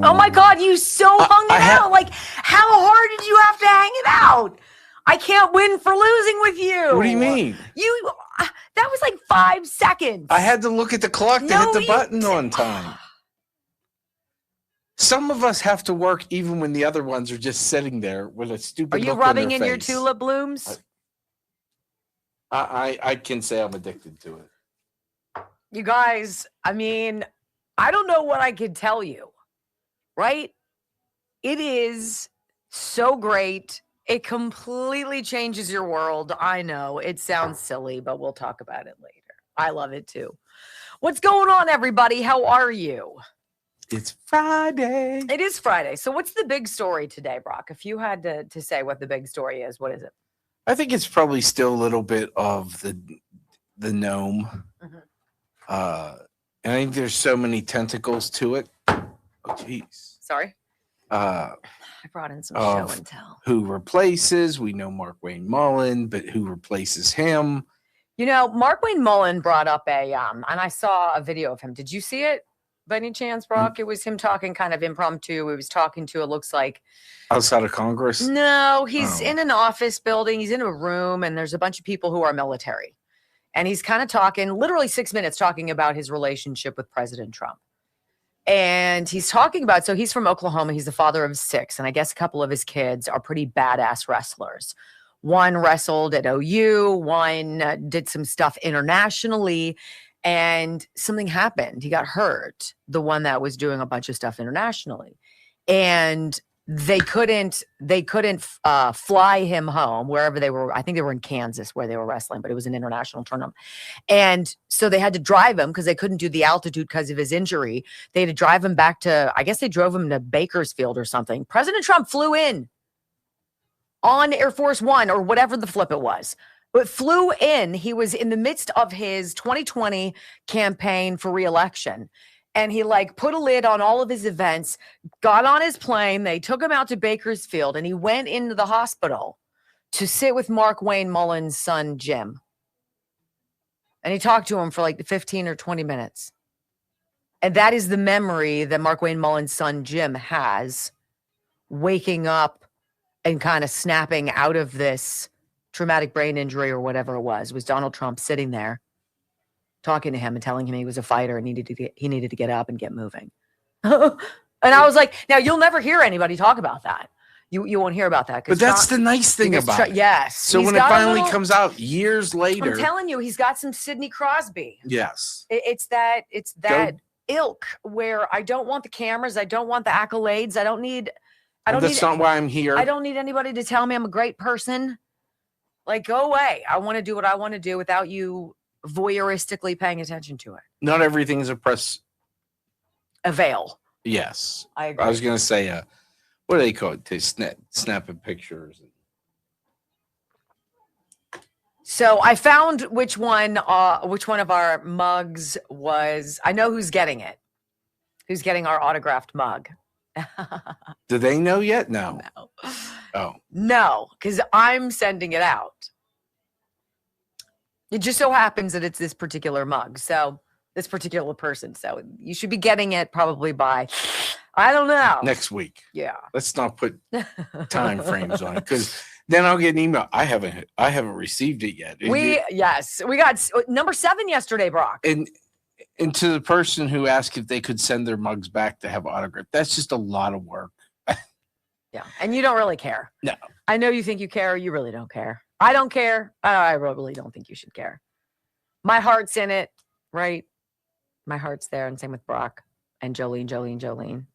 Oh my God, you hung it out. Like, how hard did you have to hang it out? I can't win for losing with you. What do you mean? That was like 5 seconds. I had to look at the clock to hit the button on time. Some of us have to work even when the other ones are just sitting there with a stupid look on their face. Are you rubbing in your tulip blooms? I can say I'm addicted to it. You guys, I mean, I don't know what I could tell you, right? It is so great. It completely changes your world. I know it sounds silly, but we'll talk about it later. I love it too. What's going on, everybody? How are you? It's Friday. It is Friday. So what's the big story today, Brock? If you had to say what the big story is, what is it? I think it's probably still a little bit of the gnome. Mm-hmm. And I think there's so many tentacles to it. Oh, jeez. Sorry. I brought in some show and tell. Who replaces? We know Mark Wayne Mullen, but who replaces him? You know, Mark Wayne Mullen brought up and I saw a video of him. Did you see it by any chance, Brock? Mm-hmm. It was him talking kind of impromptu. He was talking to, it looks like. Outside of Congress? No, he's in an office building. He's in a room, and there's a bunch of people who are military. And he's kind of talking, literally 6 minutes, talking about his relationship with President Trump. And he's talking about, so he's from Oklahoma. He's the father of 6. And I guess a couple of his kids are pretty badass wrestlers. One wrestled at OU. One did some stuff internationally. And something happened. He got hurt. The one that was doing a bunch of stuff internationally. And they couldn't fly him home wherever they were. I think they were in Kansas where they were wrestling, but it was an international tournament. And so they had to drive him because they couldn't do the altitude because of his injury. They had to drive him back to, I guess they drove him to Bakersfield or something. President Trump flew in on Air Force One or whatever the flip it was. But flew in. He was in the midst of his 2020 campaign for re-election. And he put a lid on all of his events, got on his plane. They took him out to Bakersfield and he went into the hospital to sit with Mark Wayne Mullen's son, Jim. And he talked to him for 15 or 20 minutes. And that is the memory that Mark Wayne Mullen's son, Jim, has, waking up and kind of snapping out of this traumatic brain injury or whatever it was Donald Trump sitting there talking to him and telling him he was a fighter and he needed to get up and get moving. And I was like, now you'll never hear anybody talk about that. You won't hear about that. But that's the nice thing about it. Yes. So when it finally comes out years later. I'm telling you, he's got some Sidney Crosby. Yes. It's that ilk where I don't want the cameras. I don't want the accolades. That's not why I'm here. I don't need anybody to tell me I'm a great person. Go away. I want to do what I want to do without you voyeuristically paying attention to it. Not everything is a press avail. Yes. I agree. I was going to say, what do they call it? To snapping pictures. So I found which one of our mugs was. I know who's getting it. Who's getting our autographed mug. Do they know yet? No. Oh. No, because I'm sending it out. It just so happens that it's this particular mug. So this particular person. So you should be getting it probably by, I don't know. Next week. Yeah. Let's not put time frames on it because then I'll get an email. I haven't received it yet. We got number 7 yesterday, Brock. And to the person who asked if they could send their mugs back to have autograph, that's just a lot of work. Yeah. And you don't really care. No. I know you think you care. You really don't care. I don't care. I really don't think you should care. My heart's in it, right? My heart's there. And same with Brock and Jolene.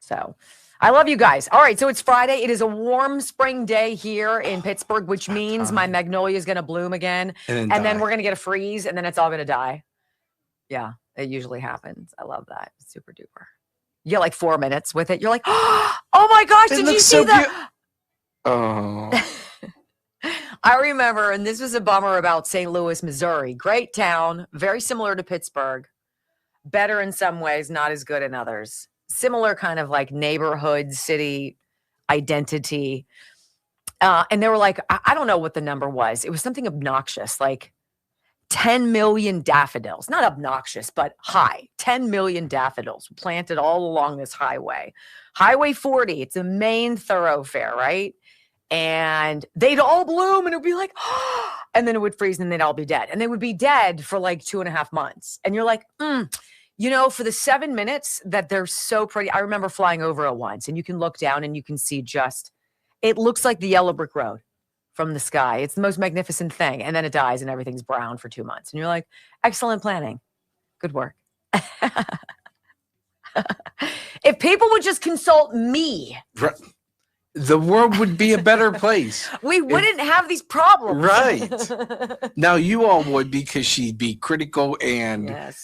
So I love you guys. All right. So it's Friday. It is a warm spring day here in Pittsburgh, which means my magnolia is going to bloom again. And then we're going to get a freeze and then it's all going to die. Yeah, it usually happens. I love that. It's super duper. You get 4 minutes with it. You're like, oh my gosh, did you see that? Oh. I remember, and this was a bummer about St. Louis, Missouri. Great town, very similar to Pittsburgh. Better in some ways, not as good in others. Similar kind of neighborhood, city identity. And they were I don't know what the number was. It was something obnoxious, 10 million daffodils, not obnoxious, but high. 10 million daffodils planted all along this highway. Highway 40, it's a main thoroughfare, right? And they'd all bloom and it would be like, and then it would freeze and they'd all be dead. And they would be dead for like 2.5 months. And you're like, for the 7 minutes that they're so pretty. I remember flying over it once and you can look down and you can see it looks like the yellow brick road from the sky. It's the most magnificent thing. And then it dies and everything's brown for 2 months. And you're like, excellent planning. Good work. If people would just consult me, the world would be a better place. We wouldn't have these problems. Right. Now you all would, because she'd be critical and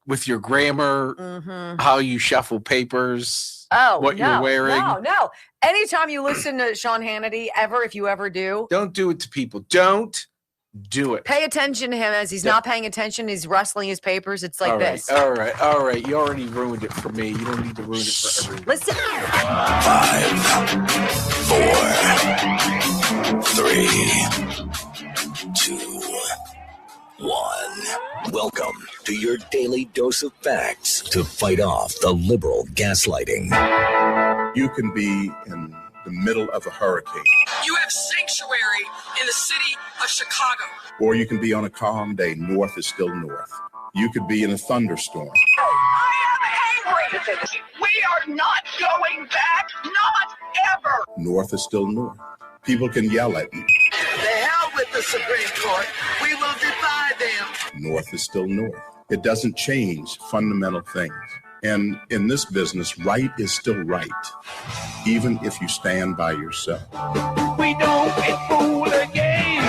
with your grammar, how you shuffle papers, what you're wearing. No. Anytime you listen to Sean Hannity, if you ever do. Don't do it to people. Don't do it. Pay attention to him as he's not paying attention. He's rustling his papers. It's like this. All right. You already ruined it for me. You don't need to ruin it for everyone. Listen. 5, 4, 3, 2, 1. Welcome to your daily dose of facts to fight off the liberal gaslighting. You can be in the middle of a hurricane. You have sanctuary in the city of Chicago. Or you can be on a calm day. North is still north. You could be in a thunderstorm. I am angry. We are not going back. Not ever. North is still north. People can yell at you. The hell with the Supreme Court. We will defy them. North is still north. It doesn't change fundamental things. And in this business, right is still right, even if you stand by yourself. We don't get fooled again.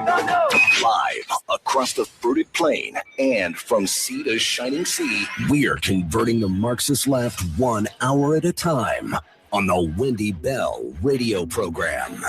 No. Live across the fruited plain and from sea to shining sea, we're converting the Marxist left 1 hour at a time on the Wendy Bell radio program.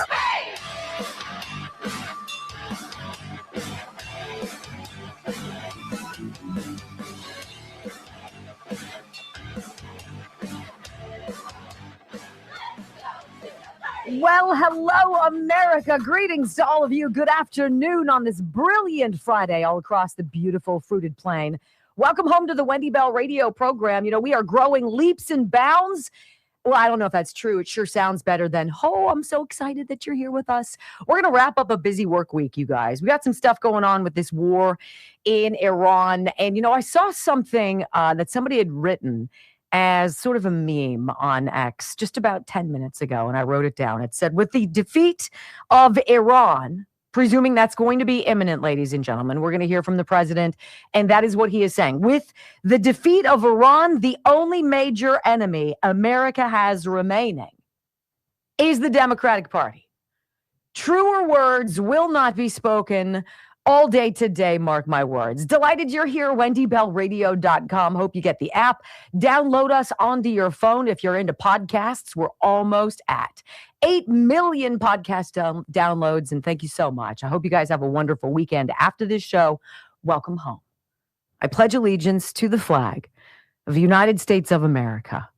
Well, hello, America. Greetings to all of you. Good afternoon on this brilliant Friday all across the beautiful fruited plain. Welcome home to the Wendy Bell radio program. We are growing leaps and bounds. Well, I don't know if that's true. It sure sounds better than, I'm so excited that you're here with us. We're going to wrap up a busy work week, you guys. We got some stuff going on with this war in Iran. And, I saw something that somebody had written as sort of a meme on X just about 10 minutes ago, and I wrote it down. It said, with the defeat of Iran, presuming that's going to be imminent, ladies and gentlemen, we're going to hear from the president, and that is what he is saying. With the defeat of Iran, the only major enemy America has remaining is the Democratic Party. Truer words will not be spoken all day today, mark my words. Delighted you're here, wendybellradio.com. Hope you get the app. Download us onto your phone. If you're into podcasts, we're almost at 8 million podcast downloads, and thank you so much. I hope you guys have a wonderful weekend. After this show, welcome home. I pledge allegiance to the flag of the United States of America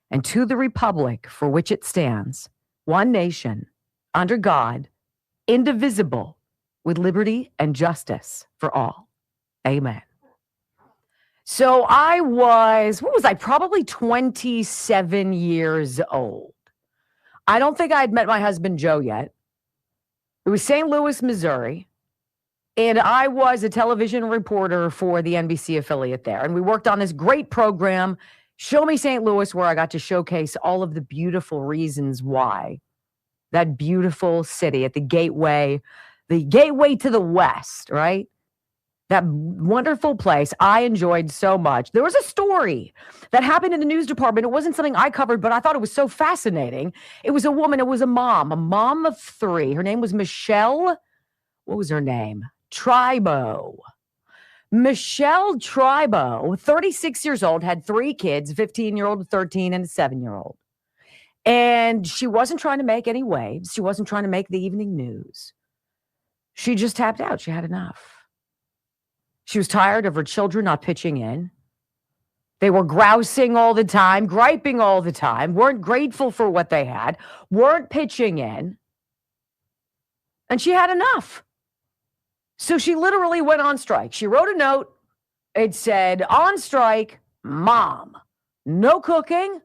and to the republic for which it stands, one nation, under God, indivisible, with liberty and justice for all. Amen. So I was, probably 27 years old. I don't think I had met my husband, Joe, yet. It was St. Louis, Missouri. And I was a television reporter for the NBC affiliate there. And we worked on this great program, Show Me St. Louis, where I got to showcase all of the beautiful reasons why that beautiful city at the gateway to the West, right? That wonderful place I enjoyed so much. There was a story that happened in the news department. It wasn't something I covered, but I thought it was so fascinating. It was a woman. It was a mom of 3. Her name was Michelle. What was her name? Tribo. Michelle Tribo, 36 years old, had 3 kids, a 15-year-old, a 13, and a 7-year-old. And she wasn't trying to make any waves. She wasn't trying to make the evening news. She just tapped out. She had enough. She was tired of her children not pitching in. They were grousing all the time, griping all the time, weren't grateful for what they had, weren't pitching in. And she had enough. So she literally went on strike. She wrote a note. It said, on strike, mom. No cooking,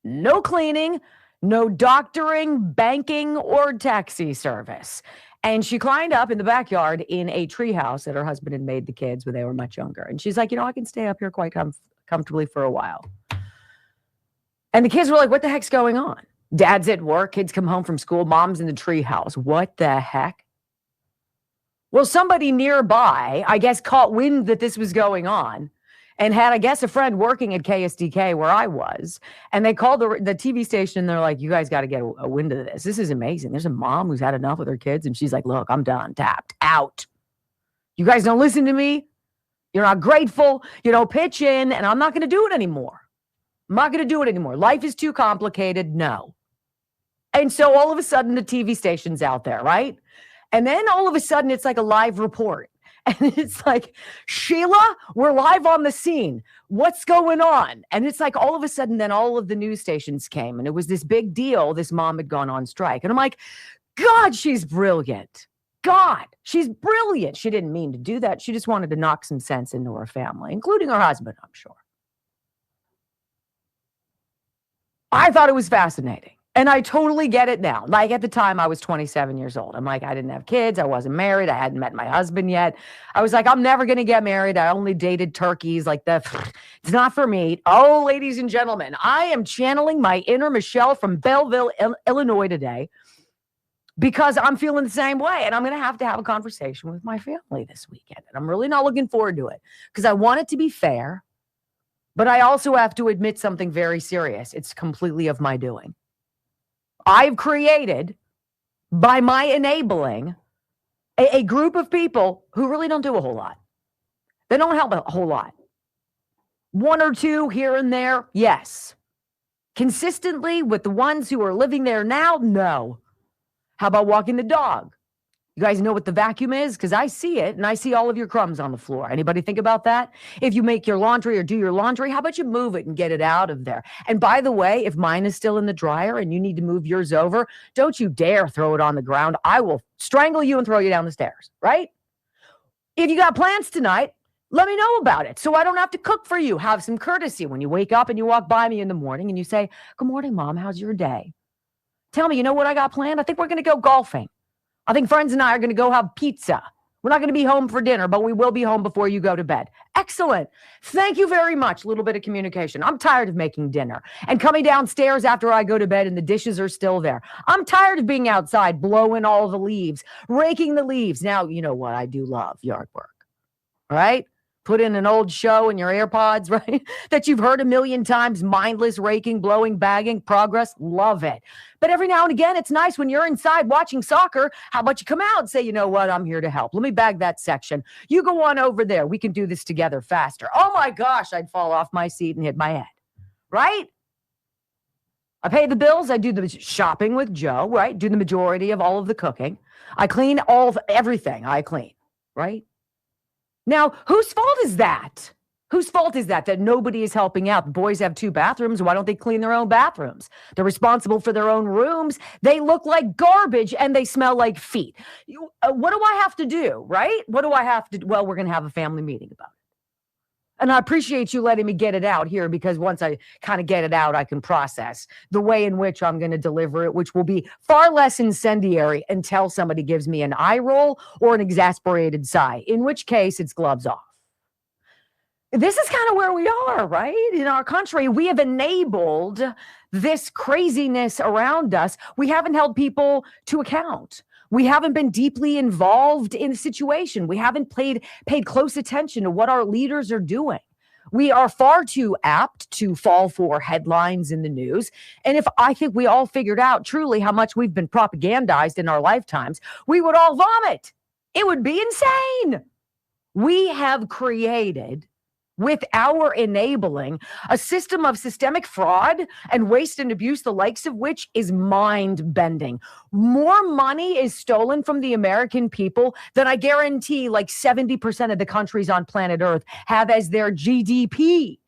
no cleaning, no doctoring, banking, or taxi service. And she climbed up in the backyard in a treehouse that her husband had made the kids when they were much younger. And she's like, I can stay up here quite comfortably for a while. And the kids were like, what the heck's going on? Dad's at work, kids come home from school, mom's in the treehouse. What the heck? Well, somebody nearby, I guess, caught wind that this was going on and had, I guess, a friend working at KSDK where I was. And they called the TV station and they're like, you guys got to get a wind of this. This is amazing. There's a mom who's had enough with her kids. And she's like, look, I'm done, tapped, out. You guys don't listen to me. You're not grateful. You don't pitch in. And I'm not going to do it anymore. I'm not going to do it anymore. Life is too complicated. No. And so all of a sudden the TV station's out there, right? And then all of a sudden, it's like a live report. And it's like, Sheila, we're live on the scene. What's going on? And it's like all of a sudden, then all of the news stations came. And it was this big deal. This mom had gone on strike. And I'm like, God, she's brilliant. God, she's brilliant. She didn't mean to do that. She just wanted to knock some sense into her family, including her husband, I'm sure. I thought it was fascinating. And I totally get it now. Like at the time, I was 27 years old. I'm like, I didn't have kids. I wasn't married. I hadn't met my husband yet. I was like, I'm never going to get married. I only dated turkeys. Like it's not for me. Oh, ladies and gentlemen, I am channeling my inner Michelle from Belleville, Illinois today because I'm feeling the same way. And I'm going to have a conversation with my family this weekend. And I'm really not looking forward to it because I want it to be fair. But I also have to admit something very serious. It's completely of my doing. I've created, by my enabling, a group of people who really don't do a whole lot. They don't help a whole lot. One or two here and there, yes. Consistently with the ones who are living there now, no. How about walking the dog? You guys know what the vacuum is? Because I see it, and I see all of your crumbs on the floor. Anybody think about that? If you make your laundry or do your laundry, how about you move it and get it out of there? And by the way, if mine is still in the dryer and you need to move yours over, don't you dare throw it on the ground. I will strangle you and throw you down the stairs, right? If you got plans tonight, let me know about it so I don't have to cook for you. Have some courtesy when you wake up and you walk by me in the morning and you say, good morning, Mom. How's your day? Tell me, you know what I got planned? I think we're going to go golfing. I think friends and I are going to go have pizza. We're not going to be home for dinner, but we will be home before you go to bed. Excellent. Thank you very much. A little bit of communication. I'm tired of making dinner and coming downstairs after I go to bed and the dishes are still there. I'm tired of being outside, blowing all the leaves, raking the leaves. Now, you know what? I do love yard work, right? Put in an old show in your AirPods, right? That you've heard a million times, mindless raking, blowing, bagging, progress. Love it. But every now and again, it's nice when you're inside watching soccer. How about you come out and say, you know what? I'm here to help. Let me bag that section. You go on over there. We can do this together faster. Oh my gosh, I'd fall off my seat and hit my head, right? I pay the bills. I do the shopping with Joe, right? Do the majority of all of the cooking. I clean everything I clean, right? Now, whose fault is that? Whose fault is that nobody is helping out? The boys have 2 bathrooms. Why don't they clean their own bathrooms? They're responsible for their own rooms. They look like garbage and they smell like feet. What do I have to do, right? What do I have to do? Well, we're going to have a family meeting about it. And I appreciate you letting me get it out here because once I kind of get it out, I can process the way in which I'm going to deliver it, which will be far less incendiary until somebody gives me an eye roll or an exasperated sigh, in which case it's gloves off. This is kind of where we are, right? In our country, we have enabled this craziness around us. We haven't held people to account. We haven't been deeply involved in the situation. We haven't paid close attention to what our leaders are doing. We are far too apt to fall for headlines in the news. And if I think we all figured out truly how much we've been propagandized in our lifetimes, we would all vomit. It would be insane. We have created, with our enabling, a system of systemic fraud and waste and abuse, the likes of which is mind-bending. More money is stolen from the American people than I guarantee like 70% of the countries on planet Earth have as their GDP.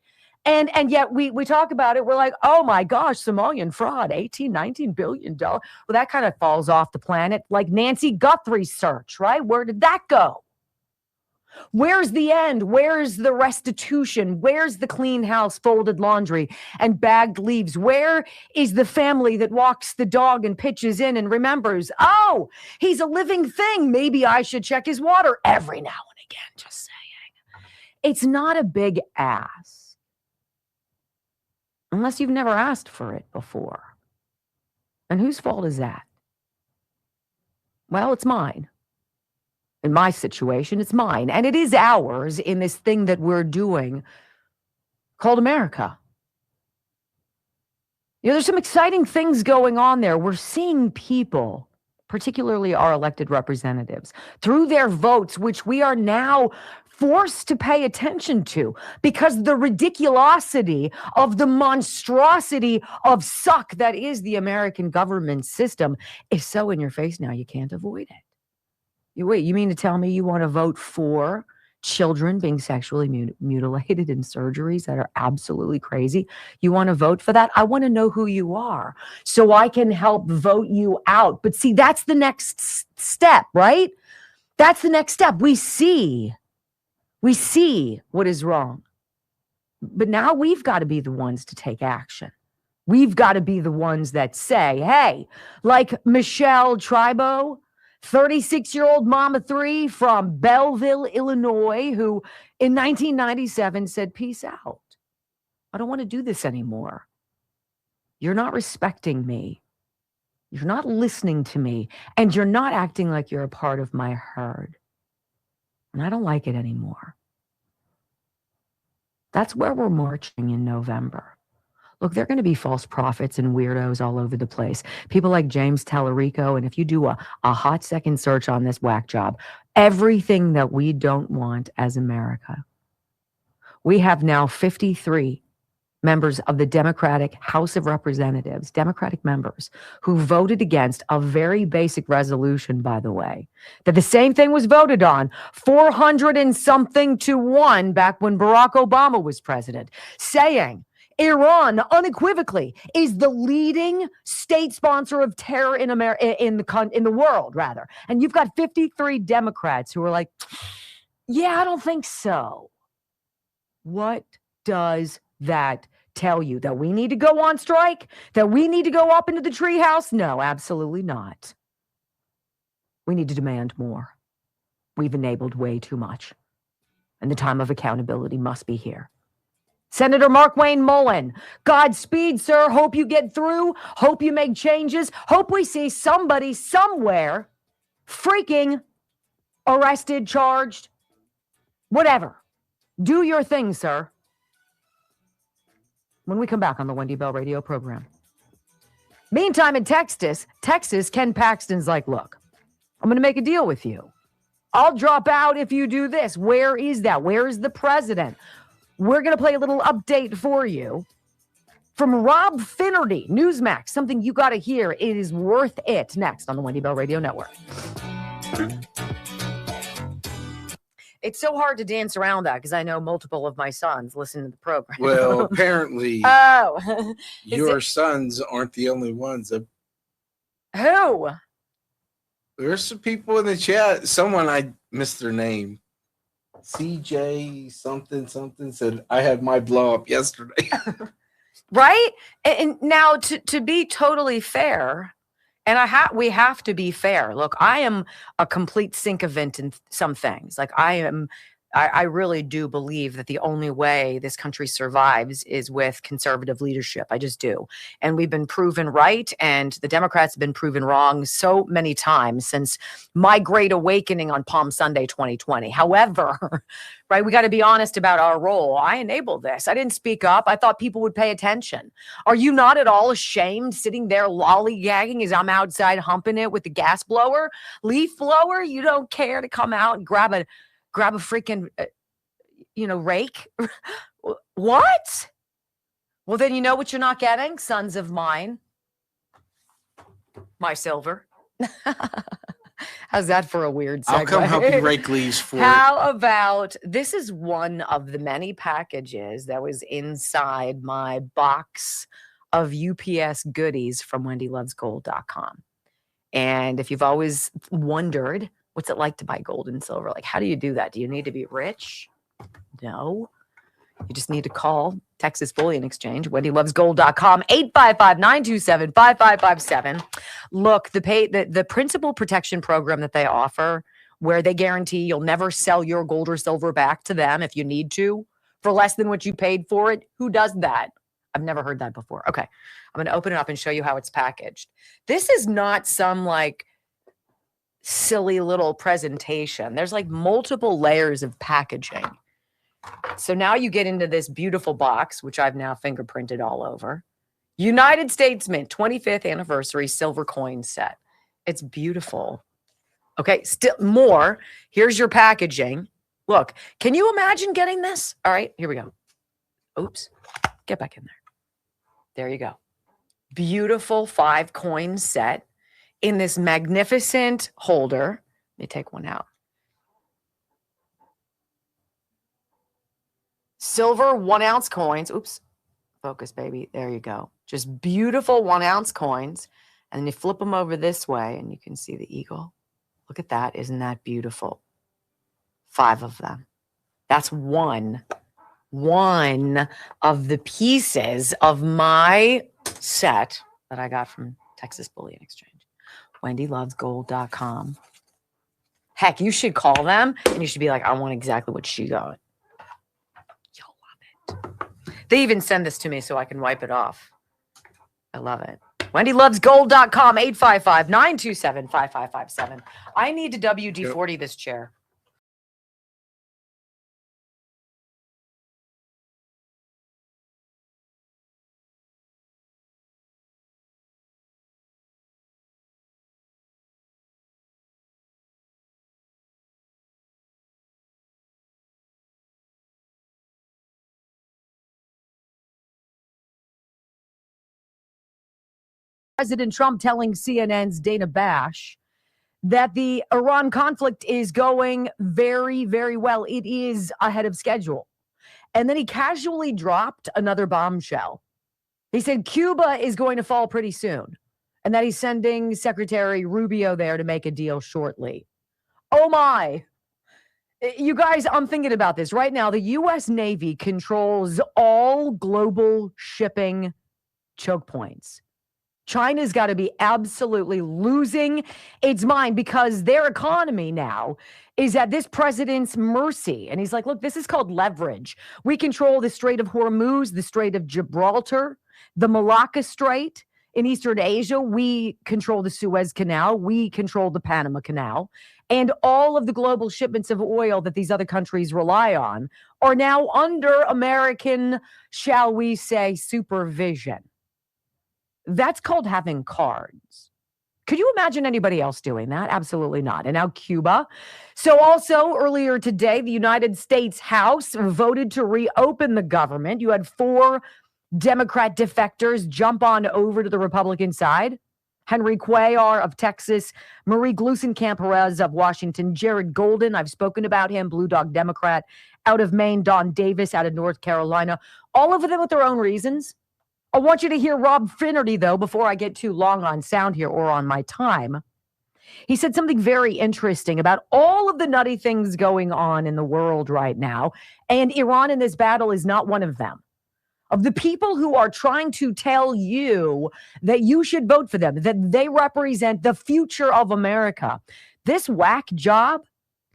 And yet we talk about it. We're like, oh my gosh, Somalian fraud, $18-19 billion. Well, that kind of falls off the planet like Nancy Guthrie's search, right? Where did that go? Where's the end? Where's the restitution? Where's the clean house, folded laundry, and bagged leaves? Where is the family that walks the dog and pitches in and remembers, oh, he's a living thing. Maybe I should check his water every now and again. Just saying. It's not a big ask. Unless you've never asked for it before. And whose fault is that? Well, it's mine. In my situation, it's mine. And it is ours in this thing that we're doing called America. There's some exciting things going on there. We're seeing people, particularly our elected representatives, through their votes, which we are now forced to pay attention to because the ridiculosity of the monstrosity of suck that is the American government system is so in your face now you can't avoid it. You mean to tell me you want to vote for children being sexually mutilated in surgeries that are absolutely crazy? You want to vote for that? I want to know who you are so I can help vote you out. But see, that's the next step, right? That's the next step. We see what is wrong. But now we've got to be the ones to take action. We've got to be the ones that say, hey, like Michelle Tribo, 36-year-old mama 3 from Belleville, Illinois, who in 1997 said, peace out. I don't want to do this anymore. You're not respecting me. You're not listening to me. And you're not acting like you're a part of my herd. And I don't like it anymore. That's where we're marching in November. Look, there are going to be false prophets and weirdos all over the place. People like James Tallarico, and if you do a hot second search on this whack job, everything that we don't want as America. We have now 53 members of the Democratic House of Representatives, Democratic members, who voted against a very basic resolution, by the way, that the same thing was voted on 400 and something to 1 back when Barack Obama was president, saying Iran unequivocally is the leading state sponsor of terror in America, in the world, rather. And you've got 53 Democrats who are like, yeah, I don't think so. What does that tell you? That we need to go on strike? That we need to go up into the treehouse? No, absolutely not. We need to demand more. We've enabled way too much. And the time of accountability must be here. Senator Mark Wayne Mullen, Godspeed, sir. Hope you get through. Hope you make changes. Hope we see somebody somewhere freaking arrested, charged, whatever. Do your thing, sir. When we come back on the Wendy Bell radio program. Meantime, in Texas, Ken Paxton's like, look, I'm going to make a deal with you. I'll drop out if you do this. Where is that? Where is the president? We're going to play a little update for you from Rob Finnerty, Newsmax, something you got to hear. It is worth it. Next on the Wendy Bell Radio Network. It's so hard to dance around that because I know multiple of my sons listen to the program. Well, apparently, your sons aren't the only ones. Who? There's some people in the chat. Someone, I missed their name. CJ something said, I had my blow up yesterday. Right? And now to be totally fair, and we have to be fair. Look, I am a complete sycophant in some things. Like I really do believe that the only way this country survives is with conservative leadership. I just do. And we've been proven right, and the Democrats have been proven wrong so many times since my great awakening on Palm Sunday 2020. However, right, we got to be honest about our role. I enabled this. I didn't speak up. I thought people would pay attention. Are you not at all ashamed sitting there lollygagging as I'm outside humping it with the gas blower, leaf blower? You don't care to come out and grab a freaking, rake? What? Well, then you know what you're not getting, sons of mine. My silver. How's that for a weird segue? I'll come help you rake leaves for How about, this is one of the many packages that was inside my box of UPS goodies from wendylovesgold.com. And if you've always wondered What's it like to buy gold and silver? Like, how do you do that? Do you need to be rich? No. You just need to call Texas Bullion Exchange, WendyLovesGold.com, 855-927-5557. Look, the principal protection program that they offer, where they guarantee you'll never sell your gold or silver back to them if you need to for less than what you paid for it. Who does that? I've never heard that before. Okay, I'm going to open it up and show you how it's packaged. This is not some like silly little presentation. There's like multiple layers of packaging. So now you get into this beautiful box, which I've now fingerprinted all over. United States Mint 25th anniversary silver coin set. It's beautiful. Okay, still more. Here's your packaging. Look, can you imagine getting this? All right, here we go. Oops, get back in there. There you go. Beautiful 5-coin set in this magnificent holder. Let me take one out. Silver 1-ounce coins. Oops. Focus, baby. There you go. Just beautiful 1-ounce coins. And then you flip them over this way and you can see the eagle. Look at that. Isn't that beautiful? 5 of them. That's one of the pieces of my set that I got from Texas Bullion Exchange. WendyLovesGold.com. Heck, you should call them and you should be like, I want exactly what she got. You'll love it. They even send this to me so I can wipe it off. I love it. WendyLovesGold.com, 855-927-5557. I need to WD-40 this chair. President Trump telling CNN's Dana Bash that the Iran conflict is going very, very well. It is ahead of schedule. And then he casually dropped another bombshell. He said Cuba is going to fall pretty soon and that he's sending Secretary Rubio there to make a deal shortly. Oh my. You guys, I'm thinking about this right now. The U.S. Navy controls all global shipping choke points. China's got to be absolutely losing its mind because their economy now is at this president's mercy. And he's like, look, this is called leverage. We control the Strait of Hormuz, the Strait of Gibraltar, the Malacca Strait in Eastern Asia. We control the Suez Canal. We control the Panama Canal. And all of the global shipments of oil that these other countries rely on are now under American, shall we say, supervision. That's called having cards. Could you imagine anybody else doing that? Absolutely not. And now Cuba. So also earlier today, the United States House voted to reopen the government. You had 4 Democrat defectors jump on over to the Republican side. Henry Cuellar of Texas, Marie Gluesenkamp-Perez of Washington, Jared Golden, I've spoken about him, Blue Dog Democrat, out of Maine, Don Davis out of North Carolina, all of them with their own reasons. I want you to hear Rob Finnerty, though, before I get too long on sound here or on my time. He said something very interesting about all of the nutty things going on in the world right now, and Iran in this battle is not one of them. Of the people who are trying to tell you that you should vote for them, that they represent the future of America. This whack job,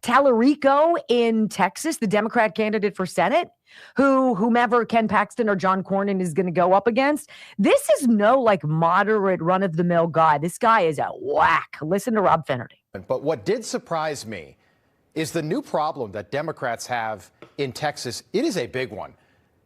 Tallarico in Texas, the Democrat candidate for Senate, whomever Ken Paxton or John Cornyn is going to go up against, this is no like moderate run-of-the-mill guy. This guy is a whack. Listen to Rob Finnerty. But what did surprise me is the new problem that Democrats have in Texas. It is a big one.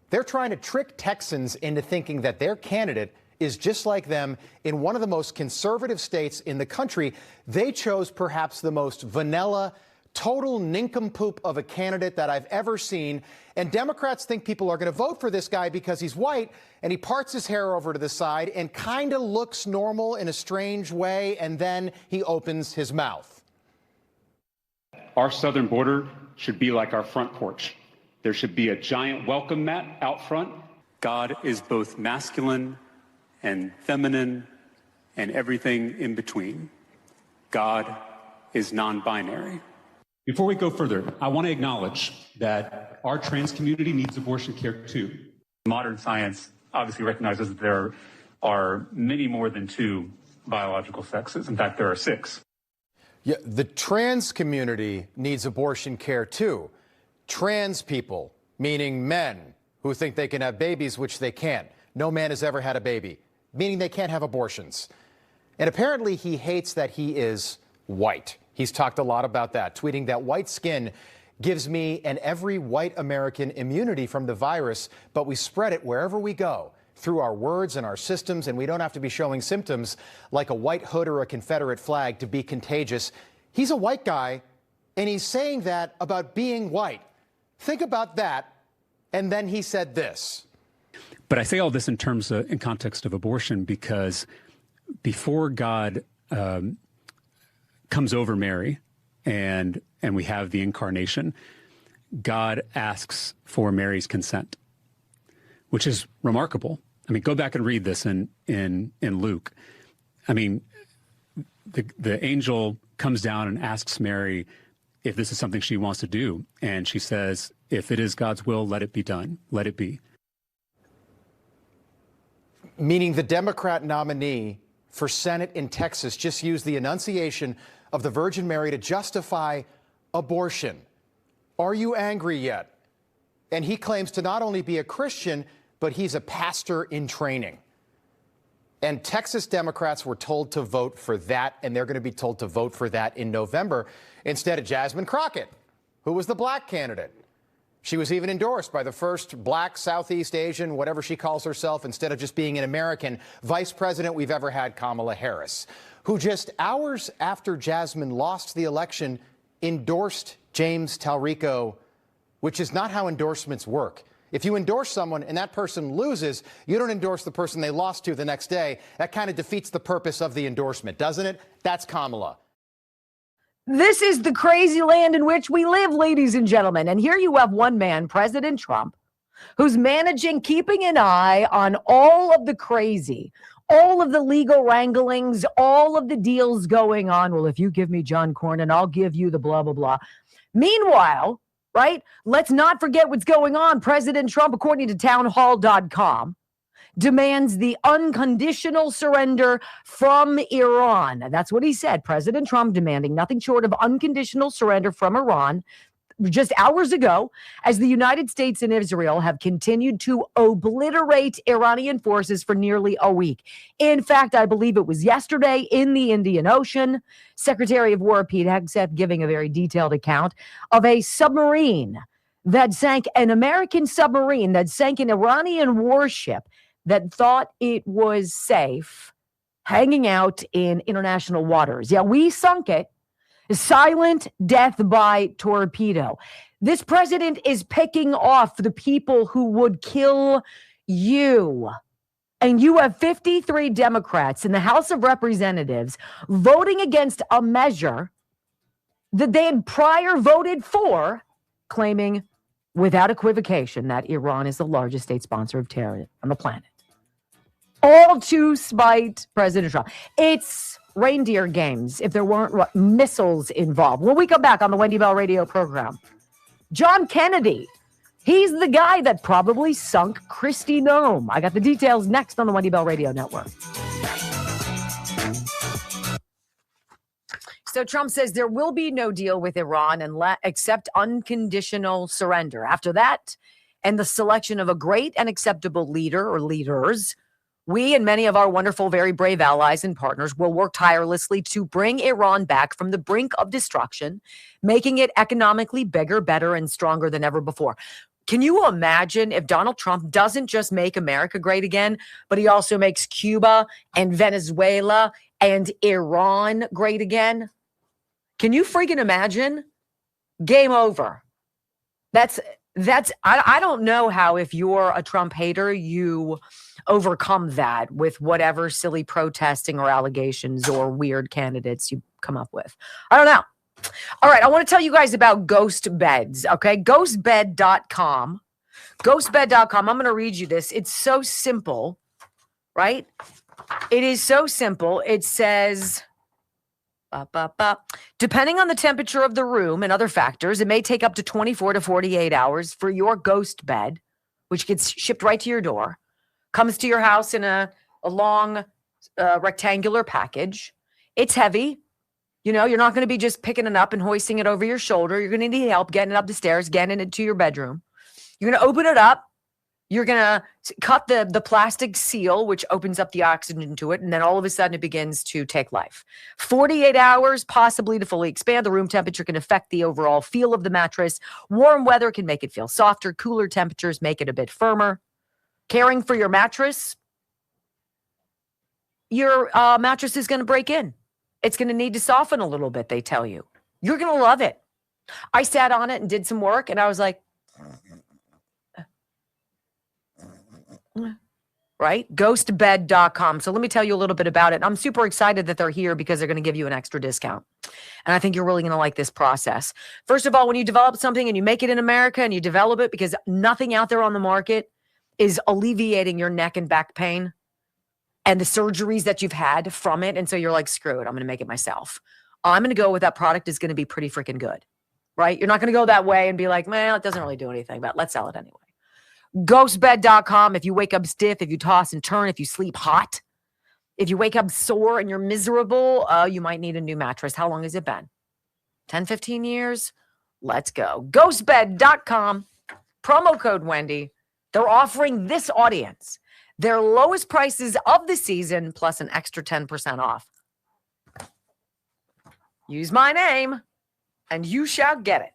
They're trying to trick Texans into thinking that their candidate is just like them in one of the most conservative states in the country. They chose perhaps the most vanilla, total nincompoop of a candidate that I've ever seen. And Democrats think people are going to vote for this guy because he's white and he parts his hair over to the side and kind of looks normal in a strange way, and then he opens his mouth. Our southern border should be like our front porch. There should be a giant welcome mat out front. God is both masculine and feminine and everything in between. God is non-binary. Before we go further, I want to acknowledge that our trans community needs abortion care too. Modern science obviously recognizes that there are many more than two biological sexes. In fact, there are 6. Yeah, the trans community needs abortion care too. Trans people, meaning men who think they can have babies, which they can't. No man has ever had a baby, meaning they can't have abortions. And apparently he hates that he is white. He's talked a lot about that, tweeting that white skin gives me and every white American immunity from the virus, but we spread it wherever we go through our words and our systems, and we don't have to be showing symptoms like a white hood or a Confederate flag to be contagious. He's a white guy, and he's saying that about being white. Think about that. And then he said this. But I say all this in context of abortion because before God comes over Mary and we have the incarnation, God asks for Mary's consent, which is remarkable. I mean, go back and read this in Luke. I mean, the angel comes down and asks Mary if this is something she wants to do. And she says, if it is God's will, let it be done. Let it be. Meaning the Democrat nominee for Senate in Texas just used the enunciation of the Virgin Mary to justify abortion. Are you angry yet? And he claims to not only be a Christian, but he's a pastor in training. And Texas Democrats were told to vote for that, and they're going to be told to vote for that in November instead of Jasmine Crockett, who was the black candidate. She was even endorsed by the first black Southeast Asian, whatever she calls herself, instead of just being an American vice president we've ever had, Kamala Harris, who just hours after Jasmine lost the election endorsed James Talrico, which is not how endorsements work. If you endorse someone and that person loses, you don't endorse the person they lost to the next day. That kind of defeats the purpose of the endorsement, doesn't it? That's Kamala. This is the crazy land in which we live, ladies and gentlemen. And here you have one man, President Trump, who's keeping an eye on all of the crazy, all of the legal wranglings, all of the deals going on. Well, if you give me John Cornyn, I'll give you the blah, blah, blah. Meanwhile, right, let's not forget what's going on. President Trump, according to townhall.com, demands the unconditional surrender from Iran. That's what he said. President Trump demanding nothing short of unconditional surrender from Iran just hours ago, as the United States and Israel have continued to obliterate Iranian forces for nearly a week. In fact, I believe it was yesterday in the Indian Ocean, Secretary of War Pete Hegseth giving a very detailed account of a submarine that sank, an American submarine that sank an Iranian warship that thought it was safe hanging out in international waters. Yeah, we sunk it. Silent death by torpedo. This president is picking off the people who would kill you. And you have 53 Democrats in the House of Representatives voting against a measure that they had prior voted for, claiming without equivocation that Iran is the largest state sponsor of terror on the planet. All to spite President Trump. It's reindeer games if there weren't missiles involved. When we come back on the Wendy Bell radio program, John Kennedy, he's the guy that probably sunk Kristi Noem. I got the details next on the Wendy Bell radio network. So Trump says there will be no deal with Iran except unconditional surrender. After that, and the selection of a great and acceptable leader or leaders, we and many of our wonderful, very brave allies and partners will work tirelessly to bring Iran back from the brink of destruction, making it economically bigger, better, and stronger than ever before. Can you imagine if Donald Trump doesn't just make America great again, but he also makes Cuba and Venezuela and Iran great again? Can you freaking imagine? Game over. I don't know how, if you're a Trump hater, you overcome that with whatever silly protesting or allegations or weird candidates you come up with. I don't know. All right, I want to tell you guys about ghost beds, okay? Ghostbed.com. Ghostbed.com. I'm going to read you this. It's so simple, right? It is so simple. It says, Depending on the temperature of the room and other factors, it may take up to 24 to 48 hours for your ghost bed, which gets shipped right to your door, comes to your house in a long rectangular package. It's heavy. You know, you're not going to be just picking it up and hoisting it over your shoulder. You're going to need help getting it up the stairs, getting it to your bedroom. You're going to open it up. You're going to cut the plastic seal, which opens up the oxygen to it. And then all of a sudden it begins to take life. 48 hours, possibly to fully expand. The room temperature can affect the overall feel of the mattress. Warm weather can make it feel softer. Cooler temperatures make it a bit firmer. Caring for your mattress is going to break in. It's going to need to soften a little bit, they tell you. You're going to love it. I sat on it and did some work, and I was like, right? Ghostbed.com. So let me tell you a little bit about it. I'm super excited that they're here because they're going to give you an extra discount. And I think you're really going to like this process. First of all, when you develop something and you make it in America and you develop it, because nothing out there on the market is alleviating your neck and back pain and the surgeries that you've had from it. And so you're like, screw it, I'm going to make it myself. I'm going to go with that product is going to be pretty freaking good, right? You're not going to go that way and be like, well, it doesn't really do anything, but let's sell it anyway. Ghostbed.com. If you wake up stiff, if you toss and turn, if you sleep hot, if you wake up sore and you're miserable, you might need a new mattress. How long has it been? 10, 15 years? Let's go. Ghostbed.com. Promo code Wendy. They're offering this audience their lowest prices of the season plus an extra 10% off. Use my name and you shall get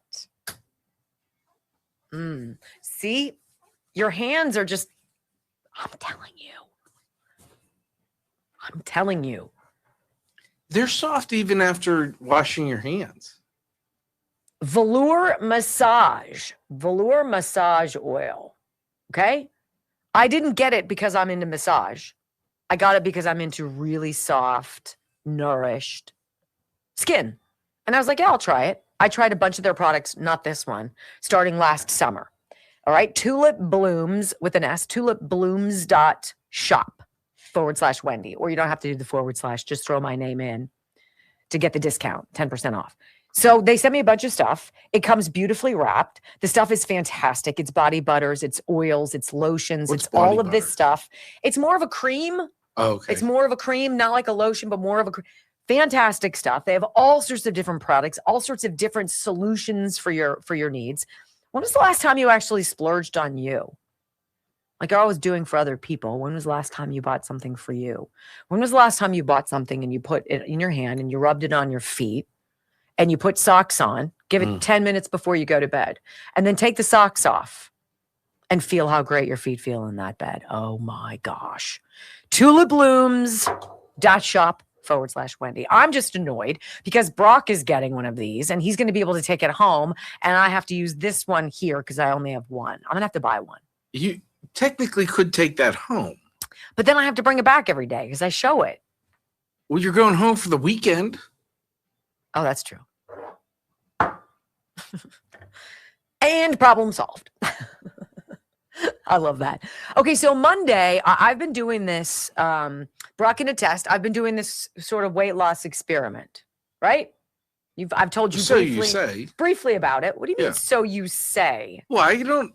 it. See, your hands are just, I'm telling you. They're soft even after washing your hands. Velour massage oil. Okay. I didn't get it because I'm into massage. I got it because I'm into really soft, nourished skin. And I was like, yeah, I'll try it. I tried a bunch of their products, not this one, starting last summer. All right. Tulip Blooms with an S, tulipblooms.shop/Wendy. Or you don't have to do the /, just throw my name in to get the discount, 10% off. So they sent me a bunch of stuff. It comes beautifully wrapped. The stuff is fantastic. It's body butters, it's oils, it's lotions, What's it's all of body this stuff. It's more of a cream. Oh, okay. It's more of a cream, not like a lotion, but more of a cream. Fantastic stuff. They have all sorts of different products, all sorts of different solutions for your needs. When was the last time you actually splurged on you? Like you're always doing for other people. When was the last time you bought something for you? When was the last time you bought something and you put it in your hand and you rubbed it on your feet? And you put socks on, give it 10 minutes before you go to bed, and then take the socks off and feel how great your feet feel in that bed. Oh my gosh. tulipblooms.shop/Wendy. I'm just annoyed because Brock is getting one of these and he's going to be able to take it home. And I have to use this one here because I only have one. I'm going to have to buy one. You technically could take that home. But then I have to bring it back every day because I show it. Well, you're going home for the weekend. Oh, that's true. And problem solved. I love that. Okay, so Monday, I've been doing this, Brock in a test. I've been doing this sort of weight loss experiment, right? I've told you so you say. Briefly about it. What do you mean, so you say? Well, you don't.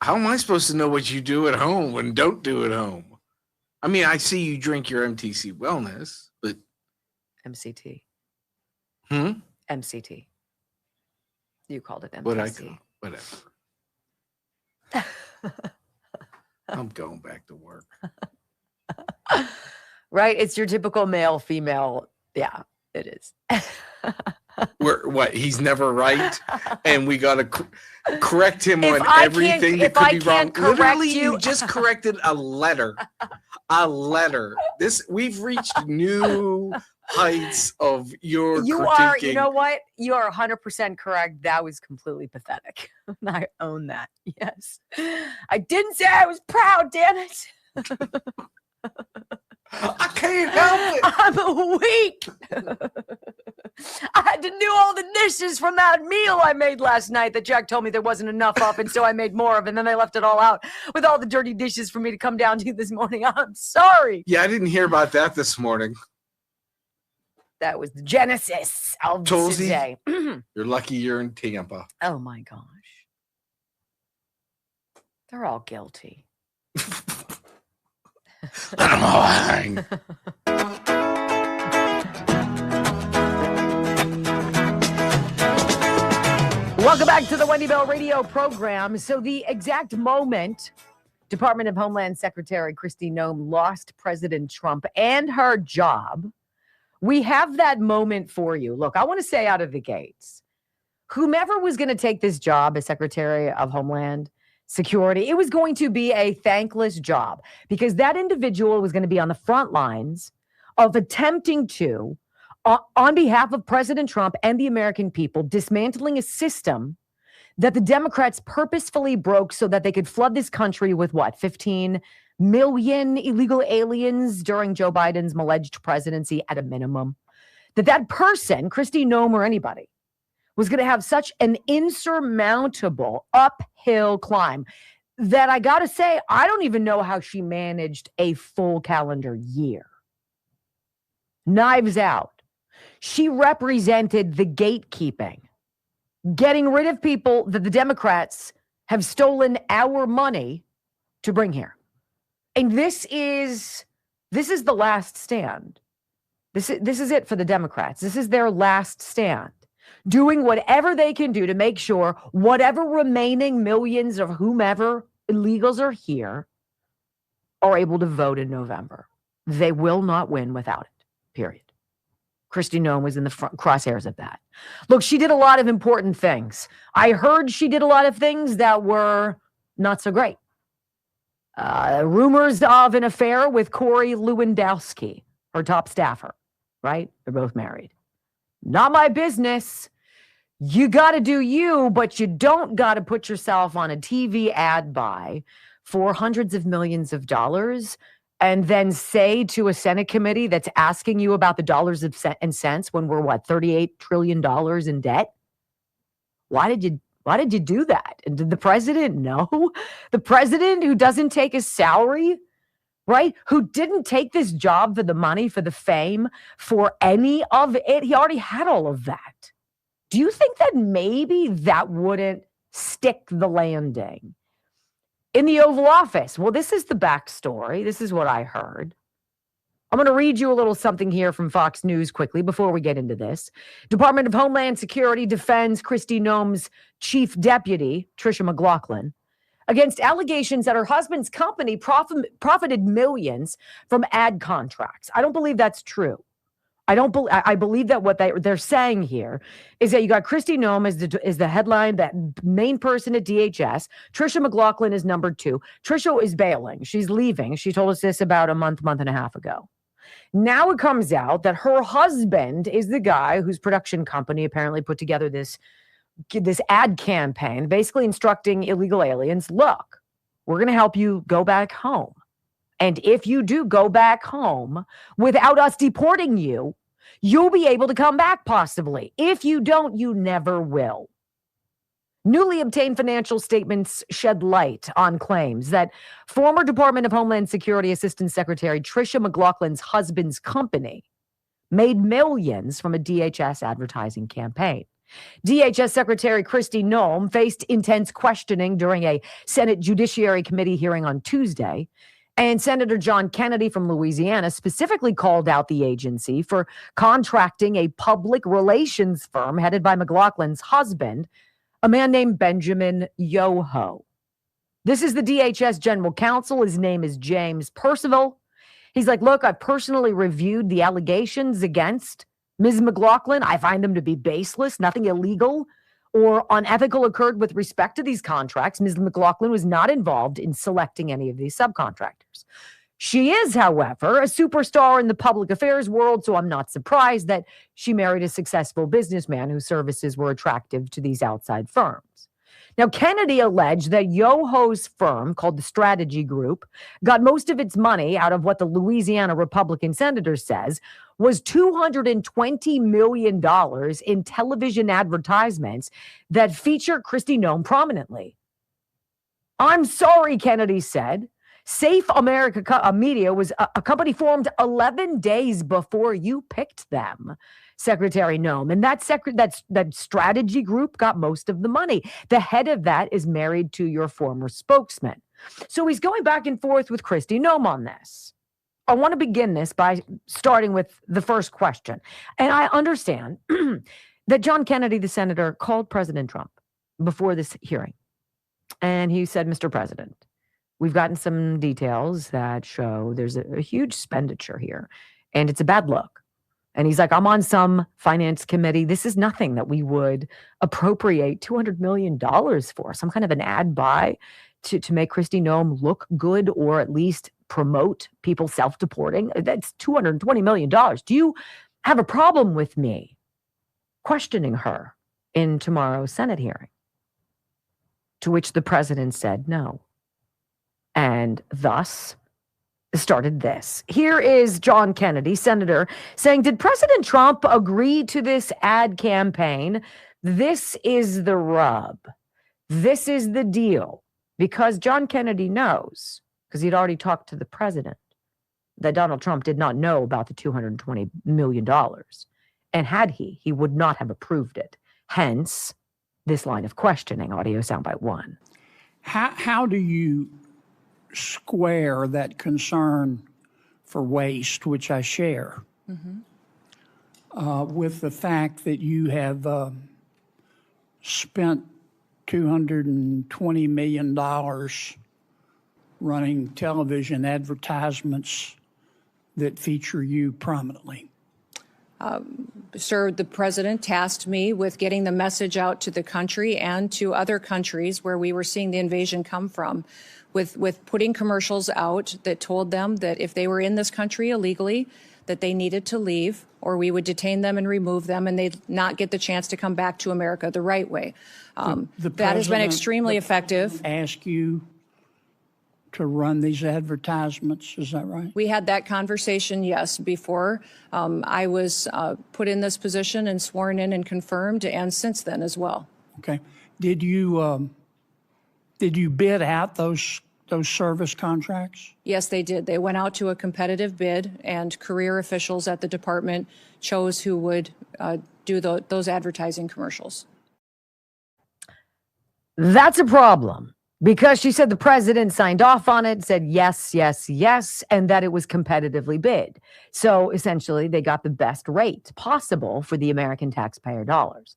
How am I supposed to know what you do at home and don't do at home? I mean, I see you drink your MTC Wellness, but MCT. MCT. You called it MTC. What I call whatever. I'm going back to work. Right? It's your typical male, female. Yeah, it is. What? He's never right, and we got to correct him on everything that could be wrong. Literally, you just corrected a letter. A letter. We've reached new heights of your critiquing. You know what? You are 100% correct. That was completely pathetic. I own that. Yes. I didn't say I was proud, damn it. I can't help it. I'm weak. I had to do all the dishes from that meal I made last night that Jack told me there wasn't enough of, and so I made more of, and then they left it all out with all the dirty dishes for me to come down to this morning. I'm sorry. Yeah, I didn't hear about that this morning. That was the genesis of today. You're lucky you're in Tampa. Oh my gosh. They're all guilty. I'm Welcome back to the Wendy Bell radio program. So the exact moment Department of Homeland Secretary Kristi Noem lost President Trump and her job, we have that moment for you. Look, I want to say out of the gates, whomever was going to take this job as Secretary of Homeland Security, it was going to be a thankless job because that individual was going to be on the front lines of attempting to, on behalf of President Trump and the American people, dismantling a system that the Democrats purposefully broke so that they could flood this country with 15 million illegal aliens during Joe Biden's alleged presidency at a minimum. That person, Kristi Noem or anybody, was going to have such an insurmountable uphill climb that I got to say, I don't even know how she managed a full calendar year. Knives out. She represented the gatekeeping, getting rid of people that the Democrats have stolen our money to bring here. And this is the last stand. This is it for the Democrats. This is their last stand, doing whatever they can do to make sure whatever remaining millions of whomever illegals are here are able to vote in November. They will not win without it, period. Kristi Noem was in the front crosshairs of that. Look, she did a lot of important things. I heard she did a lot of things that were not so great. Rumors of an affair with Corey Lewandowski, her top staffer, right? They're both married. Not my business. You got to do you, but you don't got to put yourself on a TV ad buy for hundreds of millions of dollars and then say to a Senate committee that's asking you about the dollars and cents when we're, $38 trillion in debt? Why did you do that? And did the president know? The president who doesn't take his salary, right? Who didn't take this job for the money, for the fame, for any of it. He already had all of that. Do you think that maybe that wouldn't stick the landing? In the Oval Office, well, this is the backstory. This is what I heard. I'm going to read you a little something here from Fox News quickly before we get into this. Department of Homeland Security defends Kristi Noem's chief deputy, Tricia McLaughlin, against allegations that her husband's company profited millions from ad contracts. I don't believe that's true. I believe that what they're saying here is that you got Kristi Noem is the headline, that main person at DHS. Tricia McLaughlin is number 2. Tricia is bailing. She's leaving. She told us this about a month and a half ago. Now it comes out that her husband is the guy whose production company apparently put together this ad campaign, basically instructing illegal aliens, look, we're going to help you go back home. And if you do go back home without us deporting you, you'll be able to come back possibly. If you don't, you never will. Newly obtained financial statements shed light on claims that former Department of Homeland Security Assistant Secretary Tricia McLaughlin's husband's company made millions from a DHS advertising campaign. DHS Secretary Kristi Noem faced intense questioning during a Senate Judiciary Committee hearing on Tuesday. And Senator John Kennedy from Louisiana specifically called out the agency for contracting a public relations firm headed by McLaughlin's husband, a man named Benjamin Yoho. This is the DHS general counsel. His name is James Percival. He's like, look, I've personally reviewed the allegations against Ms. McLaughlin. I find them to be baseless. Nothing illegal or unethical occurred with respect to these contracts. Ms. McLaughlin was not involved in selecting any of these subcontractors. She is, however, a superstar in the public affairs world, so I'm not surprised that she married a successful businessman whose services were attractive to these outside firms. Now, Kennedy alleged that Yoho's firm, called the Strategy Group, got most of its money out of what the Louisiana Republican senator says was $220 million in television advertisements that feature Kristi Noem prominently. I'm sorry, Kennedy said. Safe America Media was a company formed 11 days before you picked them, Secretary Noem. And that strategy group got most of the money. The head of that is married to your former spokesman. So he's going back and forth with Kristi Noem on this. I want to begin this by starting with the first question. And I understand that John Kennedy, the senator, called President Trump before this hearing. And he said, Mr. President, we've gotten some details that show there's a huge expenditure here, and it's a bad look. And he's like, I'm on some finance committee. This is nothing that we would appropriate $200 million for, some kind of an ad buy to make Kristi Noem look good, or at least promote people self-deporting. That's $220 million. Do you have a problem with me questioning her in tomorrow's Senate hearing? To which the president said no. And thus started this. Here is John Kennedy, senator, saying, did President Trump agree to this ad campaign? This is the rub. This is the deal. Because John Kennedy knows, because he'd already talked to the president, that Donald Trump did not know about the $220 million. And had he would not have approved it. Hence, this line of questioning, audio soundbite 1. How do you square that concern for waste, which I share, with the fact that you have spent $220 million running television advertisements that feature you prominently? Sir, the president tasked me with getting the message out to the country and to other countries where we were seeing the invasion come from, with putting commercials out that told them that if they were in this country illegally, that they needed to leave, or we would detain them and remove them, and they'd not get the chance to come back to America the right way. That has been extremely effective. Ask you to run these advertisements, is that right? We had that conversation, yes, before I was put in this position and sworn in and confirmed, and since then as well. Okay. Did you bid out those service contracts? Yes, they did. They went out to a competitive bid, and career officials at the department chose who would do those advertising commercials. That's a problem. Because she said the president signed off on it, said yes, yes, yes, and that it was competitively bid. So essentially, they got the best rate possible for the American taxpayer dollars.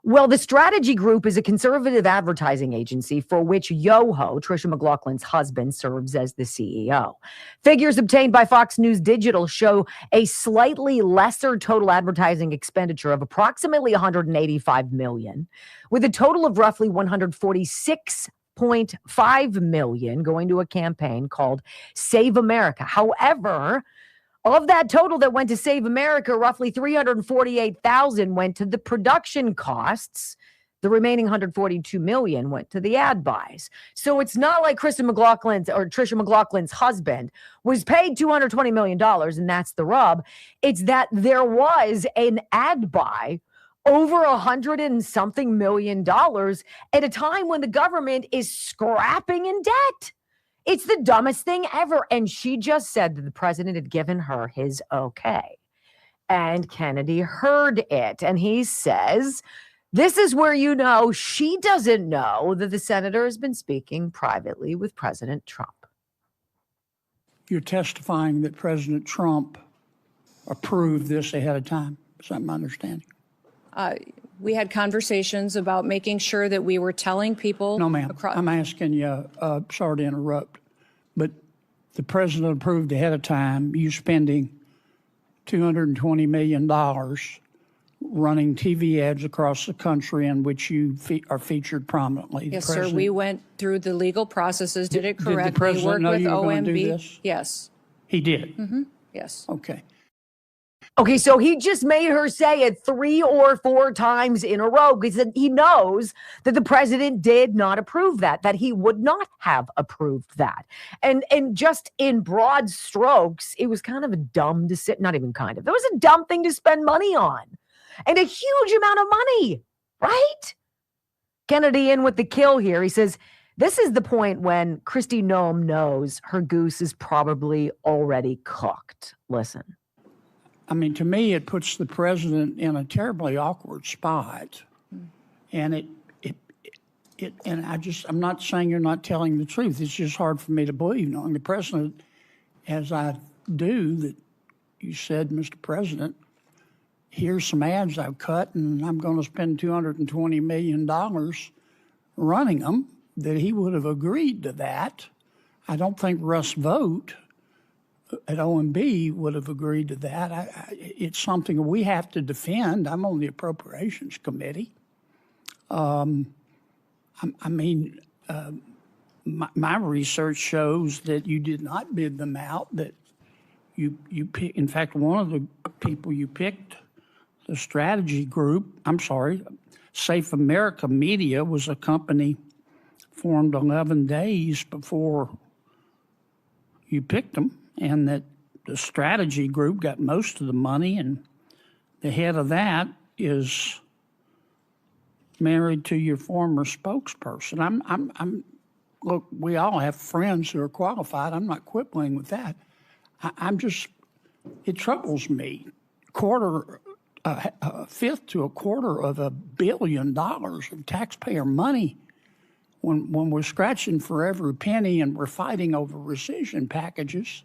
Well, the Strategy Group is a conservative advertising agency for which Yoho, Tricia McLaughlin's husband, serves as the CEO. Figures obtained by Fox News Digital show a slightly lesser total advertising expenditure of approximately $185 million, with a total of roughly $146.5 million going to a campaign called Save America. However, of that total that went to Save America, roughly $348,000 went to the production costs. The remaining $142 million went to the ad buys. So it's not like Tricia McLaughlin's husband was paid $220 million, and that's the rub. It's that there was an ad buy over $100 and something million at a time when the government is scrapping in debt. It's the dumbest thing ever. And she just said that the president had given her his okay. And Kennedy heard it. And he says, this is where you know she doesn't know that the senator has been speaking privately with President Trump. You're testifying that President Trump approved this ahead of time. Is that my understanding? We had conversations about making sure that we were telling people. No, ma'am. I'm asking you, sorry to interrupt, but the president approved ahead of time you spending $220 million running TV ads across the country in which you are featured prominently. Yes, sir. We went through the legal processes, did it correctly. Did the president know you were going to do this? Yes. He did? Mm-hmm. Yes. Okay. Okay, so he just made her say it 3 or 4 times in a row because he knows that the president did not approve that he would not have approved that. And just in broad strokes, it was kind of a dumb not even kind of. It was a dumb thing to spend money on. And a huge amount of money, right? Kennedy in with the kill here. He says, This is the point when Kristi Noem knows her goose is probably already cooked. Listen. I mean, to me, it puts the president in a terribly awkward spot. And I'm not saying you're not telling the truth. It's just hard for me to believe, knowing the president, as I do, that you said, Mr. President, here's some ads I've cut, and I'm going to spend $220 million running them, that he would have agreed to that. I don't think Russ Vought at OMB would have agreed to that. It's something we have to defend. I'm on the Appropriations Committee. My research shows that you did not bid them out, that you pick, in fact, one of the people you picked, the strategy group, Safe America Media was a company formed 11 days before you picked them, and that the strategy group got most of the money, and the head of that is married to your former spokesperson. Look, we all have friends who are qualified. I'm not quibbling with that. It troubles me. A fifth to a quarter of $1 billion of taxpayer money when we're scratching for every penny and we're fighting over rescission packages.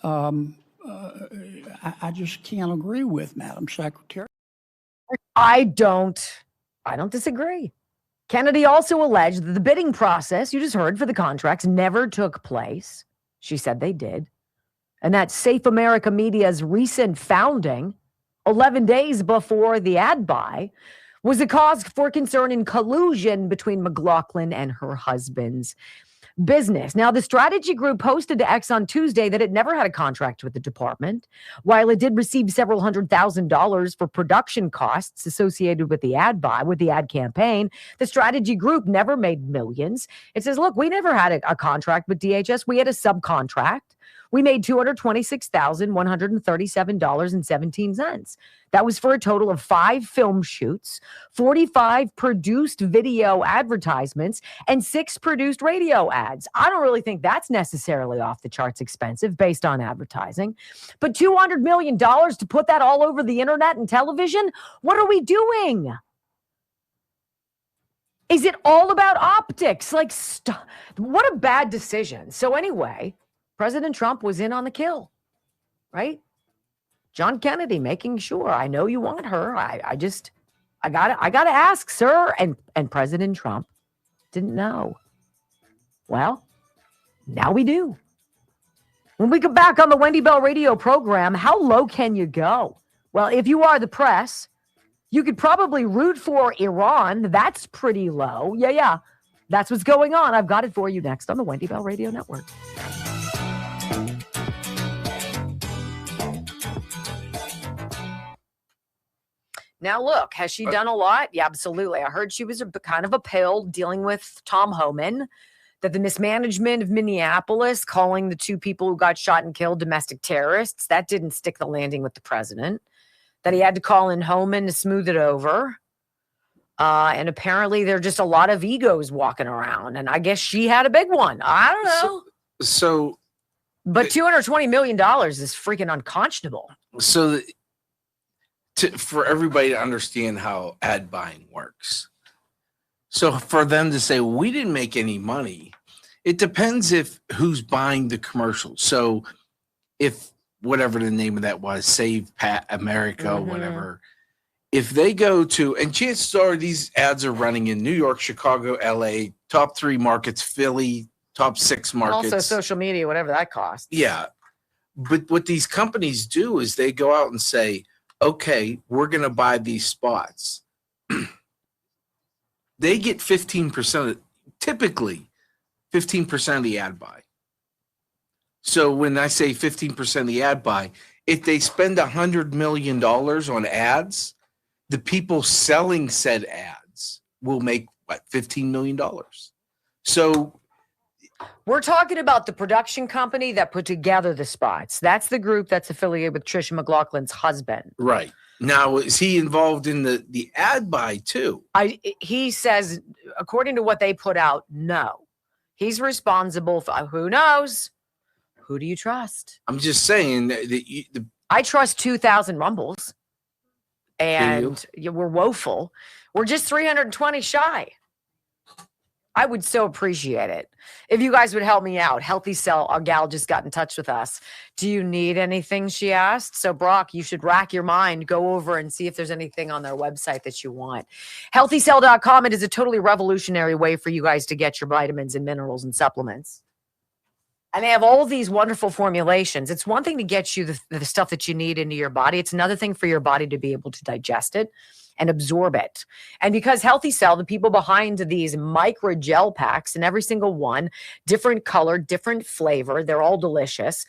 I just can't agree with Madam Secretary. I don't disagree. Kennedy also alleged that the bidding process, you just heard, for the contracts never took place. She said they did. And that Safe America Media's recent founding, 11 days before the ad buy, was a cause for concern and collusion between McLaughlin and her husband's business. Now, the strategy group posted to X on Tuesday that it never had a contract with the department. While it did receive several $100,000 for production costs associated with the ad buy, with the ad campaign, the strategy group never made millions. It says, look, we never had a contract with DHS. We had a subcontract. We made $226,137.17. That was for a total of 5 film shoots, 45 produced video advertisements, and 6 produced radio ads. I don't really think that's necessarily off the charts expensive based on advertising. But $200 million to put that all over the internet and television? What are we doing? Is it all about optics? What a bad decision. So anyway, President Trump was in on the kill, right? John Kennedy making sure, I know you want her. I gotta ask, sir. And President Trump didn't know. Well, now we do. When we come back on the Wendy Bell radio program, how low can you go? Well, if you are the press, you could probably root for Iran. That's pretty low. Yeah. That's what's going on. I've got it for you next on the Wendy Bell Radio Network. Now, look, has she done a lot? Yeah, absolutely. I heard she was kind of a pill dealing with Tom Homan, that the mismanagement of Minneapolis, calling the 2 people who got shot and killed domestic terrorists, that didn't stick the landing with the president, that he had to call in Homan to smooth it over. And apparently there are just a lot of egos walking around. And I guess she had a big one. I don't know. But $220 million is freaking unconscionable. So for everybody to understand how ad buying works. So for them to say, we didn't make any money, it depends who's buying the commercial. So if whatever the name of that was, Save Pat America, whatever, if they go to, and chances are these ads are running in New York, Chicago, LA, top 3 markets, Philly, top 6 markets. Also social media, whatever that costs. Yeah. But what these companies do is they go out and say, okay, we're going to buy these spots. They get 15%, typically 15% of the ad buy. So when I say 15% of the ad buy, if they spend $100 million on ads, the people selling said ads will make, $15 million. So We're talking about the production company that put together the spots. That's the group that's affiliated with Trisha McLaughlin's husband. Right. Now, is he involved in the ad buy too? He says, according to what they put out, no. He's responsible for, who knows? Who do you trust? I'm just saying that I trust 2,000 Rumbles. And we're woeful. We're just 320 shy. I would so appreciate it if you guys would help me out. Healthy Cell, our gal just got in touch with us. Do you need anything? She asked. So Brock, you should rack your mind, go over and see if there's anything on their website that you want. HealthyCell.com. It is a totally revolutionary way for you guys to get your vitamins and minerals and supplements. And they have all these wonderful formulations. It's one thing to get you the stuff that you need into your body. It's another thing for your body to be able to digest it and absorb it. And because Healthy Cell, the people behind these micro gel packs, and every single one, different color, different flavor, they're all delicious.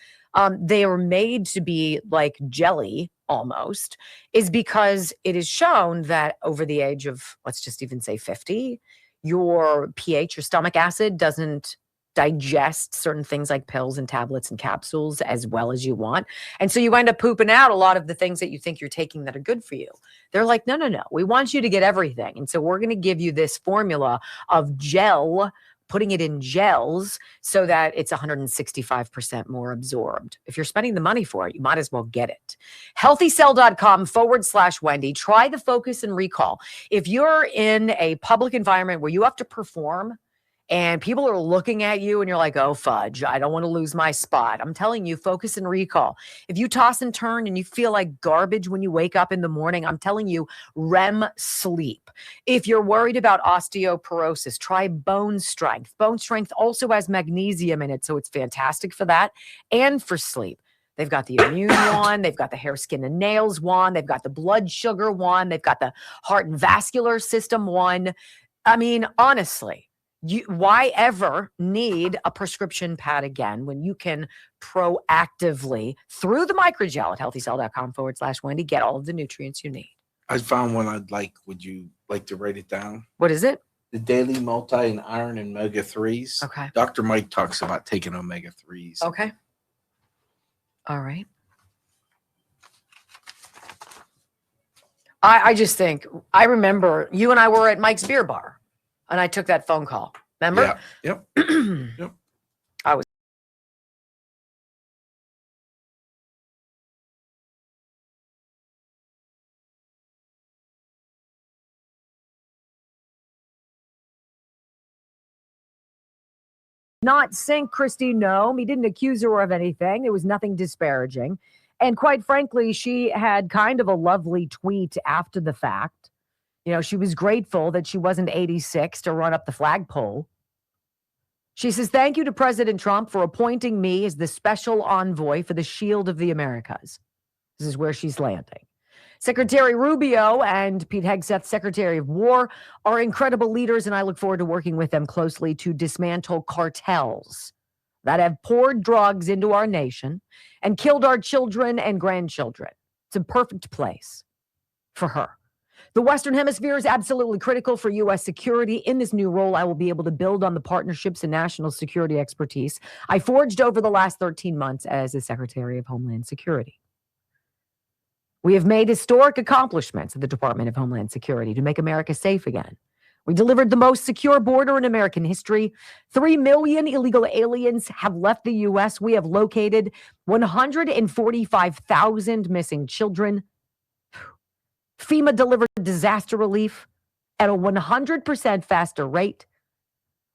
They are made to be like jelly almost, is because it is shown that over the age of, let's just even say 50, your pH, your stomach acid doesn't digest certain things like pills and tablets and capsules as well as you want. And so you end up pooping out a lot of the things that you think you're taking that are good for you. They're like, no, we want you to get everything. And so we're going to give you this formula of gel, putting it in gels so that it's 165% more absorbed. If you're spending the money for it, you might as well get it. HealthyCell.com/Wendy. Try the Focus and Recall. If you're in a public environment where you have to perform, and people are looking at you and you're like, oh, fudge, I don't want to lose my spot. I'm telling you, Focus and Recall. If you toss and turn and you feel like garbage when you wake up in the morning, I'm telling you, REM sleep. If you're worried about osteoporosis, try Bone Strength. Bone Strength also has magnesium in it, so it's fantastic for that and for sleep. They've got the immune one. They've got the hair, skin, and nails one. They've got the blood sugar one. They've got the heart and vascular system one. I mean, honestly, why ever need a prescription pad again when you can proactively, through the microgel at healthycell.com/Wendy, get all of the nutrients you need? I found one I'd like. Would you like to write it down? What is it? The Daily Multi and Iron and Omega-3s. Okay. Dr. Mike talks about taking Omega-3s. Okay. All right. I just think, I remember you and I were at Mike's Beer Bar. And I took that phone call. Remember? Yeah. Yep. Yep. I was not sink Christy. No, he didn't accuse her of anything. There was nothing disparaging. And quite frankly, she had kind of a lovely tweet after the fact. You know, she was grateful that she wasn't 86 to run up the flagpole. She says, thank you to President Trump for appointing me as the special envoy for the Shield of the Americas. This is where she's landing. Secretary Rubio and Pete Hegseth, Secretary of War, are incredible leaders, and I look forward to working with them closely to dismantle cartels that have poured drugs into our nation and killed our children and grandchildren. It's a perfect place for her. The Western Hemisphere is absolutely critical for U.S. security. In this new role, I will be able to build on the partnerships and national security expertise I forged over the last 13 months as the Secretary of Homeland Security. We have made historic accomplishments at the Department of Homeland Security to make America safe again. We delivered the most secure border in American history. 3 million illegal aliens have left the U.S. We have located 145,000 missing children. FEMA delivered disaster relief at a 100% faster rate.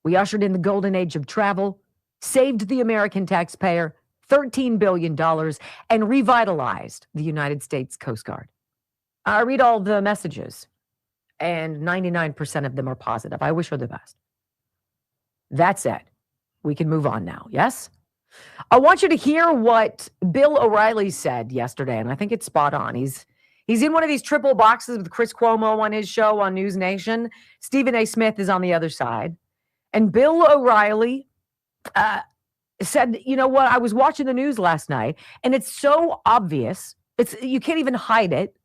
We ushered in the golden age of travel, saved the American taxpayer $13 billion, and revitalized the United States Coast Guard. I read all the messages, and 99% of them are positive. I wish her the best. That said, we can move on now, yes? I want you to hear what Bill O'Reilly said yesterday, and I think it's spot on. He's in one of these triple boxes with Chris Cuomo on his show on News Nation. Stephen A. Smith is on the other side. And Bill O'Reilly said, you know what, I was watching the news last night, and it's so obvious, you can't even hide it,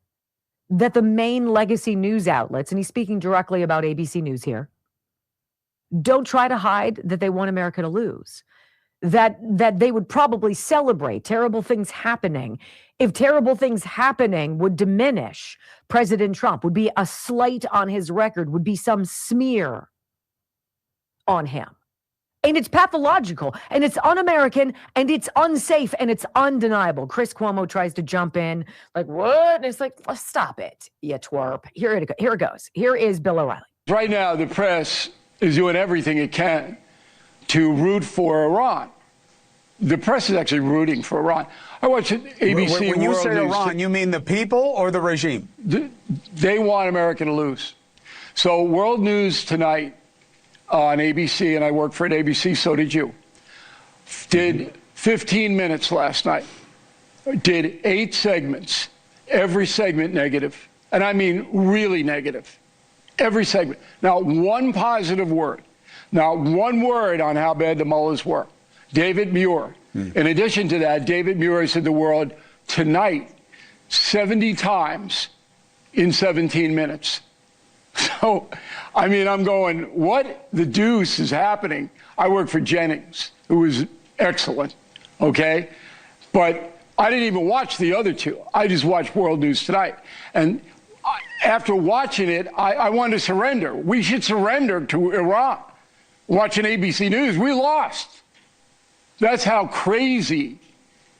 that the main legacy news outlets, and he's speaking directly about ABC News here, don't try to hide that they want America to lose. That they would probably celebrate terrible things happening. If terrible things happening would diminish President Trump, would be a slight on his record, would be some smear on him. And it's pathological, and it's un-American, and it's unsafe, and it's undeniable. Chris Cuomo tries to jump in, like, what? And it's like, oh, stop it, you twerp. Here it goes. Here is Bill O'Reilly. Right now, the press is doing everything it can to root for Iran. The press is actually rooting for Iran. I watch ABC. When you World say News. Iran, you mean the people or the regime? They want America to lose. So World News tonight on ABC, and I work for ABC, so did you, did 15 minutes last night, did 8 segments, every segment negative, and I mean really negative, every segment. Not one positive word, not one word on how bad the mullahs were. David Muir. In addition to that, David Muir said the word tonight 70 times in 17 minutes. So, I mean, I'm going, what the deuce is happening? I work for Jennings, who was excellent, okay? But I didn't even watch the other 2. I just watched World News Tonight. And after watching it, I wanted to surrender. We should surrender to Iran. Watching ABC News, we lost. That's how crazy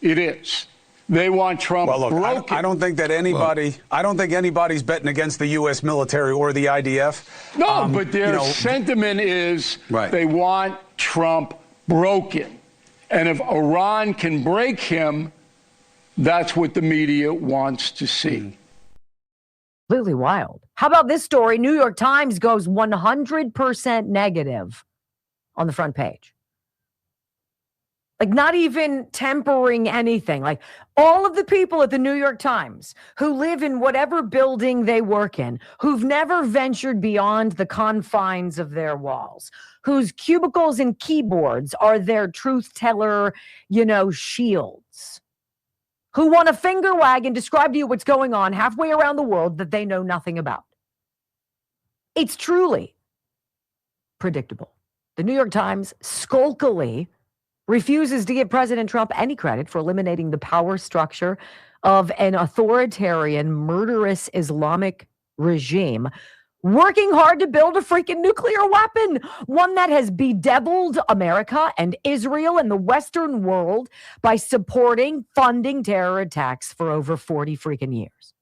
it is. They want Trump broken. I don't think that anybody. I don't think anybody's betting against the U.S. military or the IDF. No, but their sentiment is they want Trump broken, and if Iran can break him, that's what the media wants to see. Completely wild. How about this story? New York Times goes 100% negative on the front page. Like, not even tempering anything. Like, all of the people at the New York Times who live in whatever building they work in, who've never ventured beyond the confines of their walls, whose cubicles and keyboards are their truth teller, shields, who want a finger wag and describe to you what's going on halfway around the world that they know nothing about. It's truly predictable. The New York Times skulkily refuses to give President Trump any credit for eliminating the power structure of an authoritarian, murderous Islamic regime, working hard to build a freaking nuclear weapon, one that has bedeviled America and Israel and the Western world by supporting, funding terror attacks for over 40 freaking years.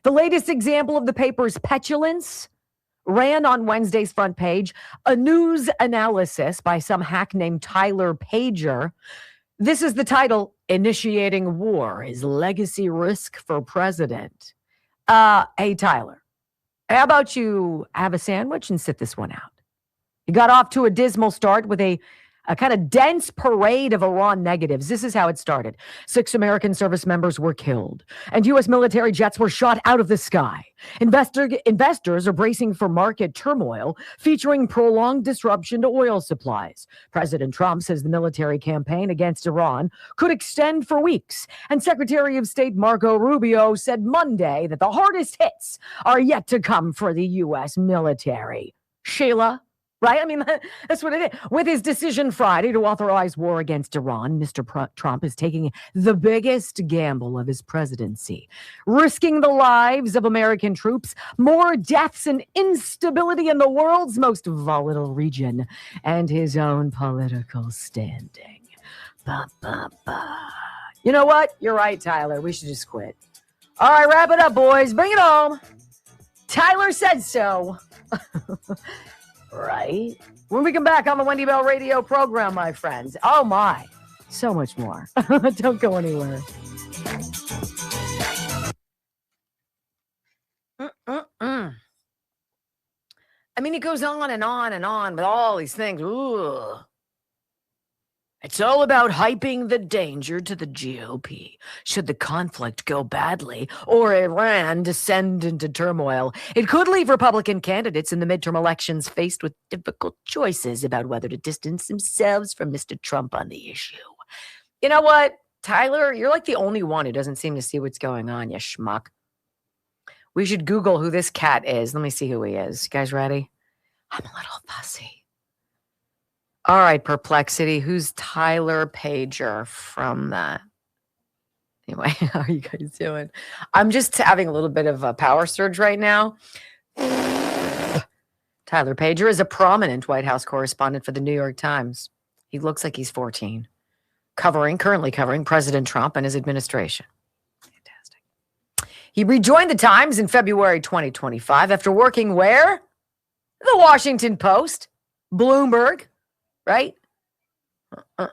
The latest example of the paper's petulance ran on Wednesday's front page a news analysis by some hack named Tyler Pager. This is the title: Initiating War is Legacy Risk for President. Hey, Tyler, how about you have a sandwich and sit this one out? You got off to a dismal start with a kind of dense parade of Iran negatives. This is how it started. 6 American service members were killed, and U.S. military jets were shot out of the sky. Investors are bracing for market turmoil, featuring prolonged disruption to oil supplies. President Trump says the military campaign against Iran could extend for weeks. And Secretary of State Marco Rubio said Monday that the hardest hits are yet to come for the U.S. military. Sheila? Right? I mean, that's what it is. With his decision Friday to authorize war against Iran, Mr. Trump is taking the biggest gamble of his presidency, risking the lives of American troops, more deaths and instability in the world's most volatile region, and his own political standing. Ba, ba, ba. You know what? You're right, Tyler. We should just quit. All right, wrap it up, boys. Bring it home. Tyler said so. Right? When we come back on the Wendy Bell radio program, my friends. Oh, my. So much more. Don't go anywhere. I mean, it goes on and on and on with all these things. Ooh. It's all about hyping the danger to the GOP. Should the conflict go badly or Iran descend into turmoil, it could leave Republican candidates in the midterm elections faced with difficult choices about whether to distance themselves from Mr. Trump on the issue. You know what, Tyler? You're like the only one who doesn't seem to see what's going on, you schmuck. We should Google who this cat is. Let me see who he is. You guys ready? I'm a little fussy. All right, Perplexity. Who's Tyler Pager from that? Anyway, how are you guys doing? I'm just having a little bit of a power surge right now. Tyler Pager is a prominent White House correspondent for the New York Times. He looks like he's 14, currently covering President Trump and his administration. Fantastic. He rejoined the Times in February 2025 after working where? The Washington Post, Bloomberg, right?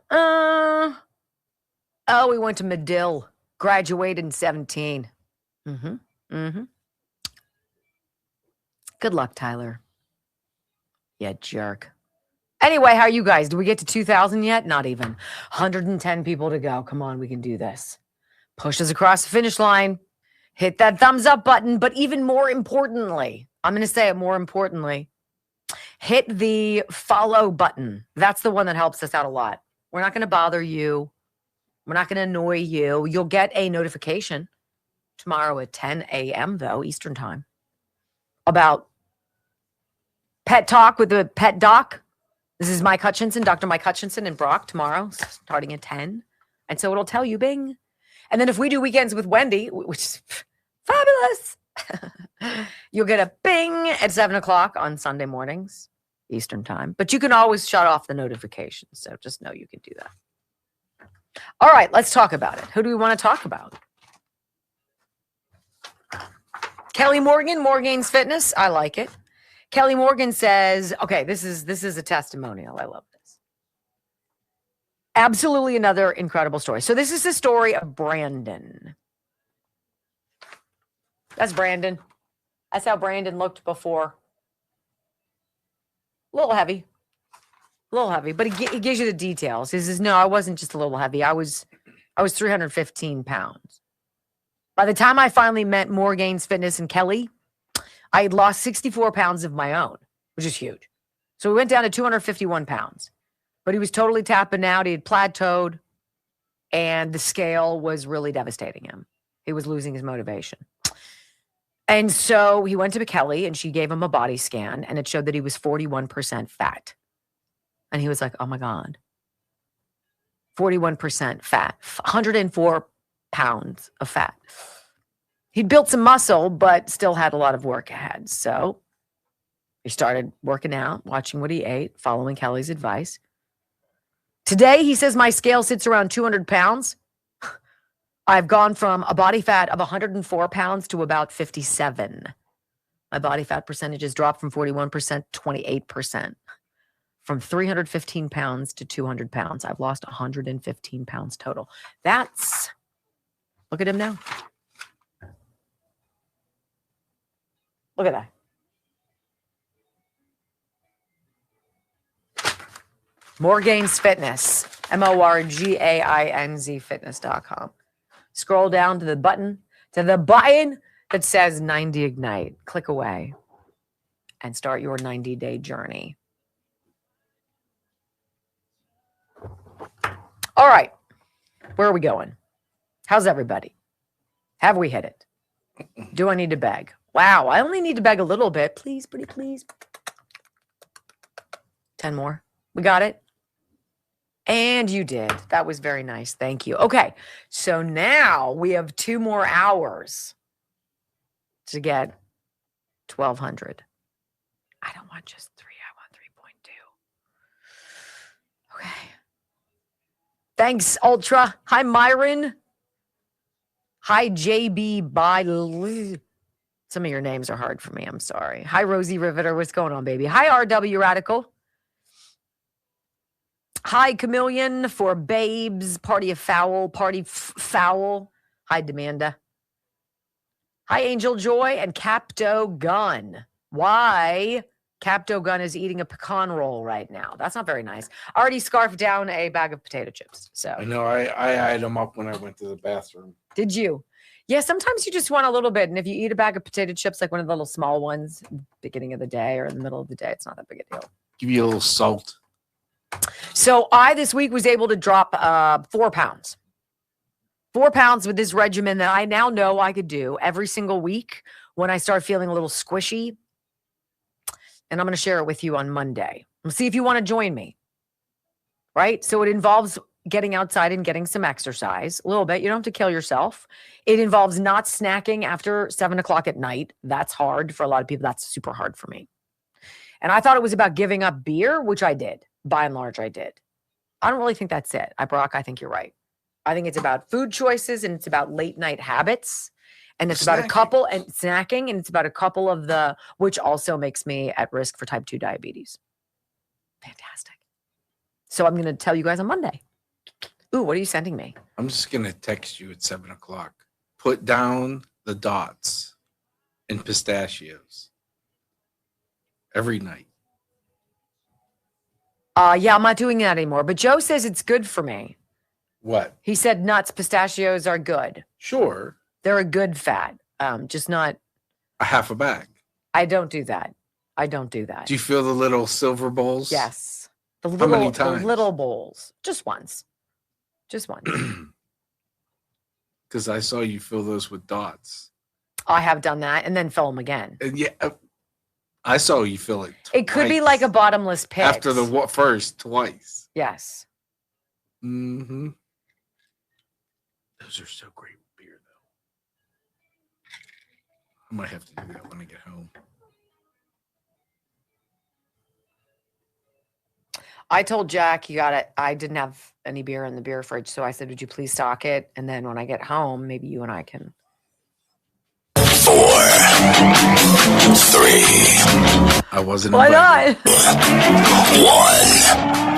Oh, we went to Medill. Graduated in 17. Good luck, Tyler. Yeah, jerk. Anyway, how are you guys? Do we get to 2,000 yet? Not even. 110 people to go. Come on, we can do this. Push us across the finish line. Hit that thumbs up button. But even more importantly, I'm going to say it more importantly, hit the follow button. That's the one that helps us out a lot. We're not going to bother you. We're not going to annoy you. You'll get a notification tomorrow at 10 a.m., though, Eastern time, about Pet Talk with the Pet Doc. This is Mike Hutchinson, Dr. Mike Hutchinson and Brock tomorrow, starting at 10. And so it'll tell you, bing. And then if we do Weekends with Wendy, which is fabulous, you'll get a bing at 7 o'clock on Sunday mornings, Eastern time. But you can always shut off the notifications. So just know you can do that. All right, let's talk about it. Who do we want to talk about? Kelly Morgan, Morgan's Fitness. I like it. Kelly Morgan says, okay, this is a testimonial. I love this. Absolutely another incredible story. So this is the story of Brandon. That's Brandon. That's how Brandon looked before. A little heavy, but he gives you the details. He says, no, I wasn't just a little heavy. I was 315 pounds. By the time I finally met Morgan's Fitness and Kelly, I had lost 64 pounds of my own, which is huge. So we went down to 251 pounds, but he was totally tapping out. He had plateaued, and the scale was really devastating him. He was losing his motivation. And so he went to Kelly, and she gave him a body scan, and it showed that he was 41% fat. And he was like, oh my God, 41% fat, 104 pounds of fat. He'd built some muscle, but still had a lot of work ahead. So he started working out, watching what he ate, following Kelly's advice. Today, he says, my scale sits around 200 pounds. I've gone from a body fat of 104 pounds to about 57. My body fat percentage has dropped from 41% to 28%. From 315 pounds to 200 pounds. I've lost 115 pounds total. Look at him now. Look at that. Morgan's Fitness, MORGAINZ fitness.com. Scroll down to the button that says 90 Ignite. Click away and start your 90-day journey. All right. Where are we going? How's everybody? Have we hit it? Do I need to beg? Wow, I only need to beg a little bit. Please, pretty please. 10 more. We got it? And you did. That was very nice. Thank you. Okay, so now we have 2 more hours to get 1,200. I don't want just 3. I want 3.2. Okay. Thanks, Ultra. Hi, Myron. Hi, JB. Bye. Some of your names are hard for me. I'm sorry. Hi, Rosie Riveter. What's going on, baby? Hi, RW Radical. Hi, Chameleon for Babes. Party Foul. Hi, Demanda. Hi, Angel Joy and Capto Gun. Why Capto Gun is eating a pecan roll right now? That's not very nice. I already scarfed down a bag of potato chips. So I know I eyed them up when I went to the bathroom. Did you? Yeah, sometimes you just want a little bit. And if you eat a bag of potato chips, like one of the little small ones, beginning of the day or in the middle of the day, it's not that big a deal. Give you a little salt. So I, this week, was able to drop 4 pounds. 4 pounds with this regimen that I now know I could do every single week when I start feeling a little squishy. And I'm going to share it with you on Monday. We'll see if you want to join me. right? So it involves getting outside and getting some exercise a little bit. You don't have to kill yourself. It involves not snacking after 7 o'clock at night. That's hard for a lot of people. That's super hard for me. And I thought it was about giving up beer, which I did. By and large, I did. I don't really think that's it. Brock, I think you're right. I think it's about food choices and it's about late night habits. And it's about a couple and snacking. And it's about a couple of which also makes me at risk for type 2 diabetes. Fantastic. So I'm going to tell you guys on Monday. Ooh, what are you sending me? I'm just going to text you at 7 o'clock. Put down the dots in pistachios every night. Yeah, I'm not doing that anymore. But Joe says it's good for me. What? He said nuts, pistachios are good. Sure. They're a good fat. Just not a half a bag. I don't do that. Do you feel the little silver bowls? Yes. How many times? The little bowls. Just once. Because I saw you fill those with dots. I have done that and then fill them again. Yeah. I saw you fill it twice. It could be like a bottomless pit. After the first twice. Yes. Mm-hmm. Those are so great with beer, though. I might have to do that when I get home. I told Jack I didn't have any beer in the beer fridge, so I said, would you please stock it? And then when I get home, maybe you and I can. 4, 3. I wasn't Why invited. not?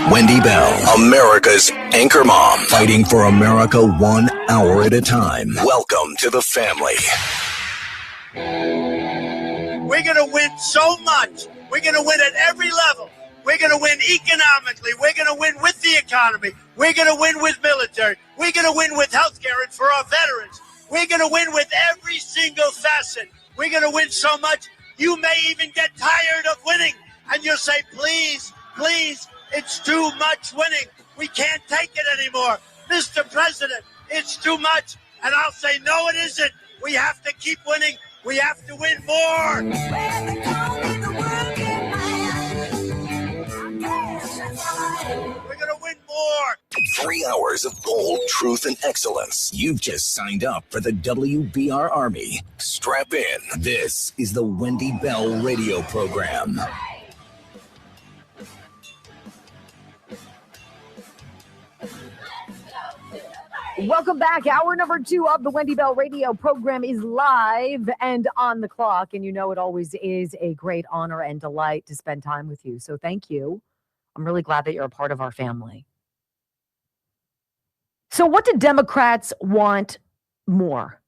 1. Wendy Bell, America's anchor mom, fighting for America 1 hour at a time. Welcome to the family. We're going to win so much. We're going to win at every level. We're going to win economically. We're going to win with the economy. We're going to win with military. We're going to win with healthcare and for our veterans. We're going to win with every single facet. We're going to win so much, you may even get tired of winning. And you'll say, please, please, it's too much winning. We can't take it anymore. Mr. President, it's too much. And I'll say, no, it isn't. We have to keep winning. We have to win more. We're going to win more. 3 hours of bold truth and excellence. You've just signed up for the WBR Army. Strap in. This is the Wendy Bell radio program. Welcome back. Hour number 2 of the Wendy Bell radio program is live and on the clock. And you know it always is a great honor and delight to spend time with you. So thank you. I'm really glad that you're a part of our family. So what do Democrats want more?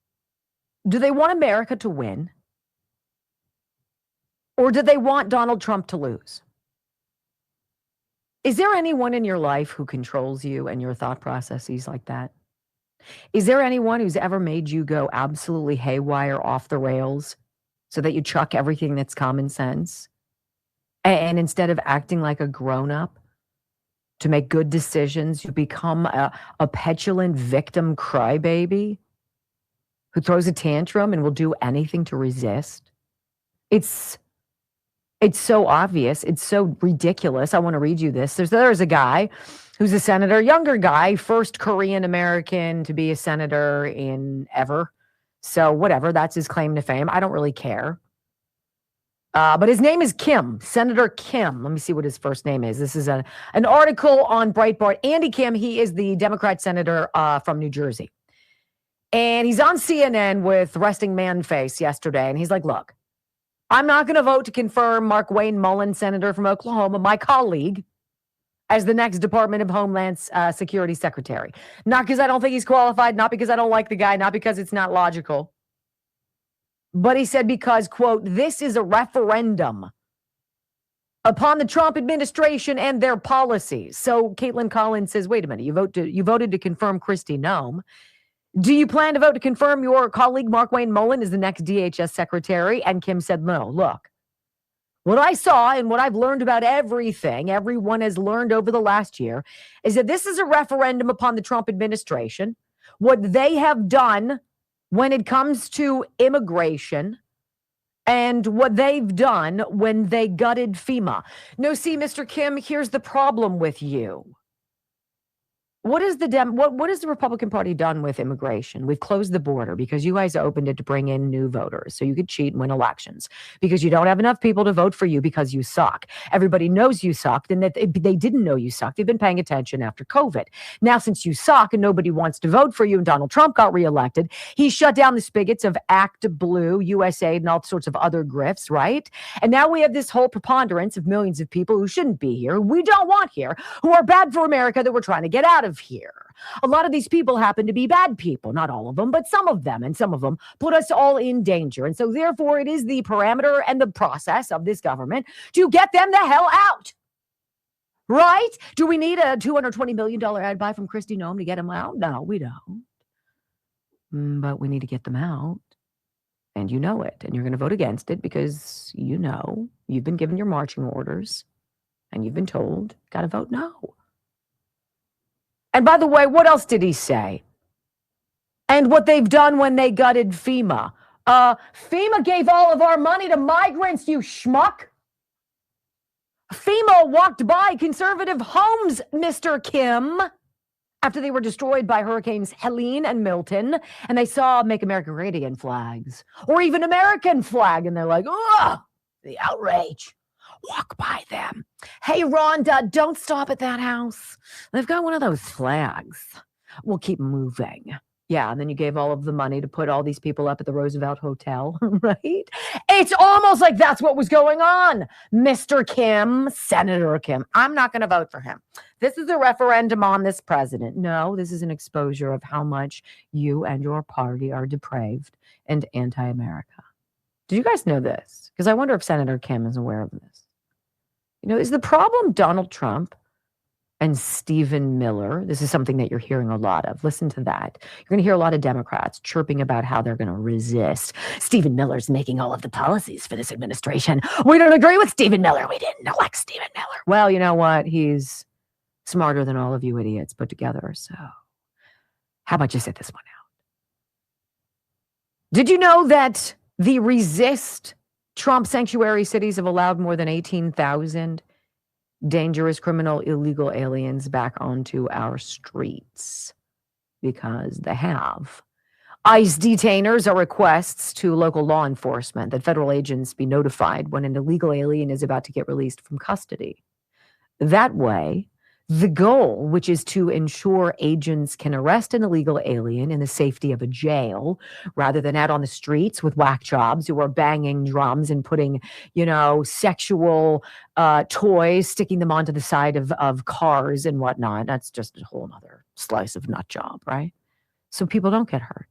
Do they want America to win? Or do they want Donald Trump to lose? Is there anyone in your life who controls you and your thought processes like that? Is there anyone who's ever made you go absolutely haywire off the rails so that you chuck everything that's common sense? And instead of acting like a grown-up to make good decisions, you become a petulant victim crybaby who throws a tantrum and will do anything to resist? It's so obvious. It's so ridiculous. I want to read you this. There's a guy who's a senator, younger guy, first Korean American to be a senator in ever. So whatever, that's his claim to fame. I don't really care. But his name is Kim, Senator Kim. Let me see what his first name is. This is an article on Breitbart. Andy Kim, he is the Democrat senator from New Jersey. And he's on CNN with resting man face yesterday. And he's like, look, I'm not going to vote to confirm Mark Wayne Mullen, senator from Oklahoma, my colleague, as the next Department of Homeland Security secretary. Not because I don't think he's qualified, not because I don't like the guy, not because it's not logical. But he said because, quote, this is a referendum upon the Trump administration and their policies. So Caitlin Collins says, wait a minute, you voted to confirm Kristi Noem. Do you plan to vote to confirm your colleague Mark Wayne Mullen is the next DHS secretary? And Kim said, no, look, what I saw and what I've learned about everything, everyone has learned over the last year, is that this is a referendum upon the Trump administration. What they have done when it comes to immigration and what they've done when they gutted FEMA. No, see, Mr. Kim, here's the problem with you. What is what has the Republican Party done with immigration? We've closed the border because you guys opened it to bring in new voters so you could cheat and win elections because you don't have enough people to vote for you because you suck. Everybody knows you sucked and that they didn't know you sucked. They've been paying attention after COVID. Now, since you suck and nobody wants to vote for you and Donald Trump got reelected, he shut down the spigots of Act Blue, USAID, and all sorts of other grifts, right? And now we have this whole preponderance of millions of people who shouldn't be here, who we don't want here, who are bad for America that we're trying to get out of here. A lot of these people happen to be bad people, not all of them, but some of them, and some of them put us all in danger. And so therefore it is the parameter and the process of this government to get them the hell out. Right? Do we need a $220 million ad buy from Kristi Noem to get them out? No, we don't. But we need to get them out. And you know it. And you're going to vote against it because you know you've been given your marching orders and you've been told, got to vote no. And by the way, what else did he say? And what they've done when they gutted FEMA. FEMA gave all of our money to migrants, you schmuck. FEMA walked by conservative homes, Mr. Kim, after they were destroyed by hurricanes Helene and Milton, and they saw Make America Great Again flags, or even American flag, and they're like, ugh, the outrage. Walk by them. Hey, Rhonda, don't stop at that house. They've got one of those flags. We'll keep moving. Yeah, and then you gave all of the money to put all these people up at the Roosevelt Hotel, right? It's almost like that's what was going on, Mr. Kim, Senator Kim. I'm not going to vote for him. This is a referendum on this president. No, this is an exposure of how much you and your party are depraved and anti-America. Do you guys know this? Because I wonder if Senator Kim is aware of this. You know, is the problem Donald Trump and Stephen Miller? This is something that you're hearing a lot of. Listen to that. You're going to hear a lot of Democrats chirping about how they're going to resist. Stephen Miller's making all of the policies for this administration. We don't agree with Stephen Miller. We didn't elect Stephen Miller. Well, you know what? He's smarter than all of you idiots put together. So how about you sit this one out? Did you know that the resist Trump sanctuary cities have allowed more than 18,000 dangerous criminal illegal aliens back onto our streets? Because they have. ICE detainers are requests to local law enforcement that federal agents be notified when an illegal alien is about to get released from custody. That way, the goal, which is to ensure agents can arrest an illegal alien in the safety of a jail rather than out on the streets with whack jobs who are banging drums and putting, sexual toys, sticking them onto the side of cars and whatnot. That's just a whole other slice of nut job, right? So people don't get hurt.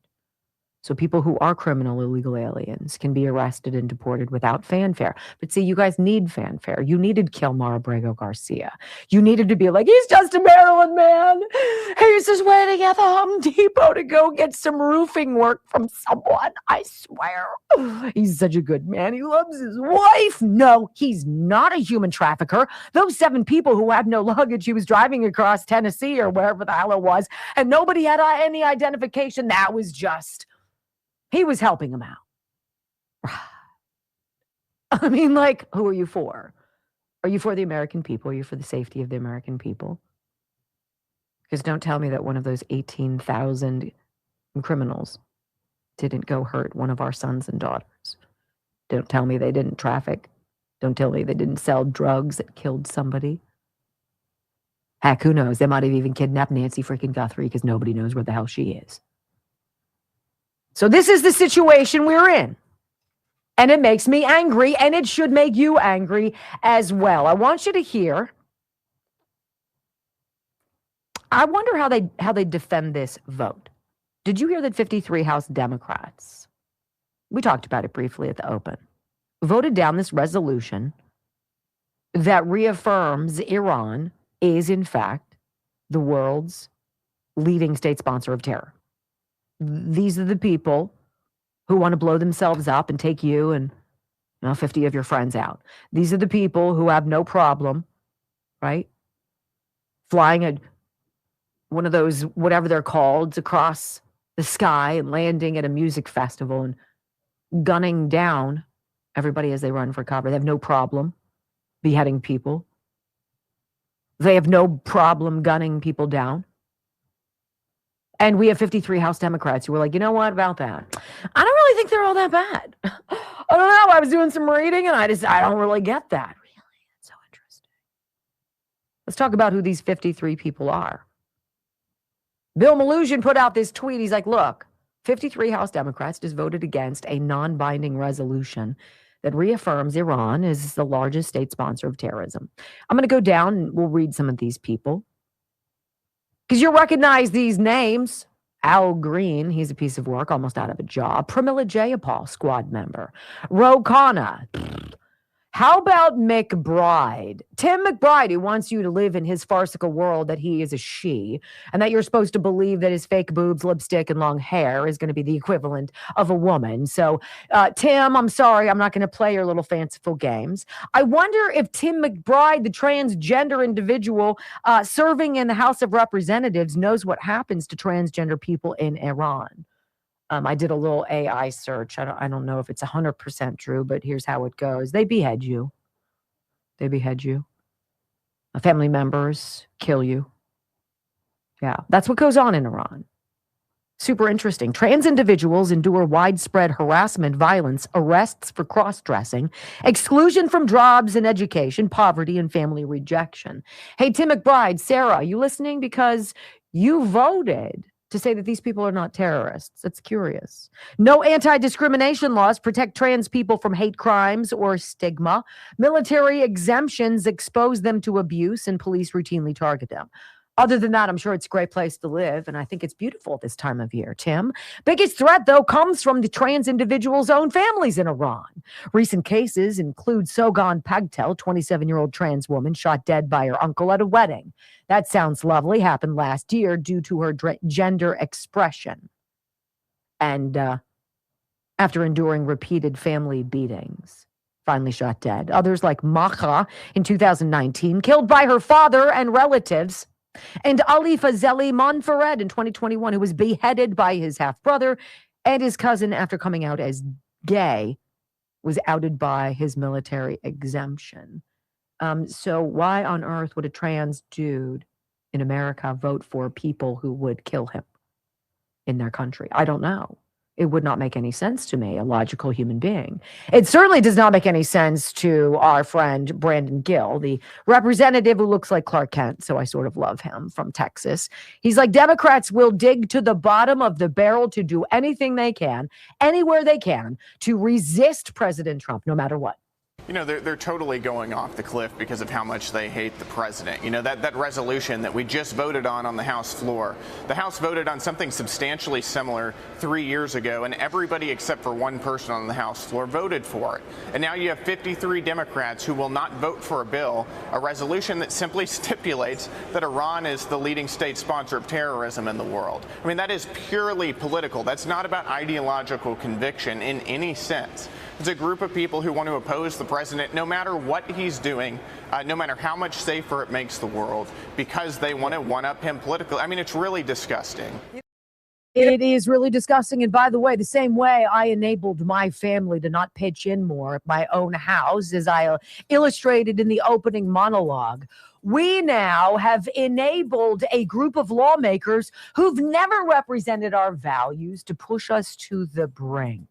So people who are criminal illegal aliens can be arrested and deported without fanfare. But see, you guys need fanfare. You needed to kill Mara Abrego Garcia. You needed to be like, he's just a Maryland man. He's just waiting at the Home Depot to go get some roofing work from someone. I swear. He's such a good man. He loves his wife. No, he's not a human trafficker. Those 7 people who had no luggage, he was driving across Tennessee or wherever the hell it was, and nobody had any identification. That was just... he was helping him out. I mean, like, who are you for? Are you for the American people? Are you for the safety of the American people? Because don't tell me that one of those 18,000 criminals didn't go hurt one of our sons and daughters. Don't tell me they didn't traffic. Don't tell me they didn't sell drugs that killed somebody. Heck, who knows? They might have even kidnapped Nancy freaking Guthrie because nobody knows where the hell she is. So this is the situation we're in. And it makes me angry, and it should make you angry as well. I want you to hear. I wonder how they defend this vote. Did you hear that 53 House Democrats, we talked about it briefly at the open, voted down this resolution that reaffirms Iran is, in fact, the world's leading state sponsor of terror? These are the people who want to blow themselves up and take you and 50 of your friends out. These are the people who have no problem, right, flying one of those, whatever they're called, across the sky and landing at a music festival and gunning down everybody as they run for cover. They have no problem beheading people. They have no problem gunning people down. And we have 53 House Democrats who were like, you know what about that? I don't really think they're all that bad. I don't know. I was doing some reading and I don't really get that. Really? It's so interesting. Let's talk about who these 53 people are. Bill Malugin put out this tweet. He's like, look, 53 House Democrats just voted against a non-binding resolution that reaffirms Iran is the largest state sponsor of terrorism. I'm going to go down and we'll read some of these people, because you'll recognize these names. Al Green, he's a piece of work, almost out of a job. Pramila Jayapal, squad member. Ro Khanna. How about McBride? Tim McBride, who wants you to live in his farcical world that he is a she, and that you're supposed to believe that his fake boobs, lipstick, and long hair is going to be the equivalent of a woman. So, Tim, I'm sorry, I'm not going to play your little fanciful games. I wonder if Tim McBride, the transgender individual serving in the House of Representatives, knows what happens to transgender people in Iran. I did a little AI search. I don't know if it's 100% true, but here's how it goes. They behead you. They behead you. Family members kill you. Yeah, that's what goes on in Iran. Super interesting. Trans individuals endure widespread harassment, violence, arrests for cross-dressing, exclusion from jobs and education, poverty, and family rejection. Hey, Tim McBride, Sarah, you listening? Because you voted to say that these people are not terrorists. That's curious. No anti-discrimination laws protect trans people from hate crimes or stigma. Military exemptions expose them to abuse, and police routinely target them. Other than that, I'm sure it's a great place to live, and I think it's beautiful this time of year, Tim. Biggest threat, though, comes from the trans individuals' own families in Iran. Recent cases include Sogan Pagtel, 27-year-old trans woman shot dead by her uncle at a wedding. That sounds lovely. Happened last year due to her gender expression. And after enduring repeated family beatings, finally shot dead. Others like Maha in 2019, killed by her father and relatives. And Ali Fazeli Monfared in 2021, who was beheaded by his half-brother, and his cousin, after coming out as gay, was outed by his military exemption. So why on earth would a trans dude in America vote for people who would kill him in their country? I don't know. It would not make any sense to me, a logical human being. It certainly does not make any sense to our friend Brandon Gill, the representative who looks like Clark Kent, so I sort of love him, from Texas. He's like, Democrats will dig to the bottom of the barrel to do anything they can, anywhere they can, to resist President Trump, no matter what. You know, they're totally going off the cliff because of how much they hate the president. You know, that resolution that we just voted on the House floor, the House voted on something substantially similar 3 years ago, and everybody except for one person on the House floor voted for it. And now you have 53 Democrats who will not vote for a bill, a resolution that simply stipulates that Iran is the leading state sponsor of terrorism in the world. I mean, that is purely political. That's not about ideological conviction in any sense. It's a group of people who want to oppose the president no matter what he's doing, no matter how much safer it makes the world, because they want to one-up him politically. I mean, it's really disgusting. It is really disgusting. And by the way, the same way I enabled my family to not pitch in more at my own house, as I illustrated in the opening monologue, we now have enabled a group of lawmakers who've never represented our values to push us to the brink.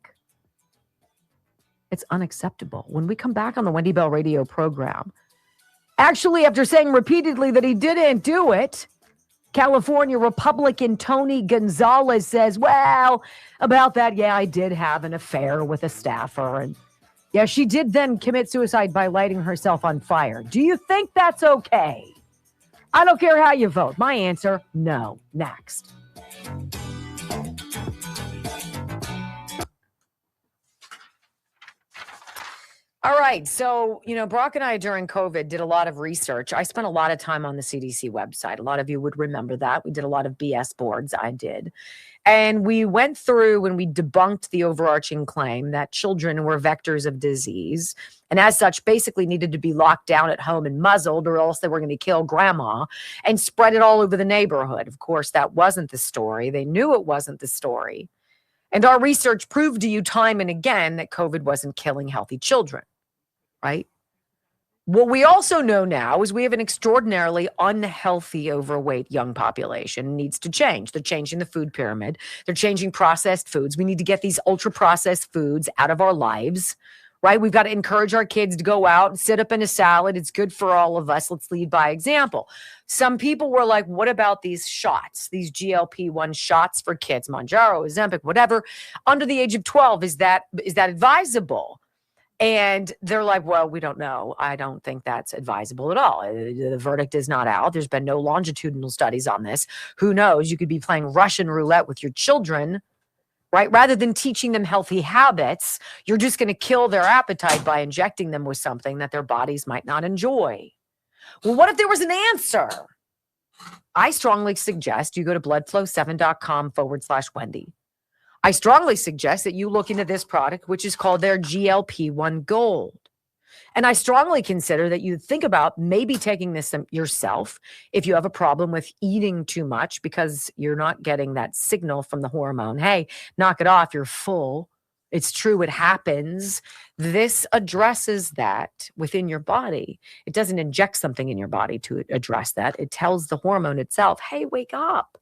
It's unacceptable. When we come back on the Wendy Bell radio program, actually, after saying repeatedly that he didn't do it, California Republican Tony Gonzalez says, well, about that, yeah, I did have an affair with a staffer. And yeah, she did then commit suicide by lighting herself on fire. Do you think that's okay? I don't care how you vote. My answer, no. Next. All right. So, Brock and I during COVID did a lot of research. I spent a lot of time on the CDC website. A lot of you would remember that. We did a lot of BS boards. I did. And we went through and we debunked the overarching claim that children were vectors of disease, and as such basically needed to be locked down at home and muzzled, or else they were going to kill grandma and spread it all over the neighborhood. Of course, that wasn't the story. They knew it wasn't the story. And our research proved to you time and again that COVID wasn't killing healthy children. Right? What we also know now is we have an extraordinarily unhealthy, overweight young population. It needs to change. They're changing the food pyramid. They're changing processed foods. We need to get these ultra-processed foods out of our lives, right? We've got to encourage our kids to go out and sit up in a salad. It's good for all of us. Let's lead by example. Some people were like, what about these shots, these GLP-1 shots for kids, Mounjaro, Ozempic, whatever, under the age of 12? Is that advisable? And they're like, well, we don't know. I don't think that's advisable at all. The verdict is not out. There's been no longitudinal studies on this. Who knows? You could be playing Russian roulette with your children, right? Rather than teaching them healthy habits, you're just going to kill their appetite by injecting them with something that their bodies might not enjoy. Well, what if there was an answer? I strongly suggest you go to bloodflow7.com/Wendy. I strongly suggest that you look into this product, which is called their GLP-1 Gold. And I strongly consider that you think about maybe taking this yourself if you have a problem with eating too much because you're not getting that signal from the hormone. Hey, knock it off. You're full. It's true. It happens. This addresses that within your body. It doesn't inject something in your body to address that. It tells the hormone itself, hey, wake up.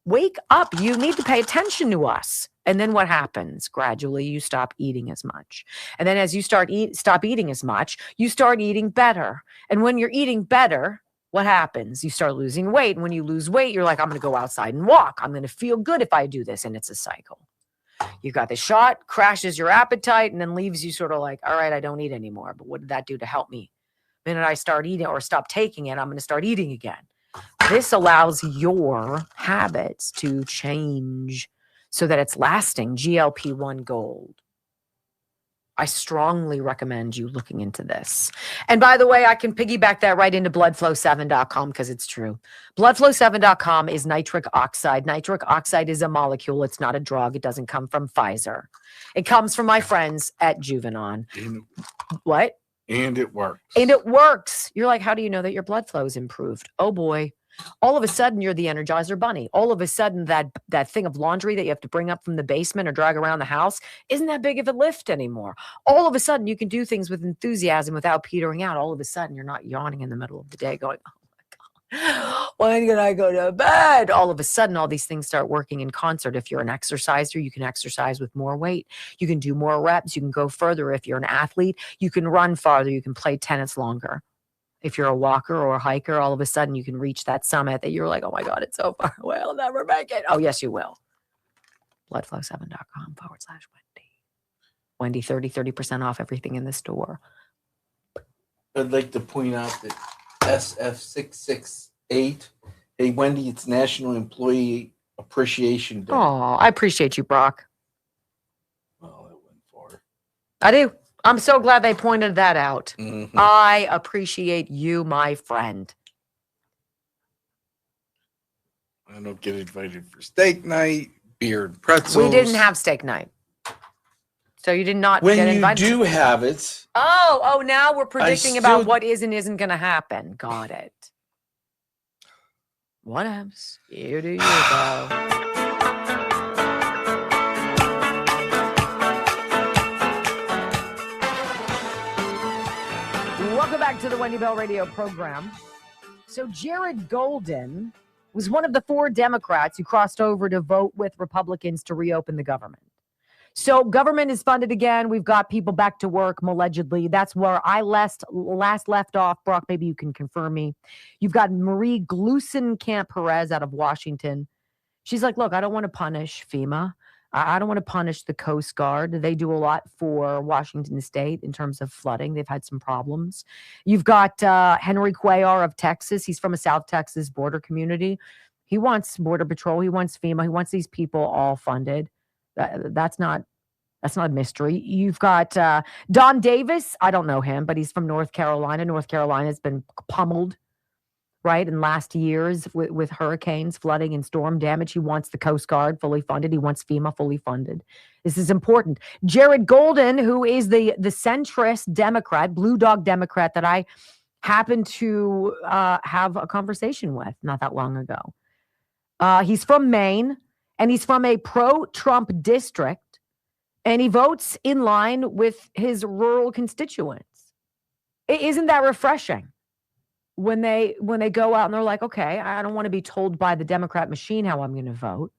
Wake up. You need to pay attention to us. And then what happens? Gradually, you stop eating as much. And then as you stop eating as much, you start eating better. And when you're eating better, what happens? You start losing weight. And when you lose weight, you're like, I'm going to go outside and walk. I'm going to feel good if I do this. And it's a cycle. You got the shot, crashes your appetite, and then leaves you sort of like, all right, I don't eat anymore. But what did that do to help me? The minute I start eating or stop taking it, I'm going to start eating again. This allows your habits to change so that it's lasting. GLP-1 Gold. I strongly recommend you looking into this. And by the way, I can piggyback that right into bloodflow7.com because it's true. Bloodflow7.com is nitric oxide. Nitric oxide is a molecule. It's not a drug. It doesn't come from Pfizer. It comes from my friends at Juvenon. What? And it works. And it works. You're like, how do you know that your blood flow is improved? Oh boy. All of a sudden, you're the Energizer Bunny. All of a sudden, that thing of laundry that you have to bring up from the basement or drag around the house isn't that big of a lift anymore. All of a sudden, you can do things with enthusiasm without petering out. All of a sudden, you're not yawning in the middle of the day going, oh my God, when can I go to bed? All of a sudden, all these things start working in concert. If you're an exerciser, you can exercise with more weight. You can do more reps. You can go further. If you're an athlete, you can run farther. You can play tennis longer. If you're a walker or a hiker, all of a sudden you can reach that summit that you're like, oh my God, it's so far away. I'll never make it. Oh, yes, you will. Bloodflow7.com/Wendy. Wendy, 30% off everything in the store. I'd like to point out that SF668. Hey, Wendy, it's National Employee Appreciation Day. Oh, I appreciate you, Brock. Well, I went for it. I do. I'm so glad they pointed that out. Mm-hmm. I appreciate you, my friend. I don't get invited for steak night, beer and pretzels. We didn't have steak night. So you did not when get invited. When you do have it. Oh, now we're predicting about what is and isn't going to happen. Got it. What else? You do you go. Welcome back to the Wendy Bell Radio program. So Jared Golden was one of the 4 Democrats who crossed over to vote with Republicans to reopen the government. So government is funded again. We've got people back to work, allegedly. That's where I last left off. Brock, maybe you can confirm me. You've got Marie Gluesenkamp-Perez out of Washington. She's like, look, I don't want to punish FEMA. I don't want to punish the Coast Guard. They do a lot for Washington State in terms of flooding. They've had some problems. You've got Henry Cuellar of Texas. He's from a South Texas border community. He wants Border Patrol. He wants FEMA. He wants these people all funded. That's not a mystery. You've got Don Davis. I don't know him, but he's from North Carolina. North Carolina has been pummeled, right, in last years with hurricanes, flooding, and storm damage. He wants the Coast Guard fully funded. He wants FEMA fully funded. This is important. Jared Golden, who is the centrist Democrat, Blue Dog Democrat that I happened to have a conversation with not that long ago. He's from Maine, and he's from a pro-Trump district, and he votes in line with his rural constituents. Isn't that refreshing? When they go out and they're like, okay, I don't want to be told by the Democrat machine how I'm going to vote.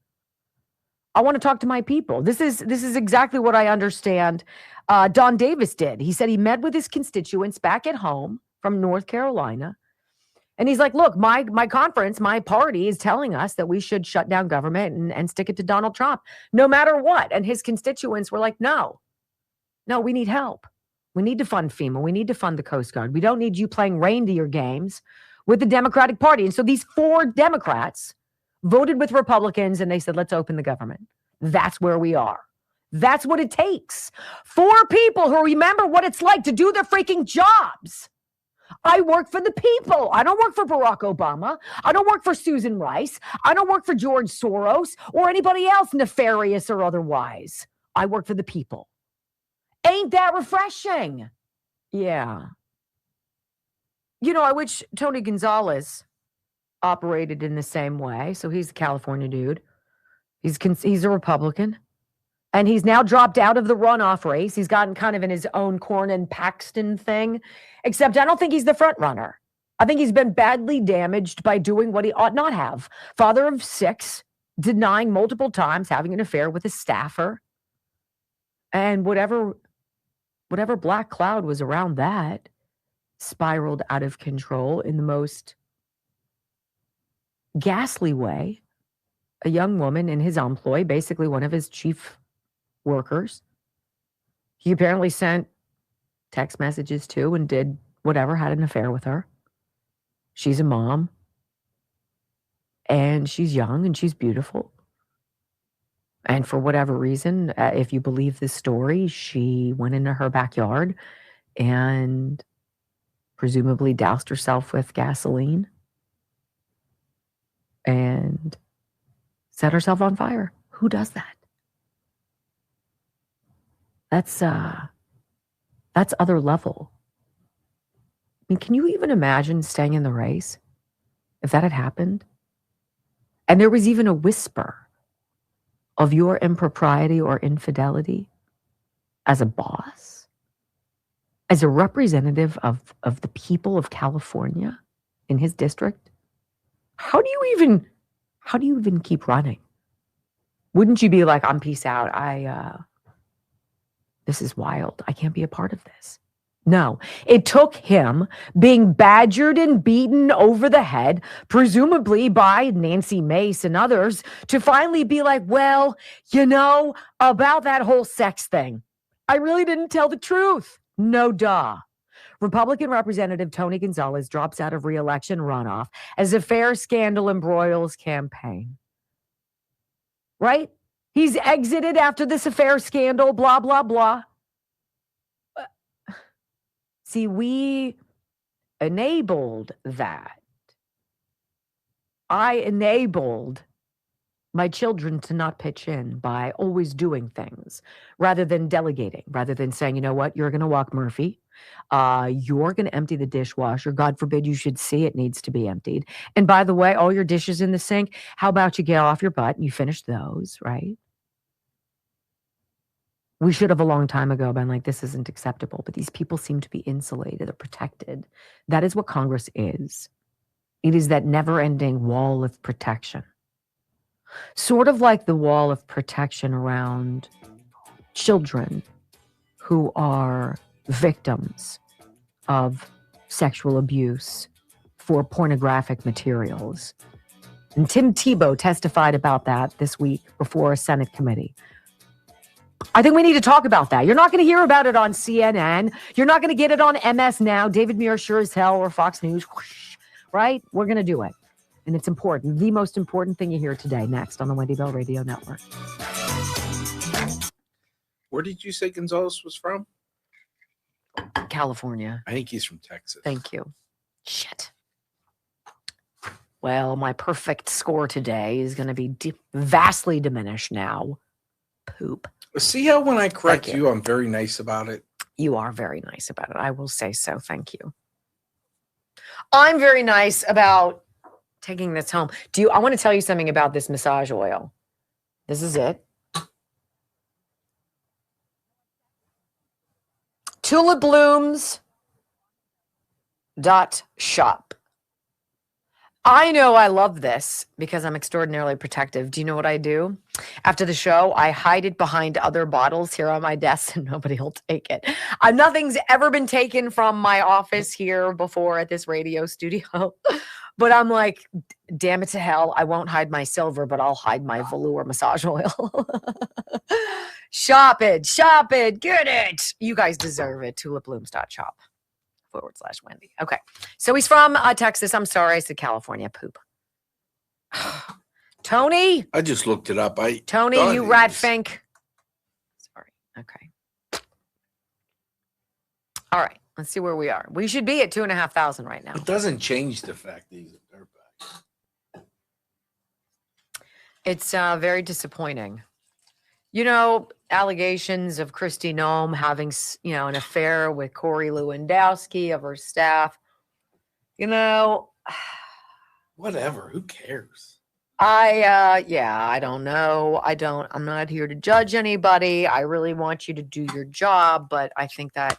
I want to talk to my people. This is exactly what I understand Don Davis did. He said he met with his constituents back at home from North Carolina. And he's like, look, my conference, my party is telling us that we should shut down government and stick it to Donald Trump, no matter what. And his constituents were like, no, we need help. We need to fund FEMA. We need to fund the Coast Guard. We don't need you playing reindeer games with the Democratic Party. And so these 4 Democrats voted with Republicans and they said, let's open the government. That's where we are. That's what it takes. 4 people who remember what it's like to do their freaking jobs. I work for the people. I don't work for Barack Obama. I don't work for Susan Rice. I don't work for George Soros or anybody else nefarious or otherwise. I work for the people. Ain't that refreshing? Yeah. You know, I wish Tony Gonzalez operated in the same way. So he's a California dude. He's a Republican. And he's now dropped out of the runoff race. He's gotten kind of in his own Cornyn Paxton thing. Except I don't think he's the front runner. I think he's been badly damaged by doing what he ought not have. Father of 6, denying multiple times having an affair with a staffer. And whatever black cloud was around that spiraled out of control in the most ghastly way. A young woman in his employ, basically one of his chief workers, he apparently sent text messages to and did whatever, had an affair with her. She's a mom. And she's young and she's beautiful. And for whatever reason, if you believe this story, she went into her backyard and presumably doused herself with gasoline and set herself on fire. Who does that? That's other level. I mean, can you even imagine staying in the race if that had happened? And there was even a whisper of your impropriety or infidelity as a boss, as a representative of the people of California in his district. How do you even keep running? Wouldn't you be like, I'm peace out. This is wild. I can't be a part of this. No, it took him being badgered and beaten over the head, presumably by Nancy Mace and others, to finally be like, well, you know, about that whole sex thing, I really didn't tell the truth. No duh. Republican Representative Tony Gonzalez drops out of re-election runoff as affair scandal embroils campaign. Right? He's exited after this affair scandal, blah, blah, blah. See, we enabled that. I enabled my children to not pitch in by always doing things rather than delegating, rather than saying, you know what, you're going to walk Murphy. You're going to empty the dishwasher. God forbid you should see it needs to be emptied. And by the way, all your dishes in the sink, how about you get off your butt and you finish those, right? We should have a long time ago been like, this isn't acceptable, but these people seem to be insulated or protected. That is what Congress is. It is that never-ending wall of protection. Sort of like the wall of protection around children who are victims of sexual abuse for pornographic materials. And Tim Tebow testified about that this week before a Senate committee. I think we need to talk about that. You're not going to hear about it on CNN. You're not going to get it on MS Now, David Muir sure as hell, or Fox News, whoosh, right? We're going to do it. And it's important. The most important thing you hear today, next on the Wendy Bell Radio Network. Where did you say Gonzalez was from? California. I think he's from Texas. Thank you. Shit. Well, my perfect score today is going to be vastly diminished now. Poop. See how when I correct you, I'm very nice about it? You are very nice about it. I will say so. Thank you. I'm very nice about taking this home. I want to tell you something about this massage oil. This is it. Tulip blooms Shop. I know I love this because I'm extraordinarily protective. Do you know what I do? After the show, I hide it behind other bottles here on my desk and nobody will take it. Nothing's ever been taken from my office here before at this radio studio. But I'm like, damn it to hell. I won't hide my silver, but I'll hide my velour massage oil. Shop it, get it. You guys deserve it. Tulipblooms.shop. /Wendy. Okay. So he's from Texas. I'm sorry. I said California. Poop. Tony? I just looked it up. Tony, you rat fink. Sorry. Okay. All right. Let's see where we are. We should be at 2,500 right now. It doesn't change the fact that he's a dirtbag. It's very disappointing. You know, allegations of Kristi Noem having, an affair with Corey Lewandowski of her staff. You know, whatever. Who cares? I don't know. I'm not here to judge anybody. I really want you to do your job, but I think that,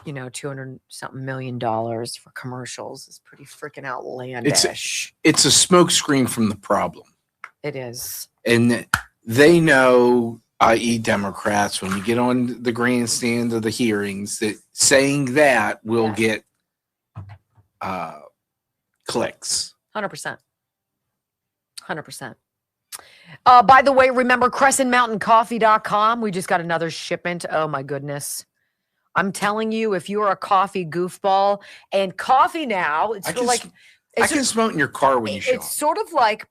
$200-something million for commercials is pretty freaking outlandish. It's a smokescreen from the problem. It is. And they know, i.e. Democrats, when you get on the grandstand of the hearings, that saying that will get clicks. 100%. 100%. By the way, remember CrescentMountainCoffee.com? We just got another shipment. Oh, my goodness. I'm telling you, if you are a coffee goofball, and coffee now, it's sort of like... I can smell it in your car when you show up. It's sort of like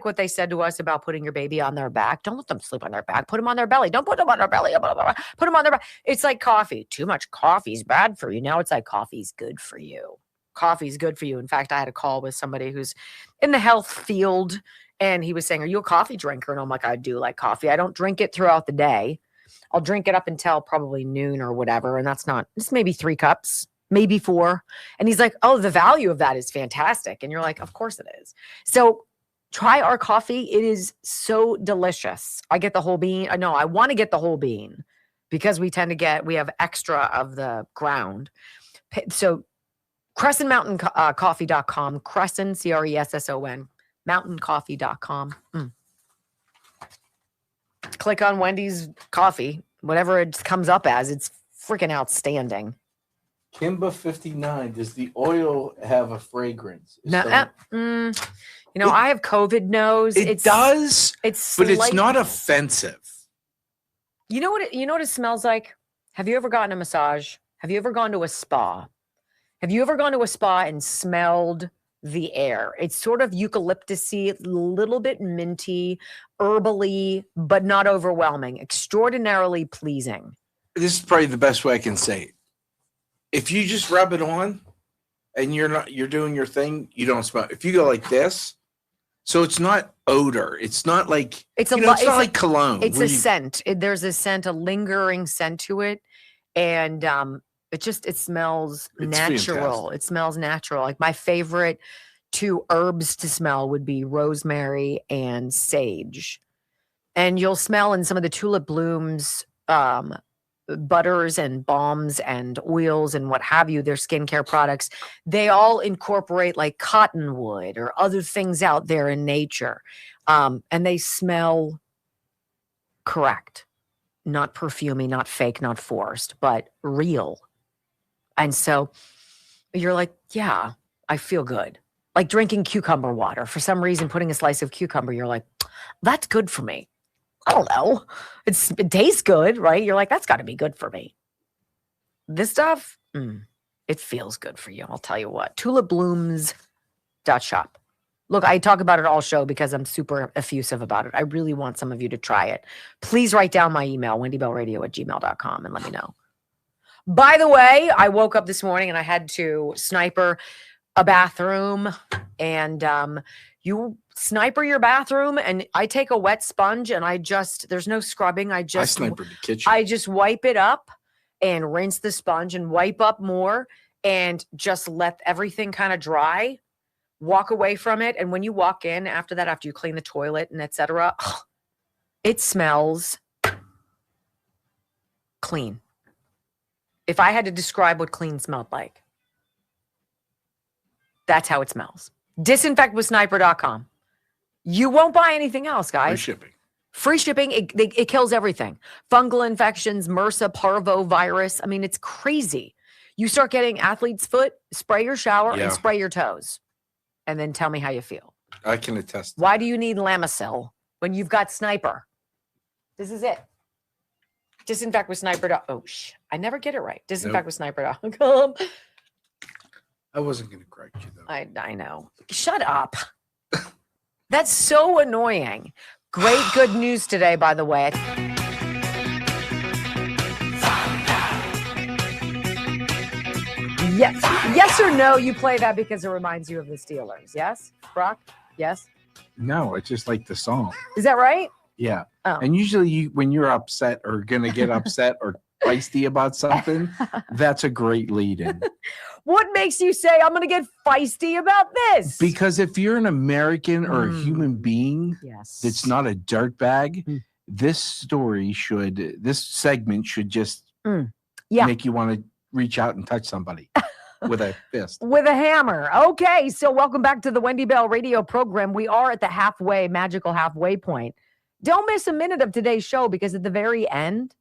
what they said to us about putting your baby on their back. Don't let them sleep on their back. Put them on their belly. Don't put them on their belly. Blah, blah, blah. Put them on their back. It's like coffee. Too much coffee is bad for you. Now it's like coffee's good for you. Coffee's good for you. In fact, I had a call with somebody who's in the health field, and he was saying, are you a coffee drinker? And I'm like, I do like coffee. I don't drink it throughout the day. I'll drink it up until probably noon or whatever. And it's maybe 3 cups. Maybe 4. And he's like, oh, the value of that is fantastic. And you're like, of course it is. So try our coffee. It is so delicious. I get the whole bean. No, I want to get the whole bean because we have extra of the ground. So CrescentMountainCoffee.com, Crescent, CRESSON, mountaincoffee.com. Click on Wendy's coffee, whatever it comes up as. It's freaking outstanding. Kimba 59, does the oil have a fragrance? No, I have COVID nose. It does, but it's not offensive. You know what it smells like? Have you ever gotten a massage? Have you ever gone to a spa? Have you ever gone to a spa and smelled the air? It's sort of eucalyptusy, a little bit minty, herbally, but not overwhelming. Extraordinarily pleasing. This is probably the best way I can say it. If you just rub it on and you're doing your thing, you don't smell. If you go like this, so it's not odor. It's not like it's not like cologne. It's a scent. There's a scent, a lingering scent to it, and it smells natural. Fantastic. It smells natural. Like my favorite 2 herbs to smell would be rosemary and sage, and you'll smell in some of the tulip blooms. Butters and balms and oils and what have you, their skincare products, they all incorporate like cottonwood or other things out there in nature. And they smell correct, not perfumey, not fake, not forced, but real. And so you're like, yeah, I feel good. Like drinking cucumber water. For some reason, putting a slice of cucumber, you're like, that's good for me. I don't know. It tastes good, right? You're like, that's got to be good for me. This stuff, it feels good for you. I'll tell you what. Tulipblooms.shop. Look, I talk about it all show because I'm super effusive about it. I really want some of you to try it. Please write down my email, wendybellradio@gmail.com, and let me know. By the way, I woke up this morning and I had to sniper a bathroom, and you sniper your bathroom, and I take a wet sponge and there's no scrubbing. I sniper the kitchen. I just wipe it up and rinse the sponge and wipe up more and just let everything kind of dry, walk away from it. And when you walk in after that, after you clean the toilet and etc., it smells clean. If I had to describe what clean smelled like, That's how it smells. Disinfectwithsniper.com. You won't buy anything else, guys. Free shipping. Free shipping. It kills everything. Fungal infections, MRSA, parvovirus. I mean, it's crazy. You start getting athlete's foot, spray your shower and spray your toes. And then tell me how you feel. I can attest. Why do you need Lamisil when you've got Sniper? This is it. Disinfect with Sniper. Oh, I never get it right. Disinfect with Sniper.com. I wasn't going to correct you, though. I know. Shut up. That's so annoying. Great good news today, by the way. Yes or no, you play that because it reminds you of the Steelers. Yes? Brock? Yes? No, it's just like the song. Is that right? Yeah. Oh. And usually when you're upset or going to get upset or feisty about something, that's a great lead-in. What makes you say I'm going to get feisty about this? Because if you're an American or a human being that's not a dirtbag, this segment should just make you want to reach out and touch somebody with a fist. With a hammer. Okay, so welcome back to the Wendy Bell radio program. We are at the magical halfway point. Don't miss a minute of today's show because at the very end,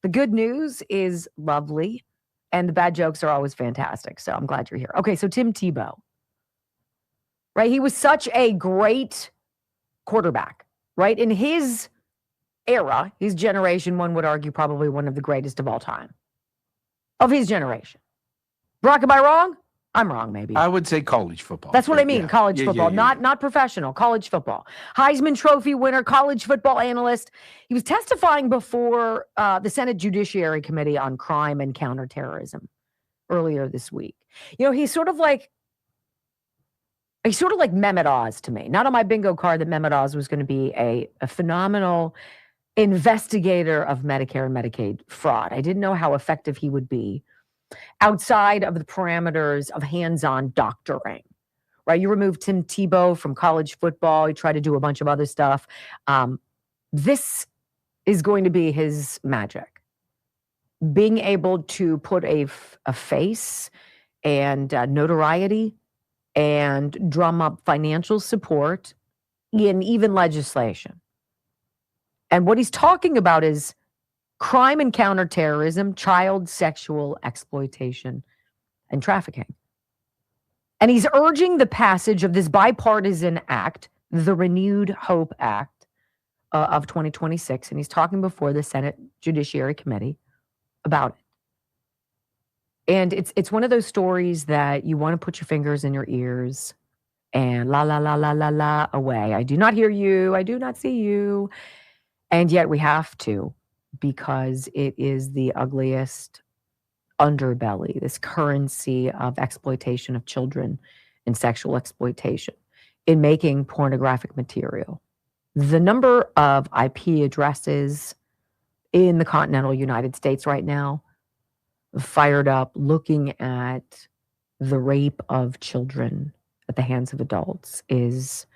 the good news is lovely and the bad jokes are always fantastic. So I'm glad you're here. Okay, so Tim Tebow, right? He was such a great quarterback, right? In his era, his generation, one would argue probably one of the greatest of all time. Of his generation. Brock, am I wrong? I'm wrong, maybe. I would say college football. That's what I mean, college football, not professional, college football. Heisman Trophy winner, college football analyst. He was testifying before the Senate Judiciary Committee on Crime and Counterterrorism earlier this week. You know, he's sort of like Mehmet Oz to me. Not on my bingo card that Mehmet Oz was going to be a phenomenal investigator of Medicare and Medicaid fraud. I didn't know how effective he would be outside of the parameters of hands-on doctoring, right? You remove Tim Tebow from college football. He tried to do a bunch of other stuff. This is going to be his magic. Being able to put a face and notoriety and drum up financial support in even legislation. And what he's talking about is crime and counterterrorism, child sexual exploitation, and trafficking. And he's urging the passage of this bipartisan act, the Renewed Hope Act of 2026. And he's talking before the Senate Judiciary Committee about it. And it's one of those stories that you want to put your fingers in your ears and la, la, la, la, la, la, away. I do not hear you. I do not see you. And yet we have to, because it is the ugliest underbelly, this currency of exploitation of children and sexual exploitation in making pornographic material. The number of IP addresses in the continental United States right now, fired up, looking at the rape of children at the hands of adults, is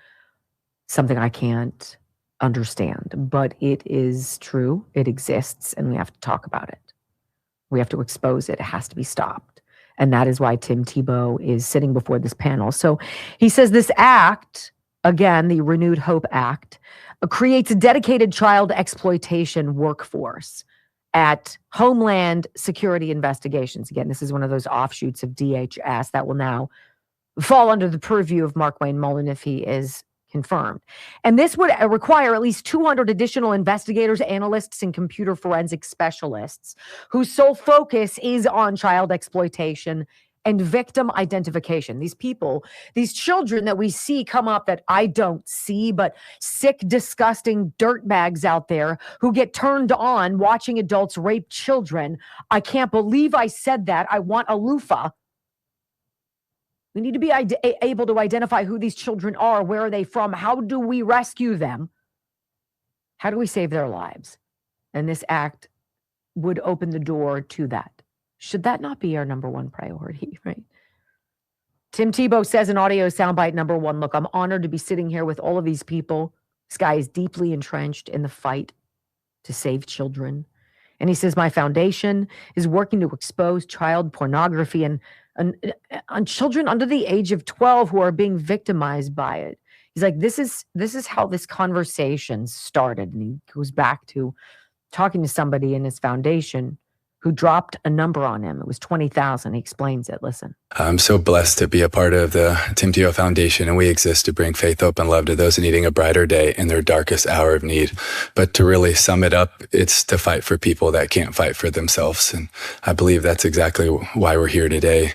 something I can't understand, but it is true. It exists, and we have to talk about it. We have to expose it. It has to be stopped. And that is why Tim Tebow is sitting before this panel. So he says this act, again, the Renewed Hope Act, creates a dedicated child exploitation workforce at Homeland Security Investigations. Again, this is one of those offshoots of DHS that will now fall under the purview of Mark Wayne Mullen if he is confirmed. And this would require at least 200 additional investigators, analysts, and computer forensic specialists whose sole focus is on child exploitation and victim identification. These people, these children that we see come up that I don't see, but sick, disgusting dirtbags out there who get turned on watching adults rape children. I can't believe I said that. I want a loofah. We need to be able to identify who these children are. Where are they from? How do we rescue them? How do we save their lives? And this act would open the door to that. Should that not be our number one priority, right? Tim Tebow says in audio soundbite number one, look, I'm honored to be sitting here with all of these people. This guy is deeply entrenched in the fight to save children. And he says, my foundation is working to expose child pornography and on children under the age of 12 who are being victimized by it. He's like, this is how this conversation started. And he goes back to talking to somebody in his foundation who dropped a number on him. It was 20,000. He explains it. Listen. I'm so blessed to be a part of the Tim Tebow Foundation, and we exist to bring faith, hope, and love to those needing a brighter day in their darkest hour of need. But to really sum it up, it's to fight for people that can't fight for themselves. And I believe that's exactly why we're here today.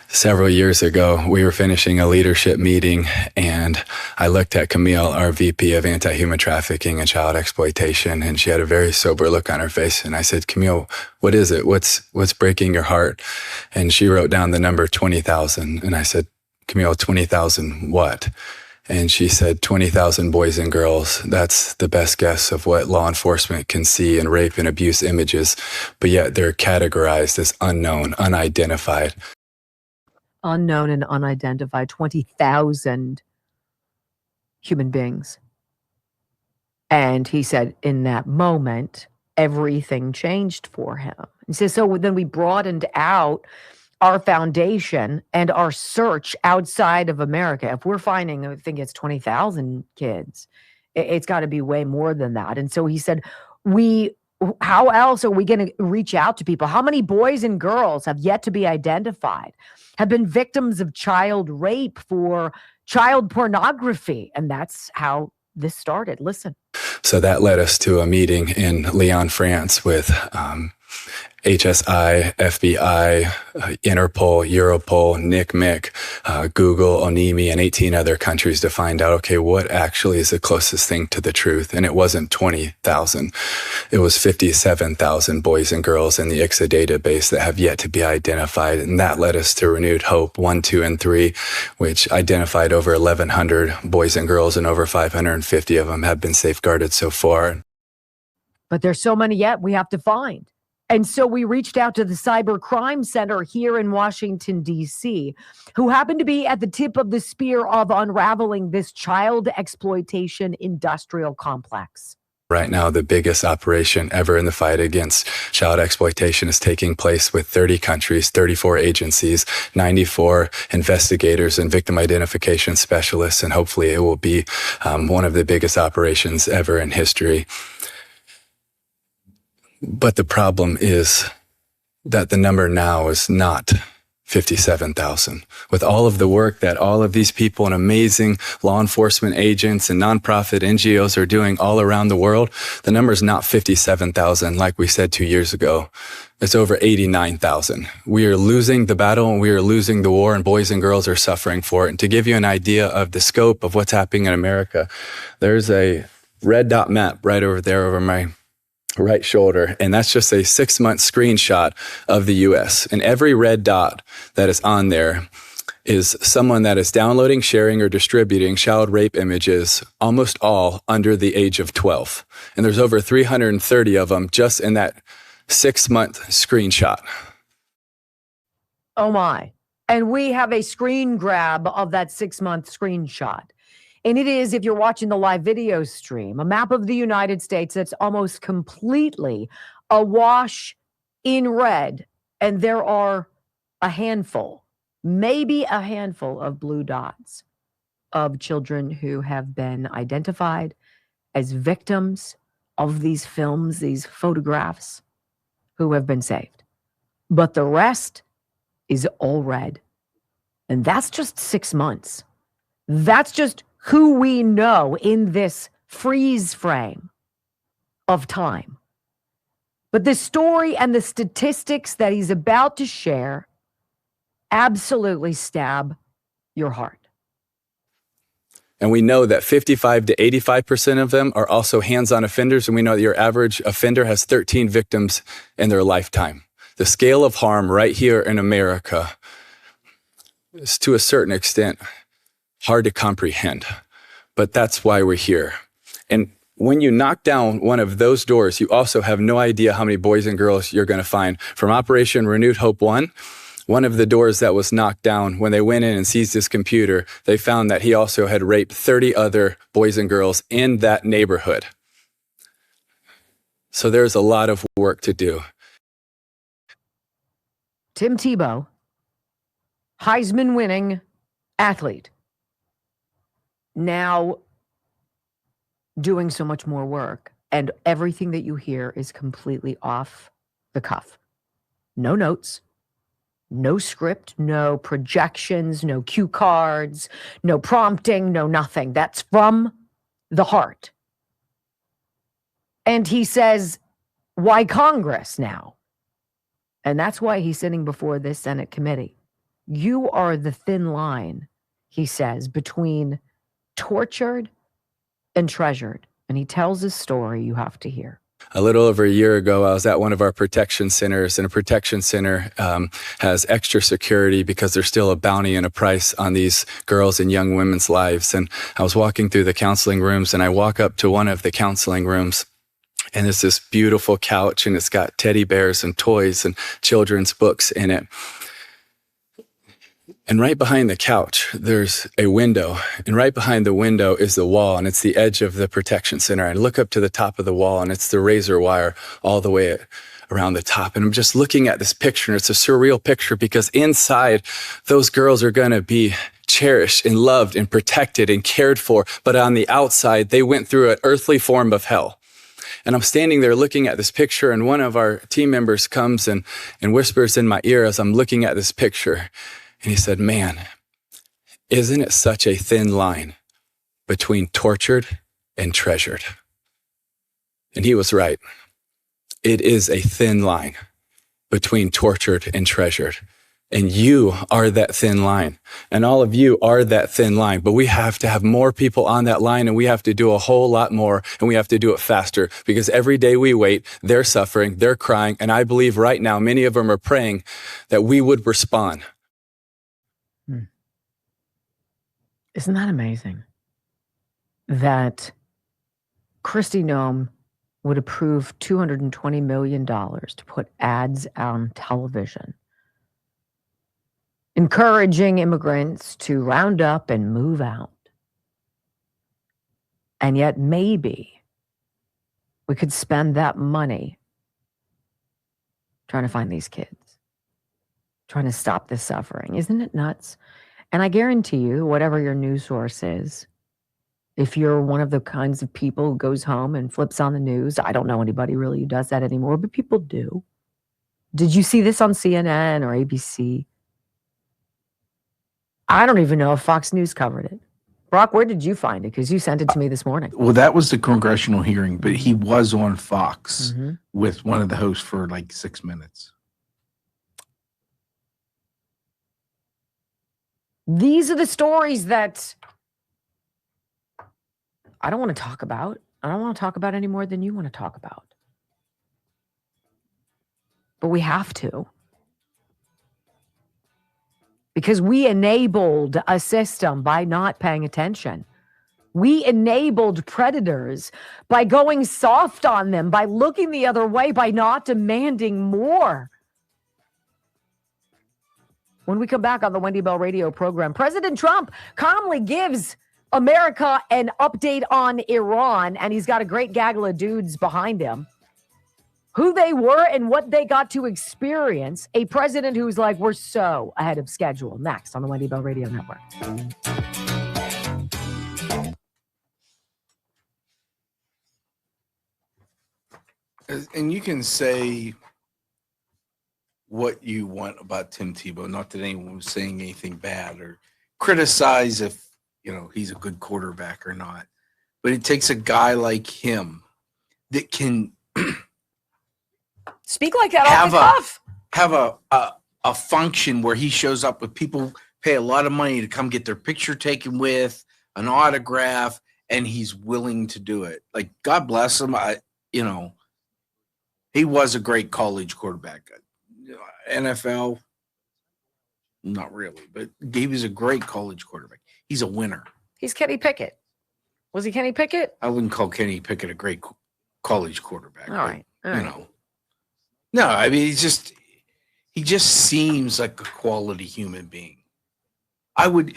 Several years ago, we were finishing a leadership meeting, and I looked at Camille, our VP of Anti-Human Trafficking and Child Exploitation, and she had a very sober look on her face. And I said, Camille, what is it? What's breaking your heart? And she wrote down the number 20,000. And I said, Camille, 20,000 what? And she said, 20,000 boys and girls. That's the best guess of what law enforcement can see in rape and abuse images. But yet they're categorized as unknown, unidentified. Unknown and unidentified, 20,000 human beings. And he said, in that moment, everything changed for him. He says, so then we broadened out our foundation and our search outside of America. If we're finding, I think it's 20,000 kids, it's got to be way more than that. And so he said, how else are we going to reach out to people? How many boys and girls have yet to be identified, have been victims of child rape, for child pornography? And that's how this started. Listen. So that led us to a meeting in Lyon, France with HSI, FBI, Interpol, Europol, NCMEC, Google, ONIMI, and 18 other countries to find out, okay, what actually is the closest thing to the truth? And it wasn't 20,000. It was 57,000 boys and girls in the ICSA database that have yet to be identified. And that led us to Renewed Hope 1, 2, and 3, which identified over 1,100 boys and girls, and over 550 of them have been safeguarded so far. But there's so many yet we have to find. And so we reached out to the Cyber Crime Center here in Washington, D.C., who happened to be at the tip of the spear of unraveling this child exploitation industrial complex. Right now, the biggest operation ever in the fight against child exploitation is taking place with 30 countries, 34 agencies, 94 investigators and victim identification specialists, and hopefully it will be one of the biggest operations ever in history. But the problem is that the number now is not 57,000. With all of the work that all of these people and amazing law enforcement agents and nonprofit NGOs are doing all around the world, the number is not 57,000 like we said 2 years ago. It's over 89,000. We are losing the battle and we are losing the war, and boys and girls are suffering for it. And to give you an idea of the scope of what's happening in America, there's a red dot map right over there over my right shoulder, and that's just a 6-month screenshot of the U.S. And every red dot that is on there is someone that is downloading, sharing, or distributing child rape images, almost all under the age of 12. And there's over 330 of them just in that 6-month screenshot. Oh my. And we have a screen grab of that 6-month screenshot. And it is, if you're watching the live video stream, a map of the United States that's almost completely awash in red. And there are a handful, maybe a handful of blue dots of children who have been identified as victims of these films, these photographs, who have been saved. But the rest is all red. And that's just 6 months. That's just who we know in this freeze frame of time. But the story and the statistics that he's about to share absolutely stab your heart. And we know that 55 to 85% of them are also hands-on offenders. And we know that your average offender has 13 victims in their lifetime. The scale of harm right here in America is, to a certain extent, hard to comprehend, but that's why we're here. And when you knock down one of those doors, you also have no idea how many boys and girls you're going to find. From Operation Renewed Hope 1, one of the doors that was knocked down, when they went in and seized his computer, they found that he also had raped 30 other boys and girls in that neighborhood. So there's a lot of work to do. Tim Tebow, Heisman winning athlete, now doing so much more work, and everything that you hear is completely off the cuff. No notes, no script, no projections, no cue cards, no prompting, no nothing. That's from the heart. And he says, why Congress now? And that's why he's sitting before this Senate committee. You are the thin line, he says, between tortured and treasured. And he tells his story you have to hear. A little over a year ago, I was at one of our protection centers, and a protection center has extra security because there's still a bounty and a price on these girls and young women's lives. And I was walking through the counseling rooms, and I walk up to one of the counseling rooms, and it's this beautiful couch, and it's got teddy bears and toys and children's books in it. And right behind the couch, there's a window. And right behind the window is the wall, and it's the edge of the protection center. I look up to the top of the wall, and it's the razor wire all the way around the top. And I'm just looking at this picture, and it's a surreal picture because inside, those girls are going to be cherished and loved and protected and cared for. But on the outside, they went through an earthly form of hell. And I'm standing there looking at this picture, and one of our team members comes and whispers in my ear as I'm looking at this picture. And he said, man, isn't it such a thin line between tortured and treasured? And he was right. It is a thin line between tortured and treasured. And you are that thin line. And all of you are that thin line. But we have to have more people on that line, and we have to do a whole lot more, and we have to do it faster, because every day we wait, they're suffering, they're crying. And I believe right now, many of them are praying that we would respond. Isn't that amazing? That Kristi Noem would approve $220 million to put ads on television, encouraging immigrants to round up and move out. And yet maybe we could spend that money trying to find these kids, trying to stop this suffering. Isn't it nuts? And I guarantee you, whatever your news source is, if you're one of the kinds of people who goes home and flips on the news, I don't know anybody really who does that anymore, but people do. Did you see this on CNN or ABC? I don't even know if Fox News covered it. Brock, where did you find it? Because you sent it to me this morning. Well, that was the congressional hearing, but he was on Fox with one of the hosts for like 6 minutes. These are the stories that I don't want to talk about. I don't want to talk about any more than you want to talk about. But we have to. Because we enabled a system by not paying attention. We enabled predators by going soft on them, by looking the other way, by not demanding more. When we come back on the Wendy Bell radio program, President Trump calmly gives America an update on Iran, and he's got a great gaggle of dudes behind him. Who they were and what they got to experience. A president who's like, we're so ahead of schedule. Next on the Wendy Bell Radio Network. And you can say what you want about Tim Tebow. Not that anyone was saying anything bad or criticize if, he's a good quarterback or not. But it takes a guy like him that can speak like that off the cuff. Have a function where he shows up with people pay a lot of money to come get their picture taken with, an autograph, and he's willing to do it. Like, God bless him. He was a great college quarterback. NFL, not really, but he was a great college quarterback. He's a winner. He's Kenny Pickett. Was he Kenny Pickett? I wouldn't call Kenny Pickett a great college quarterback. All right. No, I mean, he just seems like a quality human being. I would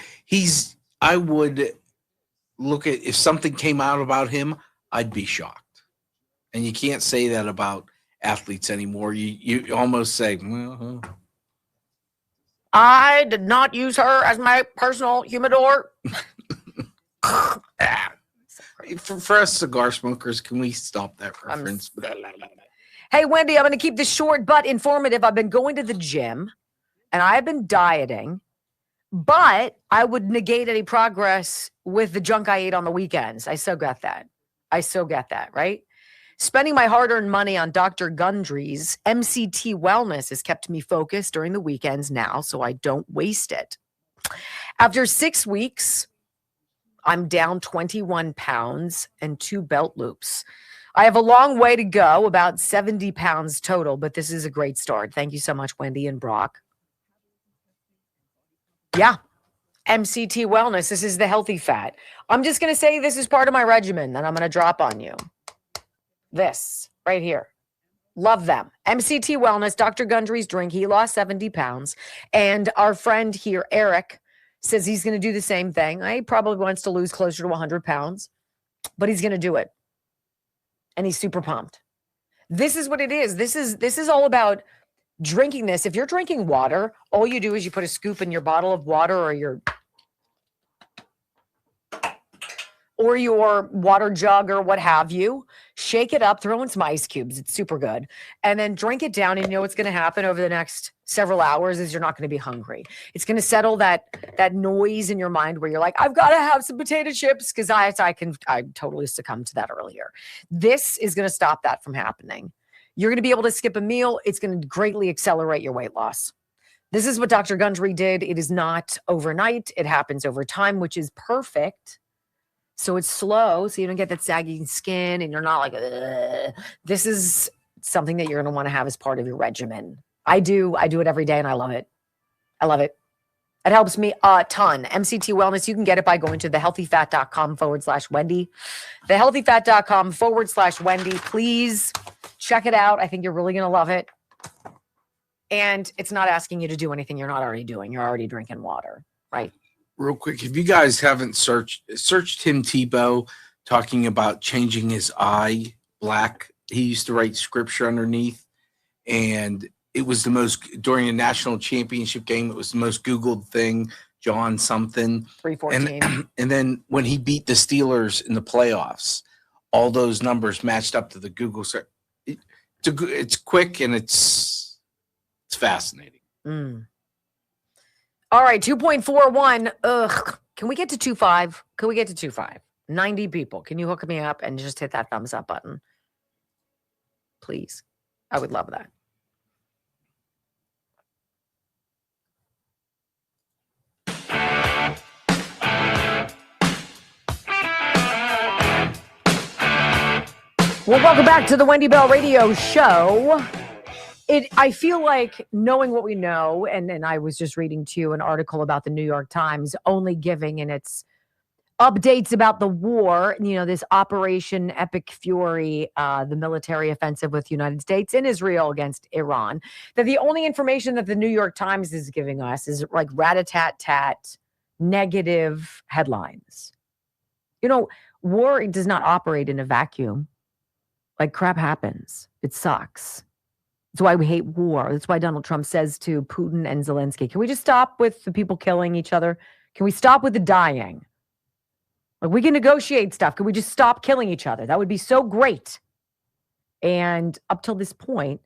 look at, if something came out about him, I'd be shocked. And you can't say that about athletes anymore. You almost say, well, I did not use her as my personal humidor. for us cigar smokers, can we stop that reference? Hey, Wendy, I'm going to keep this short but informative. I've been going to the gym and I've been dieting, but I would negate any progress with the junk I ate on the weekends. I so get that, right? Spending my hard-earned money on Dr. Gundry's MCT Wellness has kept me focused during the weekends now, so I don't waste it. After 6 weeks, I'm down 21 pounds and 2 belt loops. I have a long way to go, about 70 pounds total, but this is a great start. Thank you so much, Wendy and Brock. Yeah, MCT Wellness. This is the healthy fat. I'm just going to say this is part of my regimen that I'm going to drop on you. This right here. Love them. MCT Wellness, Dr. Gundry's drink. He lost 70 pounds. And our friend here, Eric, says he's going to do the same thing. He probably wants to lose closer to 100 pounds, but he's going to do it. And he's super pumped. This is what it is. This is all about drinking this. If you're drinking water, all you do is you put a scoop in your bottle of water or your water jug or what have you, shake it up, throw in some ice cubes. It's super good. And then drink it down, and you know what's going to happen over the next several hours is you're not going to be hungry. It's going to settle that noise in your mind where you're like, I've got to have some potato chips, because I totally succumbed to that earlier. This is going to stop that from happening. You're going to be able to skip a meal. It's going to greatly accelerate your weight loss. This is what Dr. Gundry did. It is not overnight. It happens over time, which is perfect. So it's slow, so you don't get that sagging skin and you're not like, ugh. This is something that you're going to want to have as part of your regimen. I do it every day and I love it. It helps me a ton. MCT Wellness, you can get it by going to thehealthyfat.com/Wendy. Thehealthyfat.com/Wendy. Please check it out. I think you're really going to love it. And it's not asking you to do anything you're not already doing. You're already drinking water, right? Real quick, if you guys haven't searched Tim Tebow talking about changing his eye black. He used to write scripture underneath, and it was during a national championship game, it was the most Googled thing, John something. 314. And then when he beat the Steelers in the playoffs, all those numbers matched up to the Google search. It's quick and it's fascinating. All right, 2.41. Ugh. Can we get to 2.5? Can we get to 2.5? 90 people. Can you hook me up and just hit that thumbs up button? Please. I would love that. Well, welcome back to the Wendy Bell Radio Show. I feel like knowing what we know, and I was just reading to you an article about the New York Times only giving in its updates about the war, this Operation Epic Fury, the military offensive with the United States and Israel against Iran, that the only information that the New York Times is giving us is like rat-a-tat-tat negative headlines. War does not operate in a vacuum. Like, crap happens. It sucks. That's why we hate war. That's why Donald Trump says to Putin and Zelensky, can we just stop with the people killing each other? Can we stop with the dying? Like, we can negotiate stuff. Can we just stop killing each other? That would be so great. And up till this point,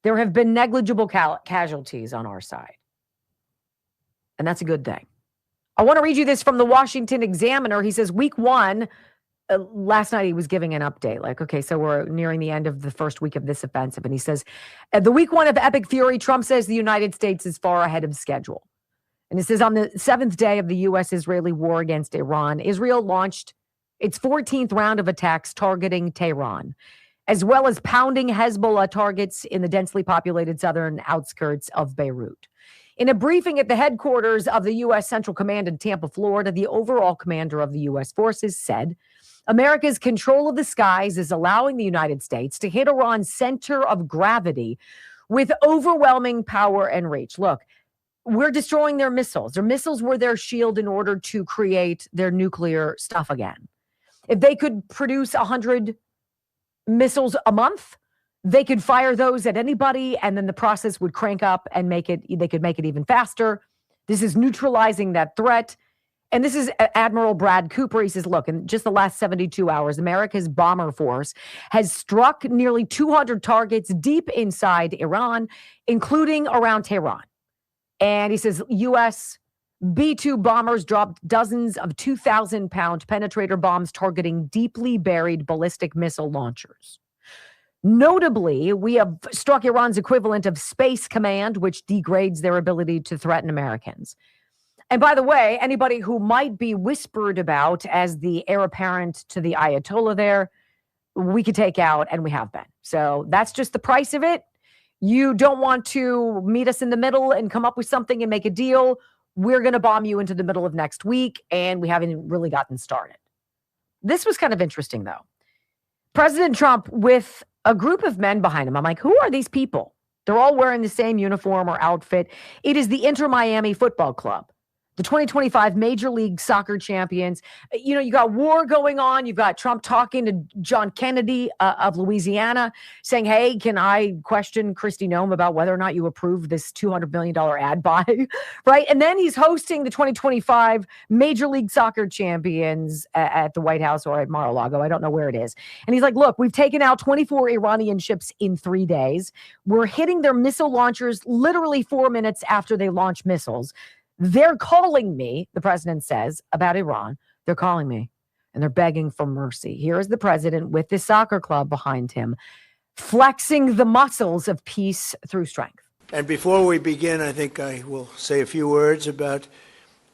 there have been negligible casualties on our side. And that's a good thing. I want to read you this from the Washington Examiner. He says, week one, last night he was giving an update. Like, okay, so we're nearing the end of the first week of this offensive. And he says, the week one of Epic Fury, Trump says the United States is far ahead of schedule. And it says on the 7th day of the U.S.-Israeli war against Iran, Israel launched its 14th round of attacks targeting Tehran, as well as pounding Hezbollah targets in the densely populated southern outskirts of Beirut. In a briefing at the headquarters of the U.S. Central Command in Tampa, Florida, the overall commander of the U.S. forces said, America's control of the skies is allowing the United States to hit Iran's center of gravity with overwhelming power and reach. Look, we're destroying their missiles. Their missiles were their shield in order to create their nuclear stuff again. If they could produce 100 missiles a month. They could fire those at anybody, and then the process would crank up and they could make it even faster. This is neutralizing that threat. And this is Admiral Brad Cooper. He says, look, in just the last 72 hours, America's bomber force has struck nearly 200 targets deep inside Iran, including around Tehran. And he says, U.S. B-2 bombers dropped dozens of 2,000-pound penetrator bombs targeting deeply buried ballistic missile launchers. Notably, we have struck Iran's equivalent of Space Command, which degrades their ability to threaten Americans. And by the way, anybody who might be whispered about as the heir apparent to the Ayatollah there, we could take out, and we have been. So that's just the price of it. You don't want to meet us in the middle and come up with something and make a deal. We're going to bomb you into the middle of next week, and we haven't really gotten started. This was kind of interesting, though. President Trump with a group of men behind him. I'm like, who are these people? They're all wearing the same uniform or outfit. It is the Inter-Miami Football Club, the 2025 Major League Soccer champions. You know, you got war going on. You've got Trump talking to John Kennedy of Louisiana saying, hey, can I question Kristi Noem about whether or not you approve this $200 million ad buy, right? And then he's hosting the 2025 Major League Soccer champions at the White House or at Mar-a-Lago. I don't know where it is. And he's like, look, we've taken out 24 Iranian ships in 3 days. We're hitting their missile launchers literally 4 minutes after they launch missiles. They're calling me, the president says, about Iran. They're calling me, and they're begging for mercy. Here's the president with this soccer club behind him, flexing the muscles of peace through strength. And before we begin, I think I will say a few words about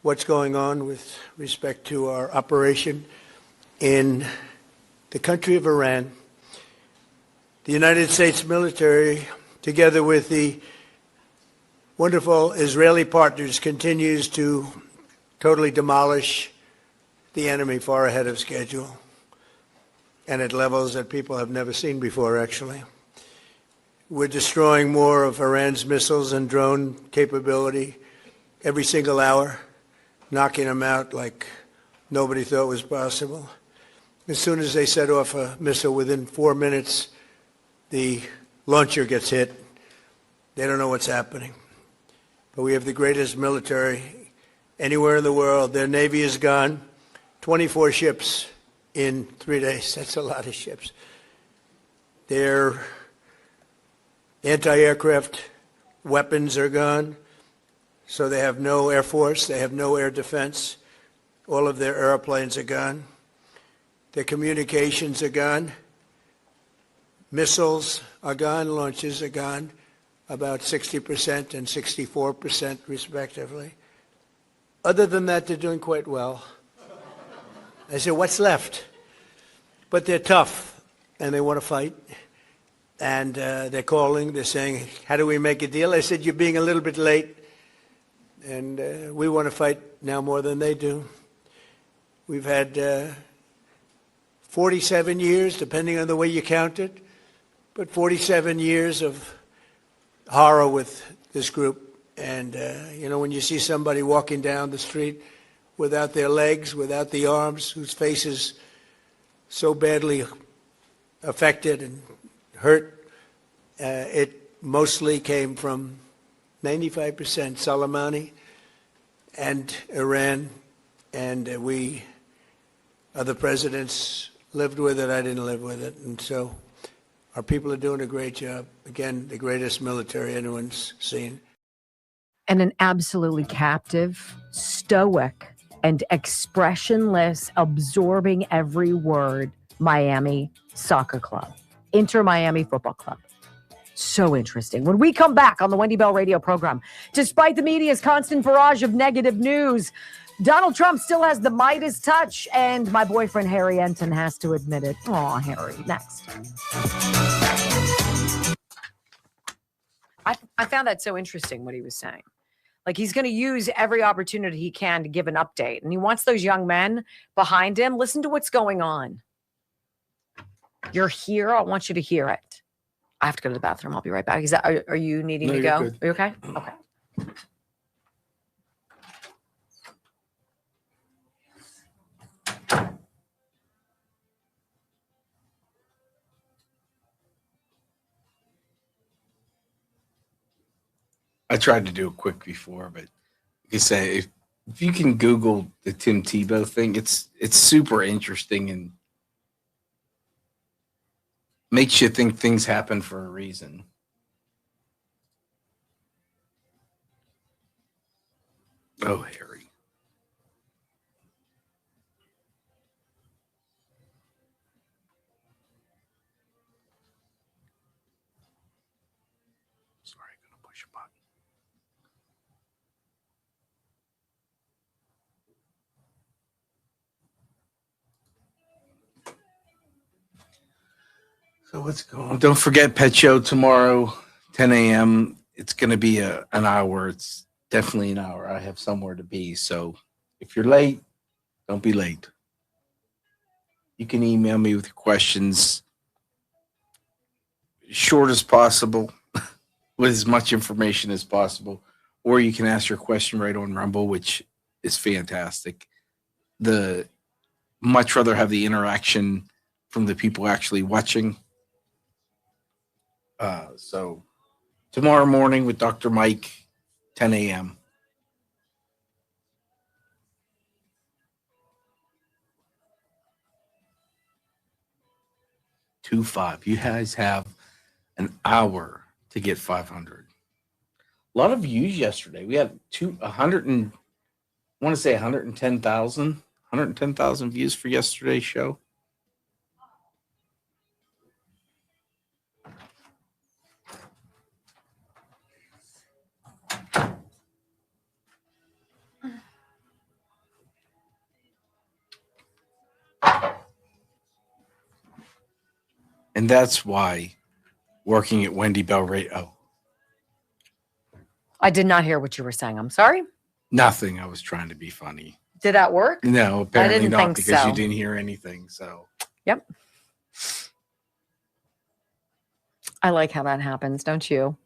what's going on with respect to our operation in the country of Iran. The United States military, together with the wonderful Israeli partners, continues to totally demolish the enemy far ahead of schedule and at levels that people have never seen before, actually. We're destroying more of Iran's missiles and drone capability every single hour, knocking them out like nobody thought was possible. As soon as they set off a missile, within 4 minutes, the launcher gets hit. They don't know what's happening. But we have the greatest military anywhere in the world. Their Navy is gone. 24 ships in 3 days. That's a lot of ships. Their anti-aircraft weapons are gone. So they have no air force. They have no air defense. All of their airplanes are gone. Their communications are gone. Missiles are gone. Launches are gone. About 60% and 64% respectively. Other than that, they're doing quite well. I said, what's left? But they're tough, and they want to fight. And they're calling, they're saying, how do we make a deal? I said, you're being a little bit late, and we want to fight now more than they do. We've had 47 years, depending on the way you count it, but 47 years of horror with this group. And, you know, when you see somebody walking down the street without their legs, without the arms, whose face is so badly affected and hurt, it mostly came from 95% Soleimani and Iran. And we, other presidents, lived with it. I didn't live with it. And so our people are doing a great job. Again, the greatest military anyone's seen. And an absolutely captive, stoic, and expressionless, absorbing every word Miami Soccer Club, Inter-Miami Football Club. So interesting. When we come back on the Wendy Bell radio program, despite the media's constant barrage of negative news, Donald Trump still has the Midas touch, and my boyfriend Harry Enton has to admit it. Aw, Harry. Next. I found that so interesting, what he was saying. Like, he's going to use every opportunity he can to give an update, and he wants those young men behind him. Listen to what's going on. You're here. I want you to hear it. I have to go to the bathroom. I'll be right back. Are you needing to go? Good. Are you okay? Okay. I tried to do it quick before, but like I say, if you can Google the Tim Tebow thing, it's super interesting and makes you think things happen for a reason. Oh, Harry. Sorry, I'm going to push a button. So what's going on? Don't forget Pet Show tomorrow, 10 a.m. It's going to be an hour. It's definitely an hour. I have somewhere to be. So if you're late, don't be late. You can email me with your questions short as possible, with as much information as possible, or you can ask your question right on Rumble, which is fantastic. Much rather have the interaction from the people actually watching. So tomorrow morning with Dr. Mike, 10 a.m. $2.5. You guys have an hour to get 500. A lot of views yesterday. We had 110,000 views for yesterday's show. And that's why working at Wendy Bell Radio. I did not hear what you were saying. I'm sorry. Nothing. I was trying to be funny. Did that work? No, apparently I didn't not, think because so. you didn't hear anything. So, yep. I like how that happens, don't you?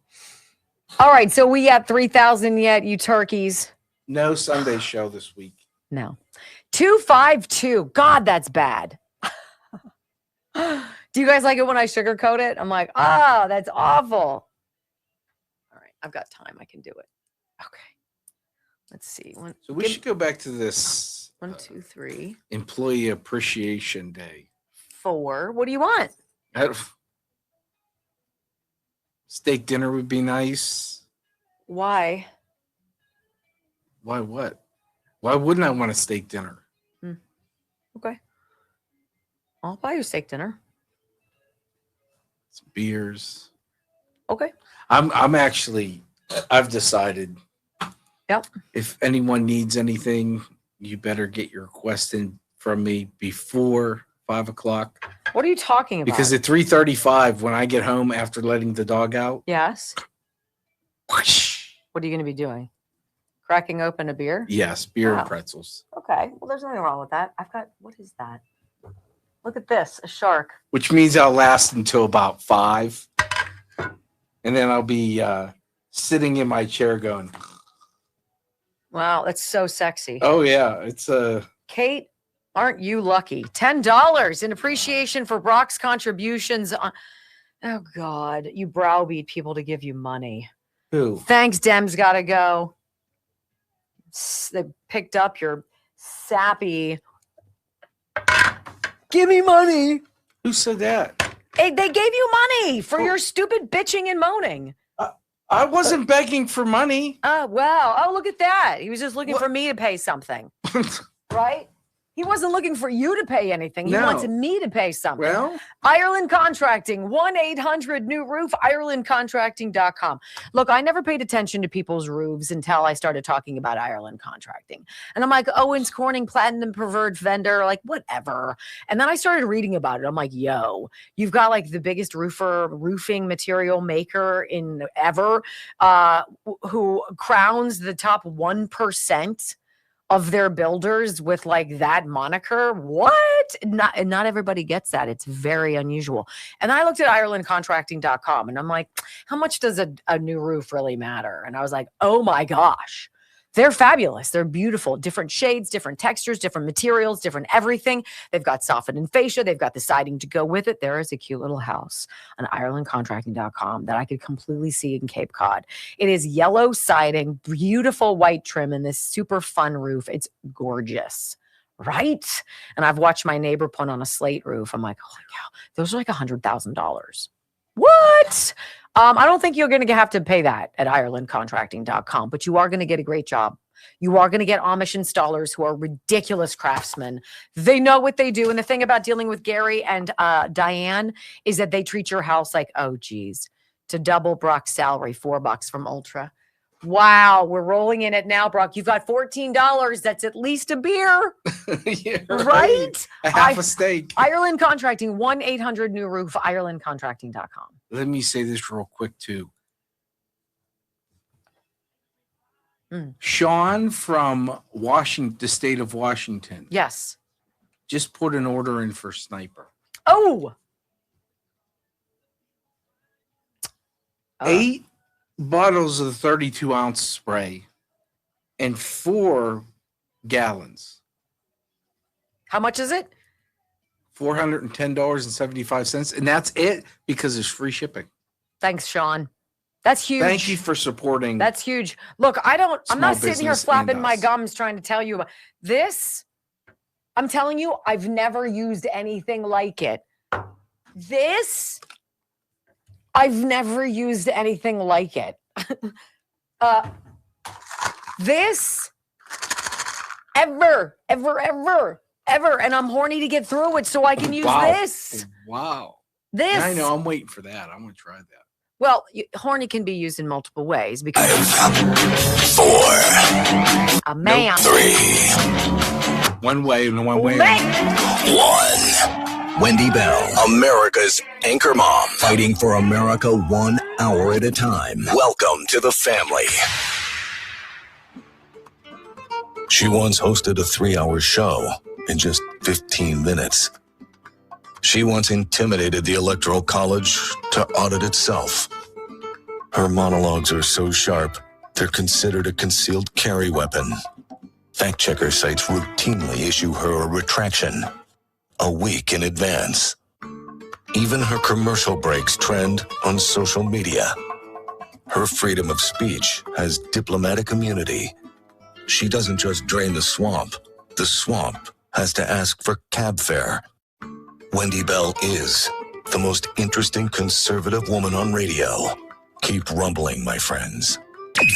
All right, so we at 3,000 yet, you turkeys? No Sunday show this week. No. 252. God, that's bad. Do you guys like it when I sugarcoat it? I'm like, that's awful. All right, I've got time. I can do it. Okay. Let's see. So we should go back to this. 1, 2, 3. Employee Appreciation Day. 4. What do you want? Steak dinner would be nice. Why? Why what? Why wouldn't I want a steak dinner? Okay. I'll buy you steak dinner. Some beers. Okay. I've decided. Yep. If anyone needs anything, you better get your request in from me before 5 o'clock. What are you talking about? Because at 3:35, when I get home after letting the dog out. Yes. Whoosh, what are you going to be doing? Cracking open a beer? Yes, beer and pretzels. Okay. Well, there's nothing wrong with that. What is that? Look at this, a shark. Which means I'll last until about 5. And then I'll be sitting in my chair going. Wow, that's so sexy. Oh, yeah. It's Kate, aren't you lucky? $10 in appreciation for Brock's contributions. Oh, God. You browbeat people to give you money. Who? Thanks, Dems gotta go. They picked up your sappy. Give me money. Who said that? Hey, they gave you money for your stupid bitching and moaning. I wasn't begging for money. Oh, wow. Oh, look at that. He was just looking for me to pay something. Right? He wasn't looking for you to pay anything. He wanted me to pay something. Well, Ireland Contracting, 1-800-NEW-ROOF, IrelandContracting.com. Look, I never paid attention to people's roofs until I started talking about Ireland Contracting. And I'm like, Owens Corning, Platinum Preferred Vendor, like whatever. And then I started reading about it. I'm like, yo, you've got like the biggest roofing material maker in ever, who crowns the top 1% of their builders with like that moniker. What? Not everybody gets that. It's very unusual. And I looked at IrelandContracting.com and I'm like, how much does a new roof really matter? And I was like, oh my gosh, They're fabulous. They're beautiful. Different shades, different textures, different materials, different everything. They've got softened fascia. They've got the siding to go with it. There is a cute little house on IrelandContracting.com that I could completely see in Cape Cod. It is yellow siding, beautiful white trim, and this super fun roof. It's gorgeous, right? And I've watched my neighbor put on a slate roof. I'm like, holy cow, those are like $100,000. What? I don't think you're going to have to pay that at IrelandContracting.com, but you are going to get a great job. You are going to get Amish installers who are ridiculous craftsmen. They know what they do. And the thing about dealing with Gary and Diane is that they treat your house like, oh, geez, to double Brock's salary, $4 from Ultra. Wow, we're rolling in it now, Brock. You've got $14. That's at least a beer. Yeah, right? A half a steak. Ireland Contracting, 1-800-NEW-ROOF, IrelandContracting.com. Let me say this real quick, too. Sean from Washington, the state of Washington. Yes. Just put an order in for Sniper. Oh. 8 bottles of 32-ounce spray and 4 gallons. How much is it? $410.75. And that's it because it's free shipping. Thanks, Sean. That's huge. Thank you for supporting. That's huge. Look, I'm not sitting here flapping my gums trying to tell you about this. I'm telling you, I've never used anything like it. This, I've never used anything like it. This, ever. And I'm horny to get through it so I can use this. Wow. This. Yeah, I know. I'm waiting for that. I'm going to try that. Well, horny can be used in multiple ways because 4, a man. 3, one way and one way. 1. Wendy Bell, America's anchor mom, fighting for America 1 hour at a time. Welcome to the family. She once hosted a 3-hour show in just 15 minutes. She once intimidated the Electoral College to audit itself. Her monologues are so sharp, they're considered a concealed carry weapon. Fact-checker sites routinely issue her a retraction a week in advance. Even her commercial breaks trend on social media. Her freedom of speech has diplomatic immunity. She doesn't just drain the swamp has to ask for cab fare. Wendy Bell is the most interesting conservative woman on radio. Keep rumbling, my friends.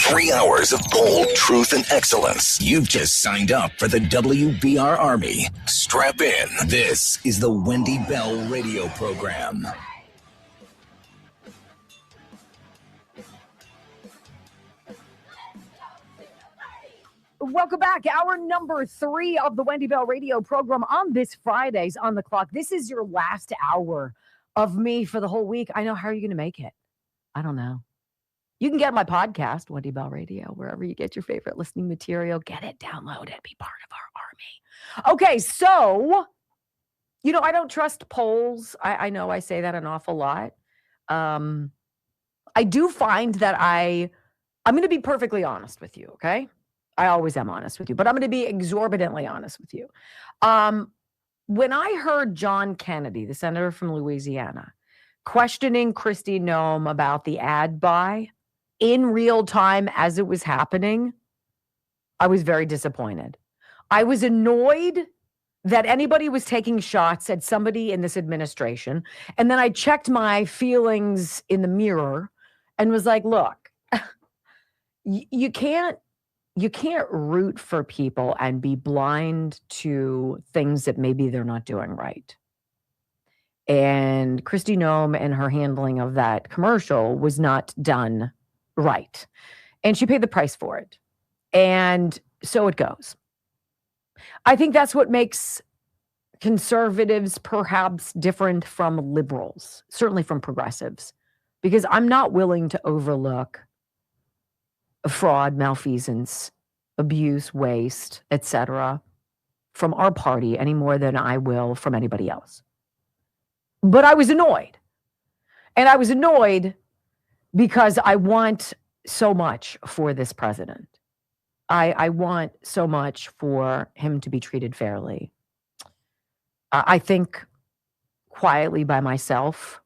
3 hours of bold truth and excellence. You've just signed up for the WBR Army. Strap in. This is the Wendy Bell radio program. Welcome back. Hour number 3 of the Wendy Bell radio program on this Friday's On the Clock. This is your last hour of me for the whole week. I know. How are you going to make it? I don't know. You can get my podcast, Wendy Bell Radio, wherever you get your favorite listening material. Get it, download it, be part of our army. Okay, so, I don't trust polls. I know I say that an awful lot. I do find that I'm going to be perfectly honest with you, okay? I always am honest with you, but I'm going to be exorbitantly honest with you. When I heard John Kennedy, the senator from Louisiana, questioning Kristi Noem about the ad buy in real time as it was happening, I was very disappointed. I was annoyed that anybody was taking shots at somebody in this administration. And then I checked my feelings in the mirror and was like, look, you can't root for people and be blind to things that maybe they're not doing right. And Kristi Noem and her handling of that commercial was not done right. And she paid the price for it. And so it goes. I think that's what makes conservatives perhaps different from liberals, certainly from progressives, because I'm not willing to overlook fraud, malfeasance, abuse, waste, etc. from our party any more than I will from anybody else. But I was annoyed. And I was annoyed because I want so much for this president. I want so much for him to be treated fairly. I think quietly by myself,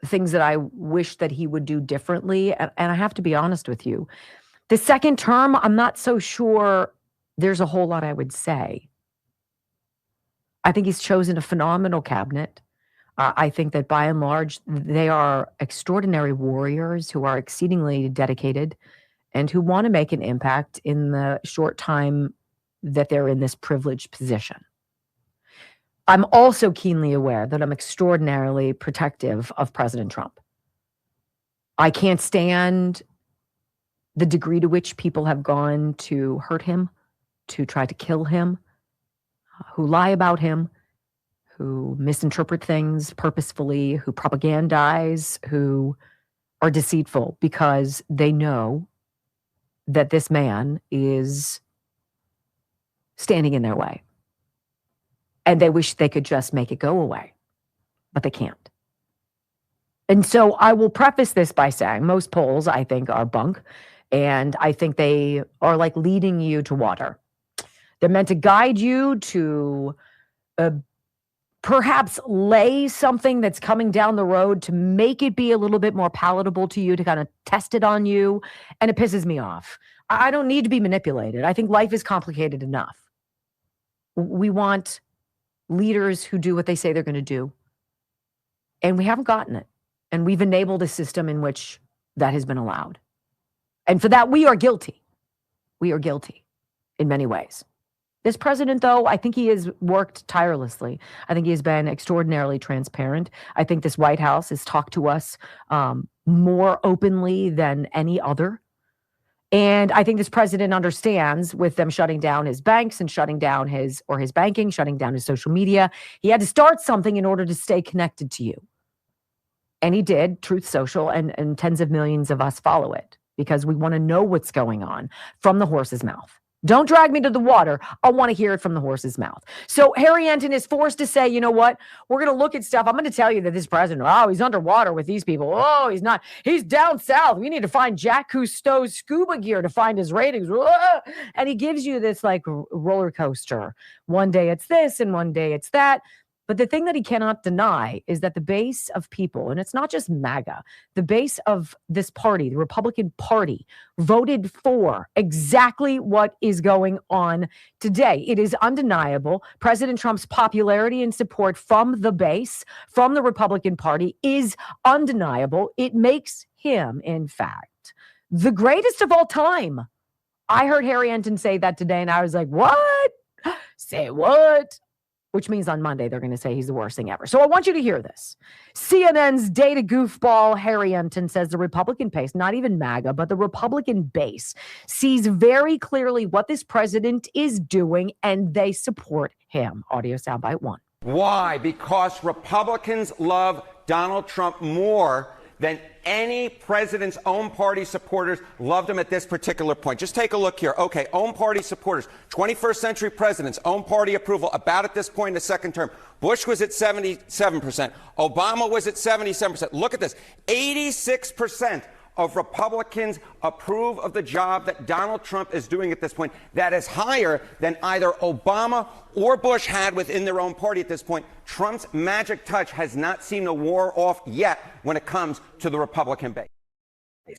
things that I wish that he would do differently. And I have to be honest with you, the second term, I'm not so sure there's a whole lot I would say. I think he's chosen a phenomenal cabinet. I think that by and large, they are extraordinary warriors who are exceedingly dedicated and who want to make an impact in the short time that they're in this privileged position. I'm also keenly aware that I'm extraordinarily protective of President Trump. I can't stand the degree to which people have gone to hurt him, to try to kill him, who lie about him, who misinterpret things purposefully, who propagandize, who are deceitful because they know that this man is standing in their way. And they wish they could just make it go away, but they can't. And so I will preface this by saying most polls, I think, are bunk. And I think they are like leading you to water. They're meant to guide you to perhaps lay something that's coming down the road to make it be a little bit more palatable to you, to kind of test it on you. And it pisses me off. I don't need to be manipulated. I think life is complicated enough. We want leaders who do what they say they're going to do. And we haven't gotten it. And we've enabled a system in which that has been allowed. And for that, we are guilty. We are guilty in many ways. This president, though, I think he has worked tirelessly. I think he has been extraordinarily transparent. I think this White House has talked to us more openly than any other. And I think this president understands, with them shutting down his banks and shutting down his banking, shutting down his social media, he had to start something in order to stay connected to you. And he did, Truth Social, and tens of millions of us follow it because we want to know what's going on from the horse's mouth. Don't drag me to the water. I want to hear it from the horse's mouth. So Harry Enten is forced to say, you know what? We're going to look at stuff. I'm going to tell you that this president, he's underwater with these people. Oh, he's not. He's down south. We need to find Jack Cousteau's scuba gear to find his ratings. And he gives you this like roller coaster. One day it's this and one day it's that. But the thing that he cannot deny is that the base of people, and it's not just MAGA, the base of this party, the Republican Party, voted for exactly what is going on today. It is undeniable. President Trump's popularity and support from the base, from the Republican Party, is undeniable. It makes him, in fact, the greatest of all time. I heard Harry Enten say that today, and I was like, what? Say what? Which means on Monday, they're going to say he's the worst thing ever. So I want you to hear this. CNN's data goofball Harry Enten says the Republican base, not even MAGA, but the Republican base, sees very clearly what this president is doing, and they support him. Audio soundbite 1. Why? Because Republicans love Donald Trump more than any president's own party supporters loved him at this particular point. Just take a look here. Okay, own party supporters, 21st century presidents, own party approval about at this point in the second term. Bush was at 77%. Obama was at 77%. Look at this. 86% of Republicans approve of the job that Donald Trump is doing at this point. That is higher than either Obama or Bush had within their own party at this point. Trump's magic touch has not seemed to wear off yet when it comes to the Republican base.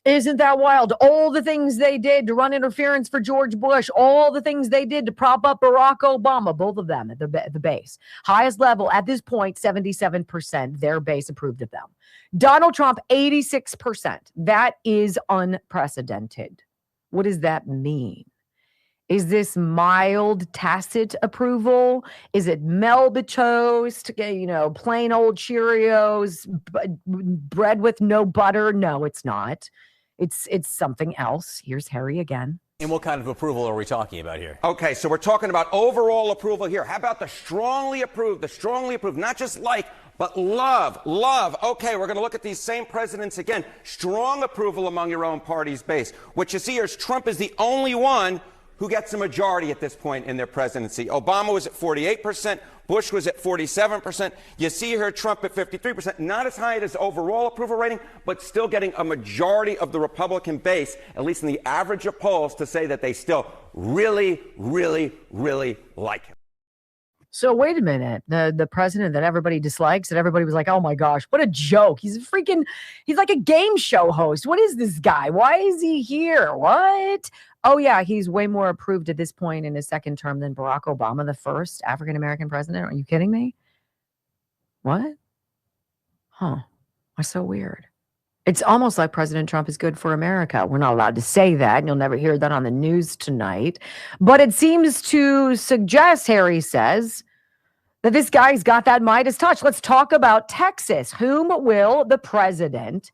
Isn't that wild? All the things they did to run interference for George Bush, all the things they did to prop up Barack Obama, both of them at the base. Highest level at this point, 77%, their base approved of them. Donald Trump, 86%. That is unprecedented. What does that mean? Is this mild, tacit approval? Is it Melba toast, plain old Cheerios, bread with no butter? No, it's not. It's something else. Here's Harry again. And what kind of approval are we talking about here? Okay, so we're talking about overall approval here. How about the strongly approved, not just like, but love. Okay, we're going to look at these same presidents again. Strong approval among your own party's base. What you see here is Trump is the only one who gets a majority at this point in their presidency. Obama was at 48%. Bush was at 47%. You see here Trump at 53%. Not as high as overall approval rating, but still getting a majority of the Republican base, at least in the average of polls, to say that they still really, really, really like him. So wait a minute, the president that everybody dislikes, that everybody was like, oh my gosh, what a joke. He's like a game show host. What is this guy? Why is he here? What? Oh yeah, he's way more approved at this point in his second term than Barack Obama, the first African-American president. Are you kidding me? What? Huh. That's so weird. It's almost like President Trump is good for America. We're not allowed to say that, and you'll never hear that on the news tonight. But it seems to suggest, Harry says, that this guy's got that Midas touch. Let's talk about Texas. Whom will the president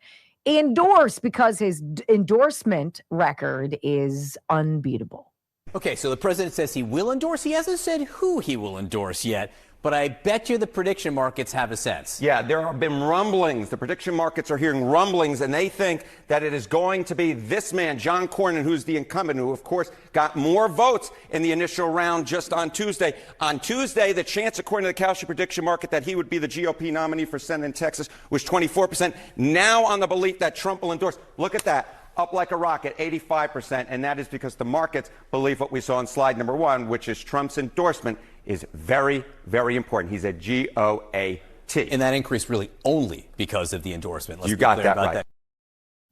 endorse? Because his endorsement record is unbeatable. Okay, so the president says he will endorse. He hasn't said who he will endorse yet. But I bet you the prediction markets have a sense. Yeah, there have been rumblings. The prediction markets are hearing rumblings, and they think that it is going to be this man, John Cornyn, who's the incumbent, who, of course, got more votes in the initial round just on Tuesday. On Tuesday, the chance, according to the Kalshi prediction market, that he would be the GOP nominee for Senate in Texas was 24%. Now on the belief that Trump will endorse. Look at that. Up like a rocket, 85%, and that is because the markets believe what we saw on slide number 1, which is Trump's endorsement is very, very important. He's a GOAT. And that increase really only because of the endorsement. You got that right.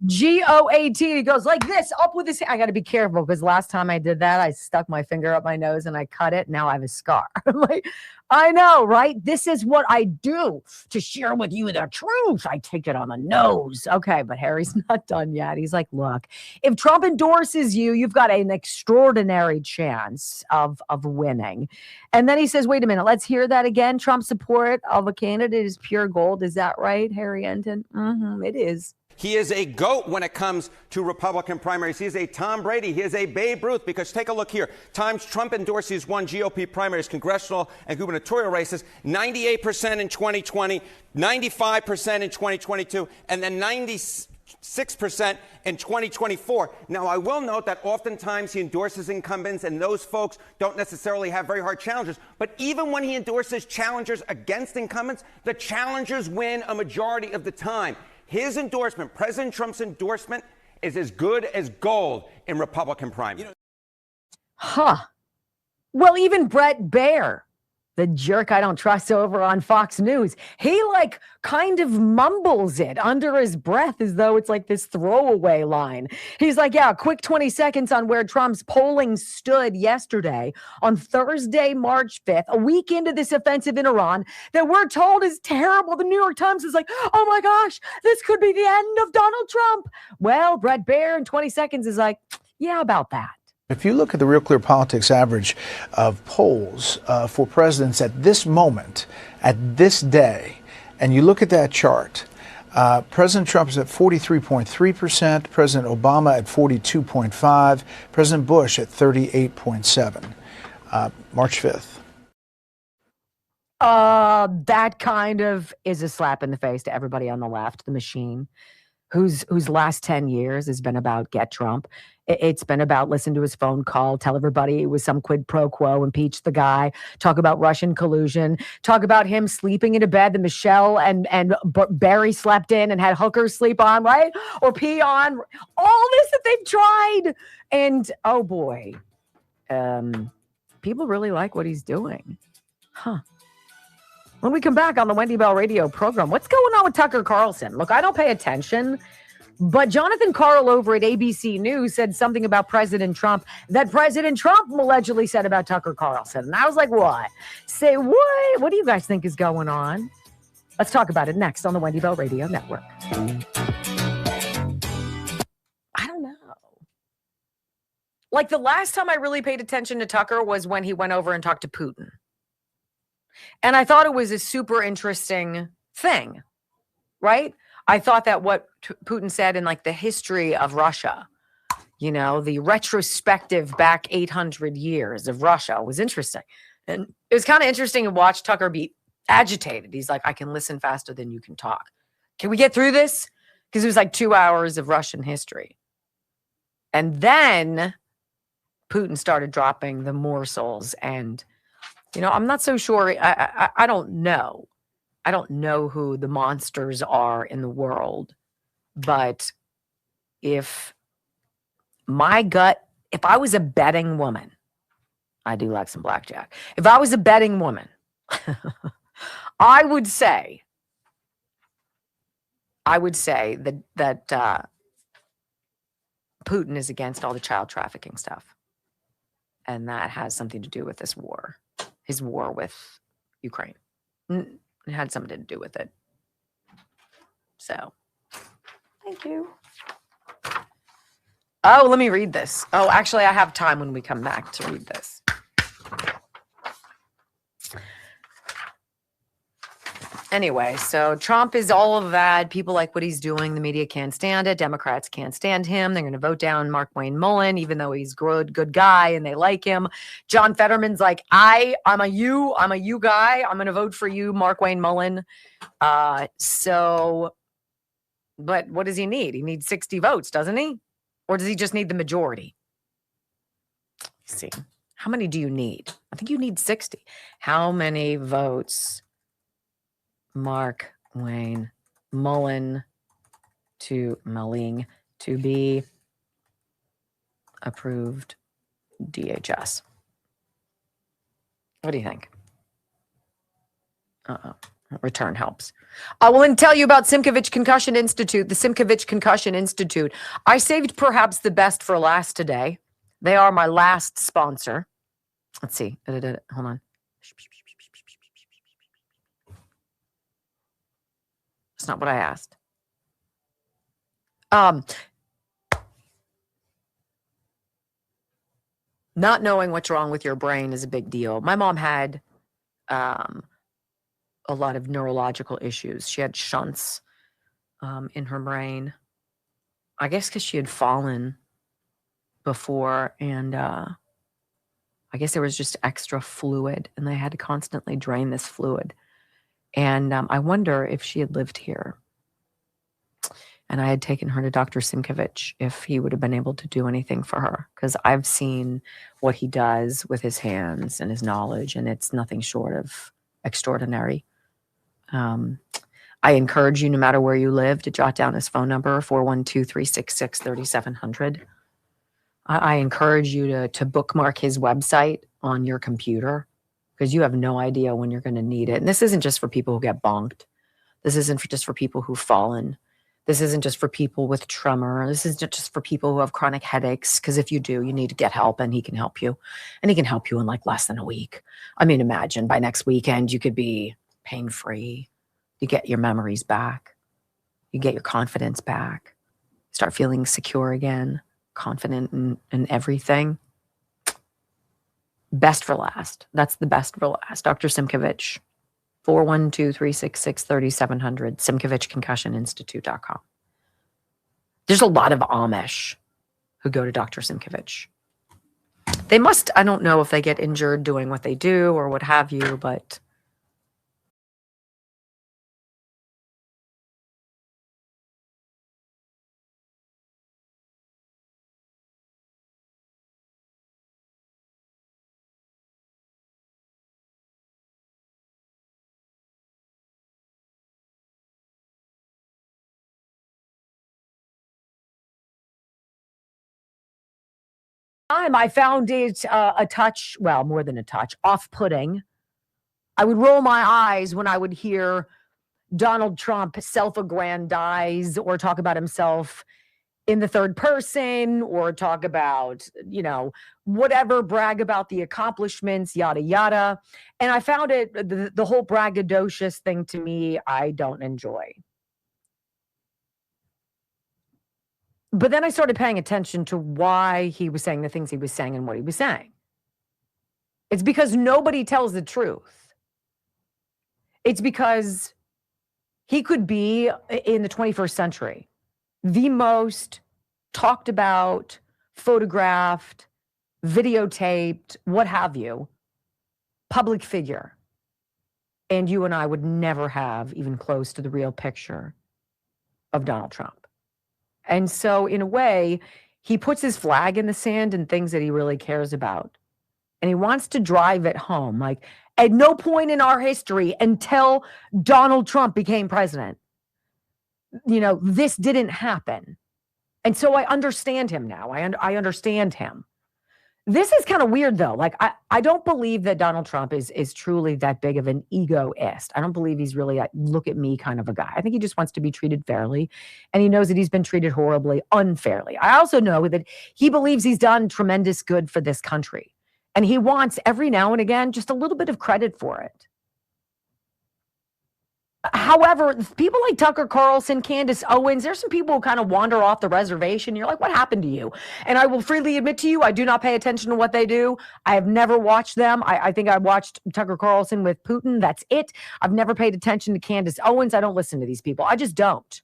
GOAT. He goes like this, up with his hand. I got to be careful because last time I did that, I stuck my finger up my nose and I cut it. Now I have a scar. Like, I know, right? This is what I do to share with you the truth. I take it on the nose. Okay, but Harry's not done yet. He's like, look, if Trump endorses you, you've got an extraordinary chance of winning. And then he says, wait a minute, let's hear that again. Trump's support of a candidate is pure gold. Is that right, Harry Enton? It is. He is a GOAT when it comes to Republican primaries. He is a Tom Brady. He is a Babe Ruth, because take a look here. Times Trump endorses won GOP primaries, congressional and gubernatorial races, 98% in 2020, 95% in 2022, and then 96% in 2024. Now, I will note that oftentimes he endorses incumbents, and those folks don't necessarily have very hard challenges. But even when he endorses challengers against incumbents, the challengers win a majority of the time. His endorsement, President Trump's endorsement, is as good as gold in Republican primaries. Well, even Brett Baer, the jerk I don't trust over on Fox News, he like kind of mumbles it under his breath as though it's like this throwaway line. He's like, yeah, quick 20 seconds on where Trump's polling stood yesterday on Thursday, March 5th, a week into this offensive in Iran that we're told is terrible. The New York Times is like, oh my gosh, this could be the end of Donald Trump. Well, Brett Baer in 20 seconds is like, yeah, about that. If you look at the Real Clear Politics average of polls for presidents at this moment, at this day, and you look at that chart, President Trump is at 43.3%, President Obama at 42.5%, President Bush at 38.7%. March 5th. That kind of is a slap in the face to everybody on the left, the machine, whose last 10 years has been about get Trump. It's been about listen to his phone call, tell everybody it was some quid pro quo, impeach the guy, talk about Russian collusion, talk about him sleeping in a bed that Michelle and Barry slept in and had hookers sleep on, right? Or pee on. All this that they've tried. And, oh boy, people really like what he's doing. When we come back on the Wendy Bell radio program, what's going on with Tucker Carlson? Look, I don't pay attention, but Jonathan Karl over at ABC News said something about President Trump that President Trump allegedly said about Tucker Carlson. And I was like, what? Say what? What do you guys think is going on? Let's talk about it next on the Wendy Bell Radio Network. I don't know. Like the last time I really paid attention to Tucker was when he went over and talked to Putin. And I thought it was a super interesting thing, right? I thought that what Putin said in like the history of Russia, you know, the retrospective back 800 years of Russia was interesting. And it was kind of interesting to watch Tucker be agitated. He's like, I can listen faster than you can talk. Can we get through this? Because it was like 2 hours of Russian history. And then Putin started dropping the morsels. And, I'm not so sure. I don't know. I don't know who the monsters are in the world. But if I was a betting woman, I do like some blackjack. If I was a betting woman, I would say that Putin is against all the child trafficking stuff. And that has something to do with this war, his war with Ukraine. It had something to do with it. So, thank you. Oh, let me read this. Oh, actually, I have time when we come back to read this. Anyway, so Trump is all of that. People like what he's doing. The media can't stand it. Democrats can't stand him. They're going to vote down Mark Wayne Mullen, even though he's good guy and they like him. John Fetterman's like, I'm a you guy. I'm going to vote for you, Mark Wayne Mullen. But what does he need? He needs 60 votes, doesn't he? Or does he just need the majority? Let's see. How many do you need? I think you need 60. How many votes? Mark Wayne Mullen to be approved DHS. What do you think? Return helps. I will tell you about Simkovich Concussion Institute, the Simkovich Concussion Institute. I saved perhaps the best for last today. They are my last sponsor. Let's see. Hold on. That's not what I asked. Not knowing what's wrong with your brain is a big deal. My mom had a lot of neurological issues. She had shunts in her brain. I guess because she had fallen before, and I guess there was just extra fluid, and they had to constantly drain this fluid. And I wonder if she had lived here and I had taken her to Dr. Simkovich, if he would have been able to do anything for her. Because I've seen what he does with his hands and his knowledge, and it's nothing short of extraordinary. I encourage you, no matter where you live, to jot down his phone number, 412-366-3700. I encourage you to bookmark his website on your computer, because you have no idea when you're going to need it. And this isn't just for people who get bonked. This isn't just for people who've fallen. This isn't just for people with tremor. This isn't just for people who have chronic headaches, because if you do, you need to get help, and he can help you. And he can help you in like less than a week. I mean, imagine by next weekend, you could be pain-free. You get your memories back. You get your confidence back. Start feeling secure again, confident in everything. Best for last. That's the best for last. Dr. Simkovich, 412-366-3700, SimkovichConcussionInstitute.com. There's a lot of Amish who go to Dr. Simkovich. They must, I don't know if they get injured doing what they do or what have you, but I found it a touch, well, more than a touch, off-putting. I would roll my eyes when I would hear Donald Trump self-aggrandize or talk about himself in the third person, or talk about, whatever, brag about the accomplishments, yada, yada. And I found it, the whole braggadocious thing, to me, I don't enjoy. But then I started paying attention to why he was saying the things he was saying and what he was saying. It's because nobody tells the truth. It's because he could be, in the 21st century, the most talked about, photographed, videotaped, what have you, public figure. And you and I would never have even close to the real picture of Donald Trump. And so, in a way, he puts his flag in the sand and things that he really cares about. And he wants to drive it home. Like, at no point in our history until Donald Trump became president, this didn't happen. And so I understand him now. I understand him. This is kind of weird, though. Like, I don't believe that Donald Trump is truly that big of an egoist. I don't believe he's really a look at me kind of a guy. I think he just wants to be treated fairly. And he knows that he's been treated horribly, unfairly. I also know that he believes he's done tremendous good for this country. And he wants every now and again just a little bit of credit for it. However, people like Tucker Carlson, Candace Owens, there's some people who kind of wander off the reservation. You're like, what happened to you? And I will freely admit to you, I do not pay attention to what they do. I have never watched them. I think I watched Tucker Carlson with Putin. That's it. I've never paid attention to Candace Owens. I don't listen to these people. I just don't.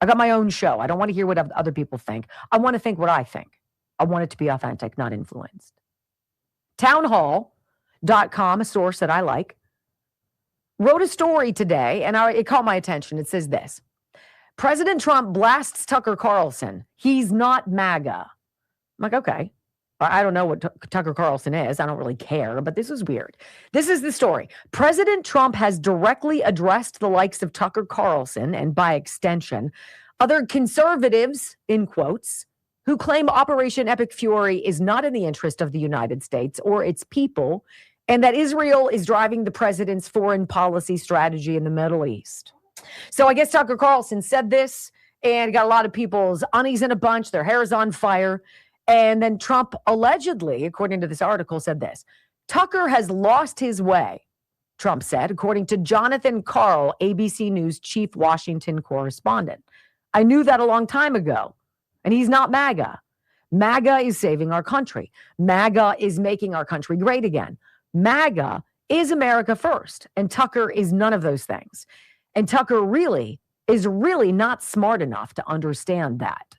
I got my own show. I don't want to hear what other people think. I want to think what I think. I want it to be authentic, not influenced. Townhall.com, a source that I like, wrote a story today, and it caught my attention. It says this: President Trump blasts Tucker Carlson. He's not MAGA. I'm like, okay. I don't know what Tucker Carlson is. I don't really care, but this is weird. This is the story. President Trump has directly addressed the likes of Tucker Carlson and, by extension, other conservatives, in quotes, who claim Operation Epic Fury is not in the interest of the United States or its people, and that Israel is driving the president's foreign policy strategy in the Middle East. So I guess Tucker Carlson said this and got a lot of people's unease in a bunch, their hair's on fire. And then Trump allegedly, according to this article, said this: Tucker has lost his way, Trump said, according to Jonathan Karl, ABC News chief Washington correspondent. I knew that a long time ago. And he's not MAGA. MAGA is saving our country. MAGA is making our country great again. MAGA is America first. And Tucker is none of those things. And Tucker really is not smart enough to understand that.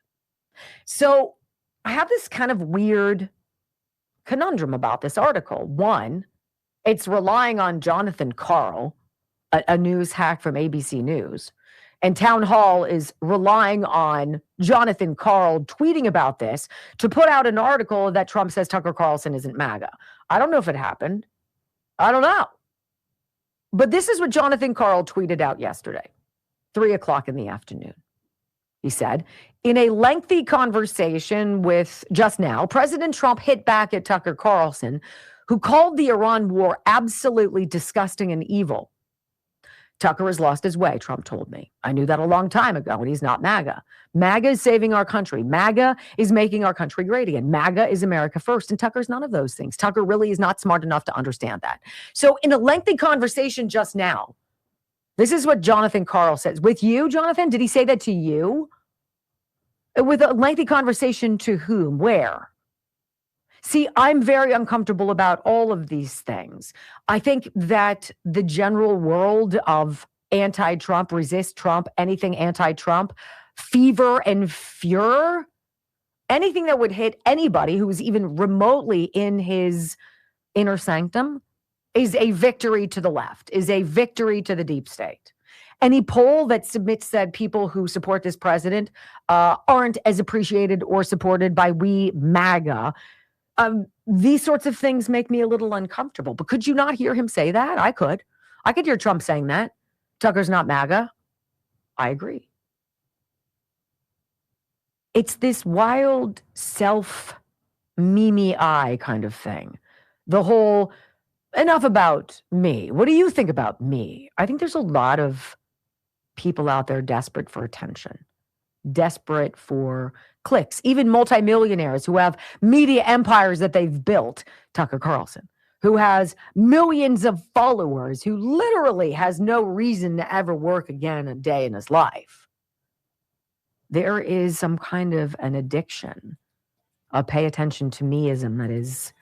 So I have this kind of weird conundrum about this article. One, it's relying on Jonathan Karl, a news hack from ABC News. And Town Hall is relying on Jonathan Karl tweeting about this to put out an article that Trump says Tucker Carlson isn't MAGA. I don't know if it happened. I don't know. But this is what Jonathan Karl tweeted out yesterday, 3:00 in the afternoon. He said, in a lengthy conversation with Just Now, President Trump hit back at Tucker Carlson, who called the Iran war absolutely disgusting and evil. Tucker has lost his way, Trump told me. I knew that a long time ago, and he's not MAGA. MAGA is saving our country. MAGA is making our country great again. MAGA is America first, and Tucker's none of those things. Tucker really is not smart enough to understand that. So in a lengthy conversation just now, this is what Jonathan Karl says. With you, Jonathan? Did he say that to you? With a lengthy conversation to whom? Where? See, I'm very uncomfortable about all of these things. I think that the general world of anti-Trump, resist Trump, anything anti-Trump, fever and furor, anything that would hit anybody who's even remotely in his inner sanctum is a victory to the left, is a victory to the deep state. Any poll that submits that people who support this president aren't as appreciated or supported by we MAGA, these sorts of things make me a little uncomfortable. But could you not hear him say that? I could. I could hear Trump saying that. Tucker's not MAGA. I agree. It's this wild self-mimi eye kind of thing. The whole, enough about me. What do you think about me? I think there's a lot of people out there desperate for attention, desperate for clicks, even multimillionaires who have media empires that they've built. Tucker Carlson, who has millions of followers, who literally has no reason to ever work again a day in his life. There is some kind of an addiction, a pay attention to meism that is,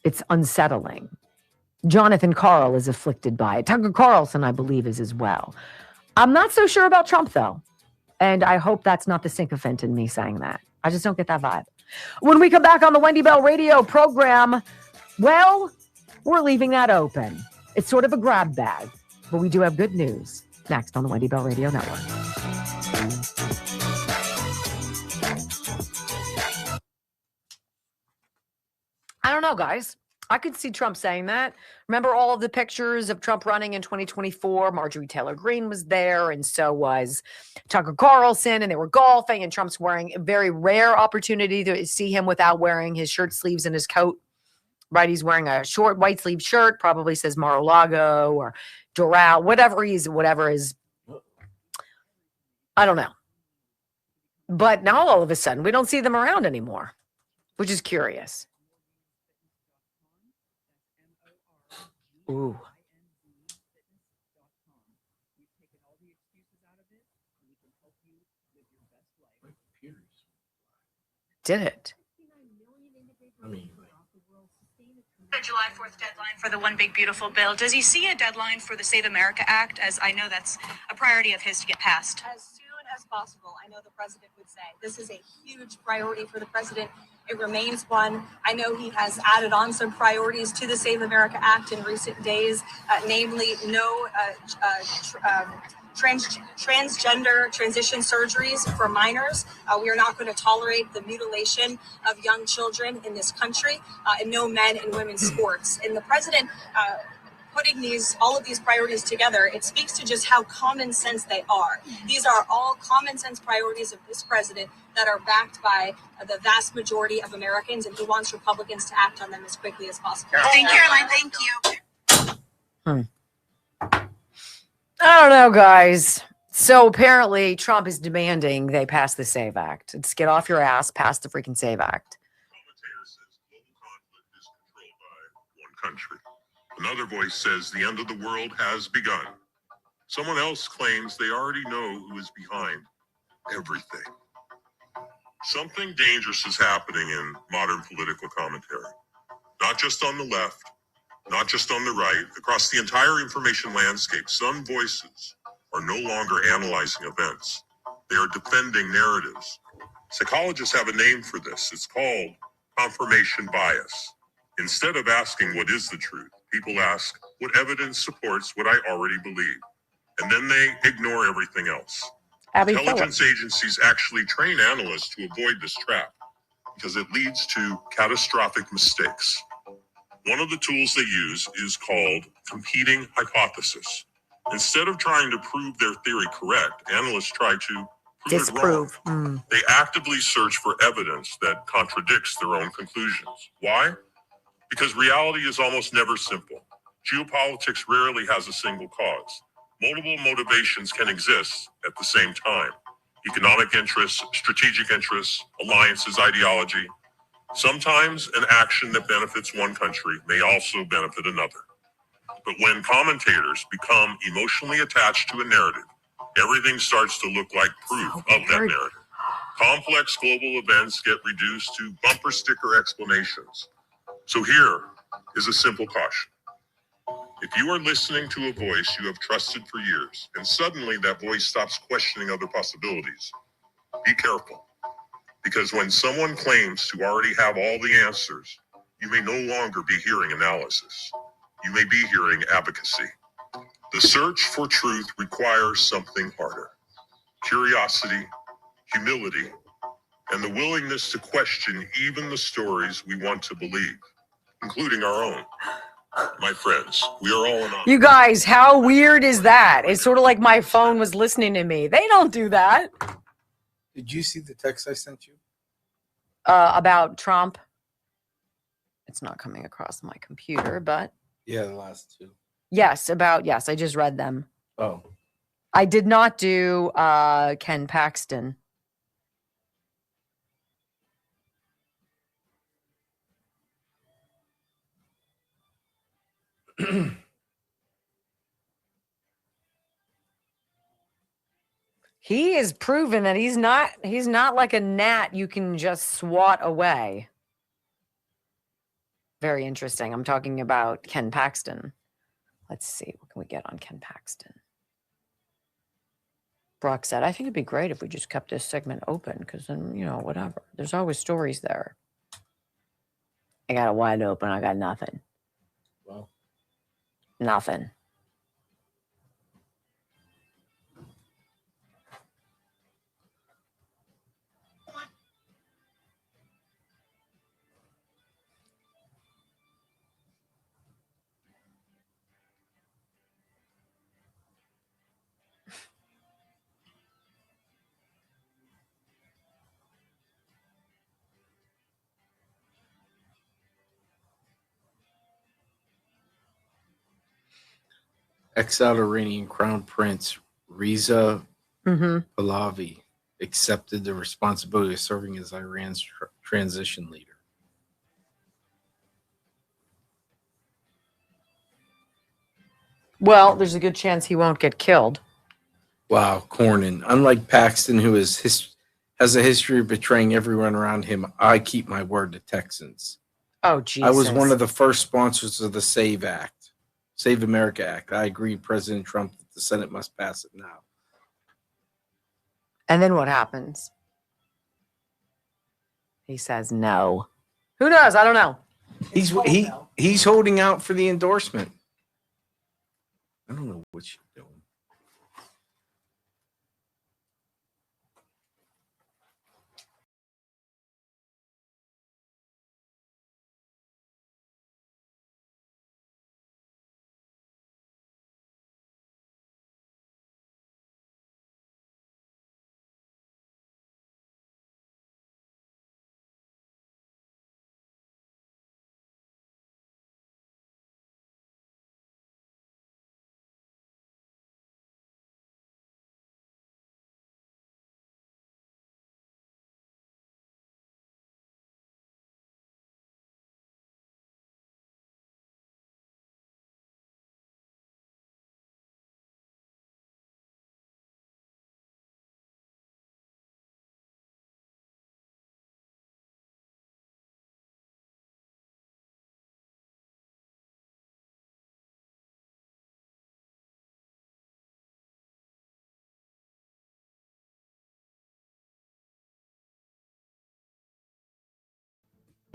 it's unsettling. Jonathan Karl is afflicted by it. Tucker Carlson, I believe, is as well. I'm not so sure about Trump, though. And I hope that's not the sycophant in me saying that. I just don't get that vibe. When we come back on the Wendy Bell radio program, well, we're leaving that open. It's sort of a grab bag, but we do have good news next on the Wendy Bell Radio Network. I don't know, guys. I could see Trump saying that. Remember all of the pictures of Trump running in 2024? Marjorie Taylor Greene was there, and so was Tucker Carlson, and they were golfing, and Trump's wearing a very rare opportunity to see him without wearing his shirt sleeves and his coat, right? He's wearing a short white sleeve shirt, probably says Mar-a-Lago or Doral, whatever is, I don't know. But now all of a sudden, we don't see them around anymore, which is curious. Ooh. Did it? The July 4th deadline for the One Big Beautiful Bill. Does he see a deadline for the Save America Act, as I know that's a priority of his to get passed? As soon as possible. I know the president would say this is a huge priority for the president. It remains one. I know he has added on some priorities to the Save America Act in recent days, namely no transgender transition surgeries for minors. We are not going to tolerate the mutilation of young children in this country, and no men and women's sports. And the president putting all of these priorities together, it speaks to just how common sense they are. These are all common sense priorities of this president that are backed by the vast majority of Americans, and he wants Republicans to act on them as quickly as possible. Thank you, Caroline. Thank you. I don't know, guys. So apparently Trump is demanding they pass the SAVE Act. It's get off your ass, pass the freaking SAVE Act. Country. Another voice says the end of the world has begun. Someone else claims they already know who is behind everything. Something dangerous is happening in modern political commentary. Not just on the left, not just on the right, across the entire information landscape, some voices are no longer analyzing events. They are defending narratives. Psychologists have a name for this. It's called confirmation bias. Instead of asking what is the truth, people ask what evidence supports what I already believe. And then they ignore everything else. Intelligence agencies actually train analysts to avoid this trap because it leads to catastrophic mistakes. One of the tools they use is called competing hypothesis. Instead of trying to prove their theory correct, analysts try to disprove it wrong. They actively search for evidence that contradicts their own conclusions. Why? Because reality is almost never simple. Geopolitics rarely has a single cause. Multiple motivations can exist at the same time. Economic interests, strategic interests, alliances, ideology. Sometimes an action that benefits one country may also benefit another. But when commentators become emotionally attached to a narrative, everything starts to look like proof of that narrative. Complex global events get reduced to bumper sticker explanations. So here is a simple caution. If you are listening to a voice you have trusted for years, and suddenly that voice stops questioning other possibilities, be careful. Because when someone claims to already have all the answers, you may no longer be hearing analysis. You may be hearing advocacy. The search for truth requires something harder. Curiosity, humility, and the willingness to question even the stories we want to believe, including our own. My friends, we are all in on. You guys, how weird is that? It's sort of like my phone was listening to me. They don't do that. Did you see the text I sent you? About Trump? It's not coming across my computer, but. Yeah, the last two. Yes, I just read them. Oh. I did not do Ken Paxton. He is proven that he's not like a gnat you can just swat away. Very interesting. I'm talking about Ken Paxton. Let's see. What can we get on Ken Paxton? Brock said, I think it'd be great if we just kept this segment open because then, whatever. There's always stories there. I got it wide open. I got nothing. Well. Nothing. Exiled Iranian Crown Prince Reza Pahlavi accepted the responsibility of serving as Iran's transition leader. Well, there's a good chance he won't get killed. Wow, Cornyn. Unlike Paxton, who has a history of betraying everyone around him, I keep my word to Texans. Oh, Jesus. I was one of the first sponsors of the SAVE Act, Save America Act. I agreed President Trump that the Senate must pass it now. And then what happens? He says no. Who knows? I don't know. He's holding out for the endorsement. I don't know what she's doing.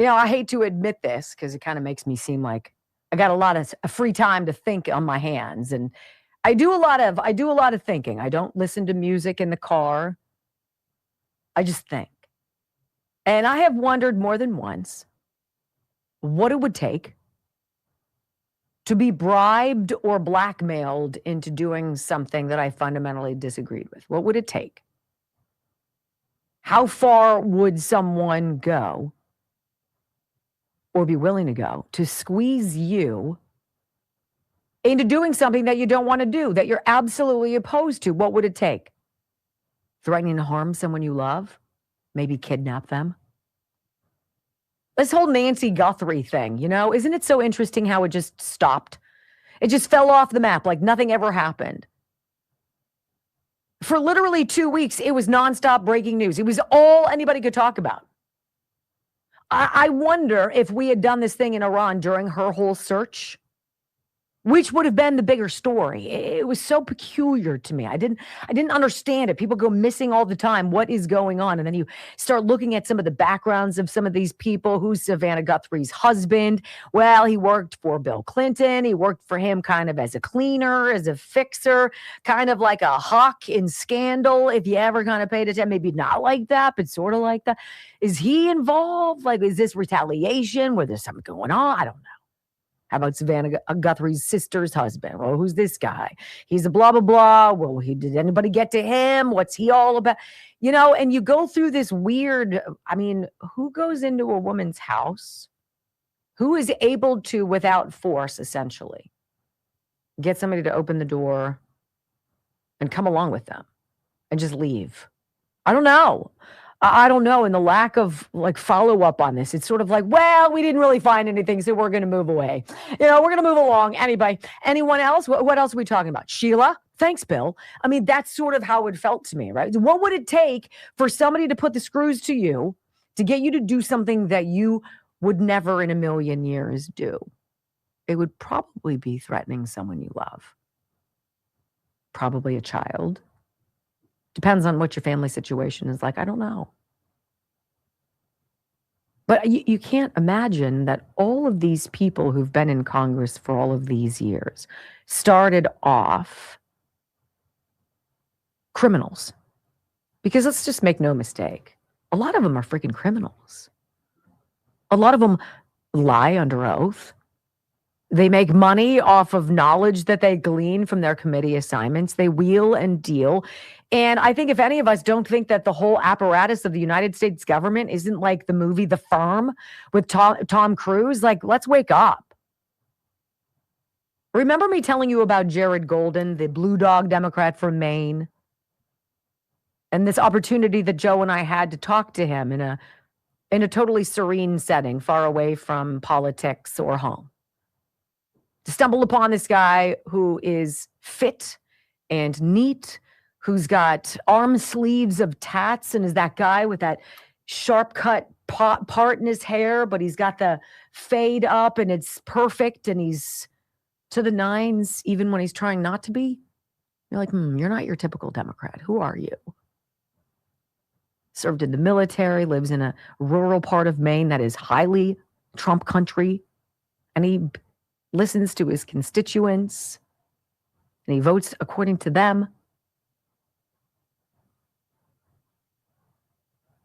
You know, I hate to admit this because it kind of makes me seem like I got a lot of free time to think on my hands, and I do a lot of thinking. I don't listen to music in the car. I just think. And I have wondered more than once what it would take to be bribed or blackmailed into doing something that I fundamentally disagreed with. What would it take? How far would someone go or be willing to go to squeeze you into doing something that you don't want to do, that you're absolutely opposed to? What would it take? Threatening to harm someone you love? Maybe kidnap them? This whole Nancy Guthrie thing, you know, isn't it so interesting how it just stopped? It just fell off the map like nothing ever happened. For literally 2 weeks, it was nonstop breaking news. It was all anybody could talk about. I wonder if we had done this thing in Iran during her whole search, which would have been the bigger story. It was so peculiar to me. I didn't understand it. People go missing all the time. What is going on? And then you start looking at some of the backgrounds of some of these people. Who's Savannah Guthrie's husband? Well, he worked for Bill Clinton. He worked for him kind of as a cleaner, as a fixer, kind of like a hawk in Scandal. If you ever kind of paid attention, maybe not like that, but sort of like that. Is he involved? Like, is this retaliation? Where there's something going on? I don't know. How about Savannah Guthrie's sister's husband? Well, who's this guy? He's a blah, blah, blah. Well, did anybody get to him? What's he all about? You know, and you go through this weird, I mean, who goes into a woman's house? Who is able to, without force, essentially, get somebody to open the door and come along with them and just leave? I don't know. I don't know. And the lack of like follow up on this, it's sort of like, well, we didn't really find anything, so we're going to move away. You know, we're going to move along. Anybody, anyone else? What else are we talking about? Sheila? Thanks, Bill. I mean, that's sort of how it felt to me, right? What would it take for somebody to put the screws to you to get you to do something that you would never in a million years do? It would probably be threatening someone you love. Probably a child. Depends on what your family situation is like. I don't know. But you can't imagine that all of these people who've been in Congress for all of these years started off criminals. Because let's just make no mistake. A lot of them are freaking criminals. A lot of them lie under oath. They make money off of knowledge that they glean from their committee assignments. They wheel and deal. And I think if any of us don't think that the whole apparatus of the United States government isn't like the movie The Firm with Tom Cruise, like, let's wake up. Remember me telling you about Jared Golden, the blue dog Democrat from Maine? And this opportunity that Joe and I had to talk to him in a totally serene setting, far away from politics or home. To stumble upon this guy who is fit and neat, who's got arm sleeves of tats, and is that guy with that sharp cut part in his hair, but he's got the fade up and it's perfect and he's to the nines, even when he's trying not to be. You're like, you're not your typical Democrat. Who are you? Served in the military, lives in a rural part of Maine that is highly Trump country, and he listens to his constituents, and he votes according to them.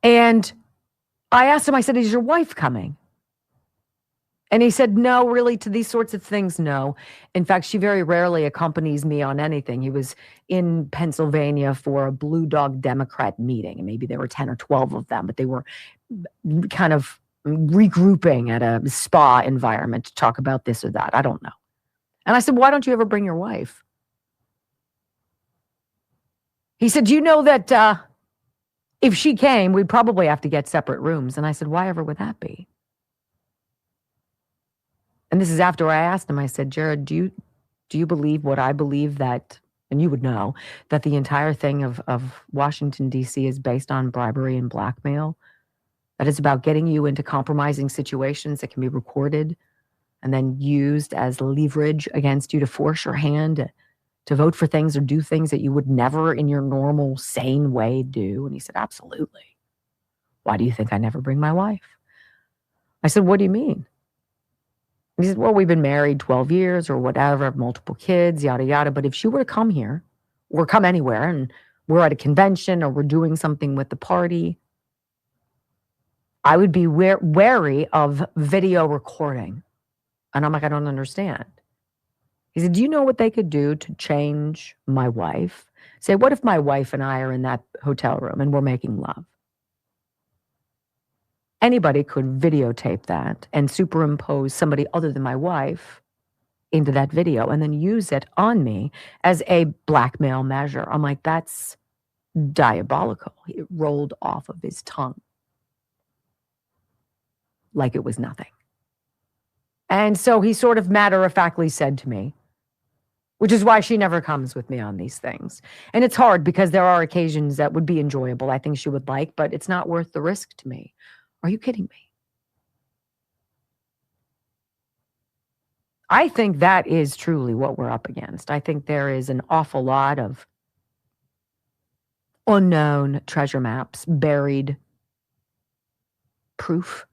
And I asked him, I said, is your wife coming? And he said, no, really, to these sorts of things, no. In fact, she very rarely accompanies me on anything. He was in Pennsylvania for a Blue Dog Democrat meeting, and maybe there were 10 or 12 of them, but they were kind of regrouping at a spa environment to talk about this or that. I don't know. And I said, why don't you ever bring your wife? He said, you know that if she came, we'd probably have to get separate rooms. And I said, why ever would that be? And this is after I asked him, I said, Jared, do you believe what I believe, that, and you would know, that the entire thing of Washington, D.C. is based on bribery and blackmail? That it's about getting you into compromising situations that can be recorded and then used as leverage against you to force your hand to vote for things or do things that you would never in your normal, sane way do? And he said, absolutely. Why do you think I never bring my wife? I said, what do you mean? And he said, well, we've been married 12 years or whatever, have multiple kids, yada, yada. But if she were to come here or come anywhere and we're at a convention or we're doing something with the party, I would be wary of video recording. And I'm like, I don't understand. He said, do you know what they could do to change my wife? Say, what if my wife and I are in that hotel room and we're making love? Anybody could videotape that and superimpose somebody other than my wife into that video and then use it on me as a blackmail measure. I'm like, that's diabolical. It rolled off of his tongue like it was nothing. And so he sort of matter-of-factly said to me, which is why she never comes with me on these things. And it's hard because there are occasions that would be enjoyable, I think she would like, but it's not worth the risk to me. Are you kidding me? I think that is truly what we're up against. I think there is an awful lot of unknown treasure maps, buried proof,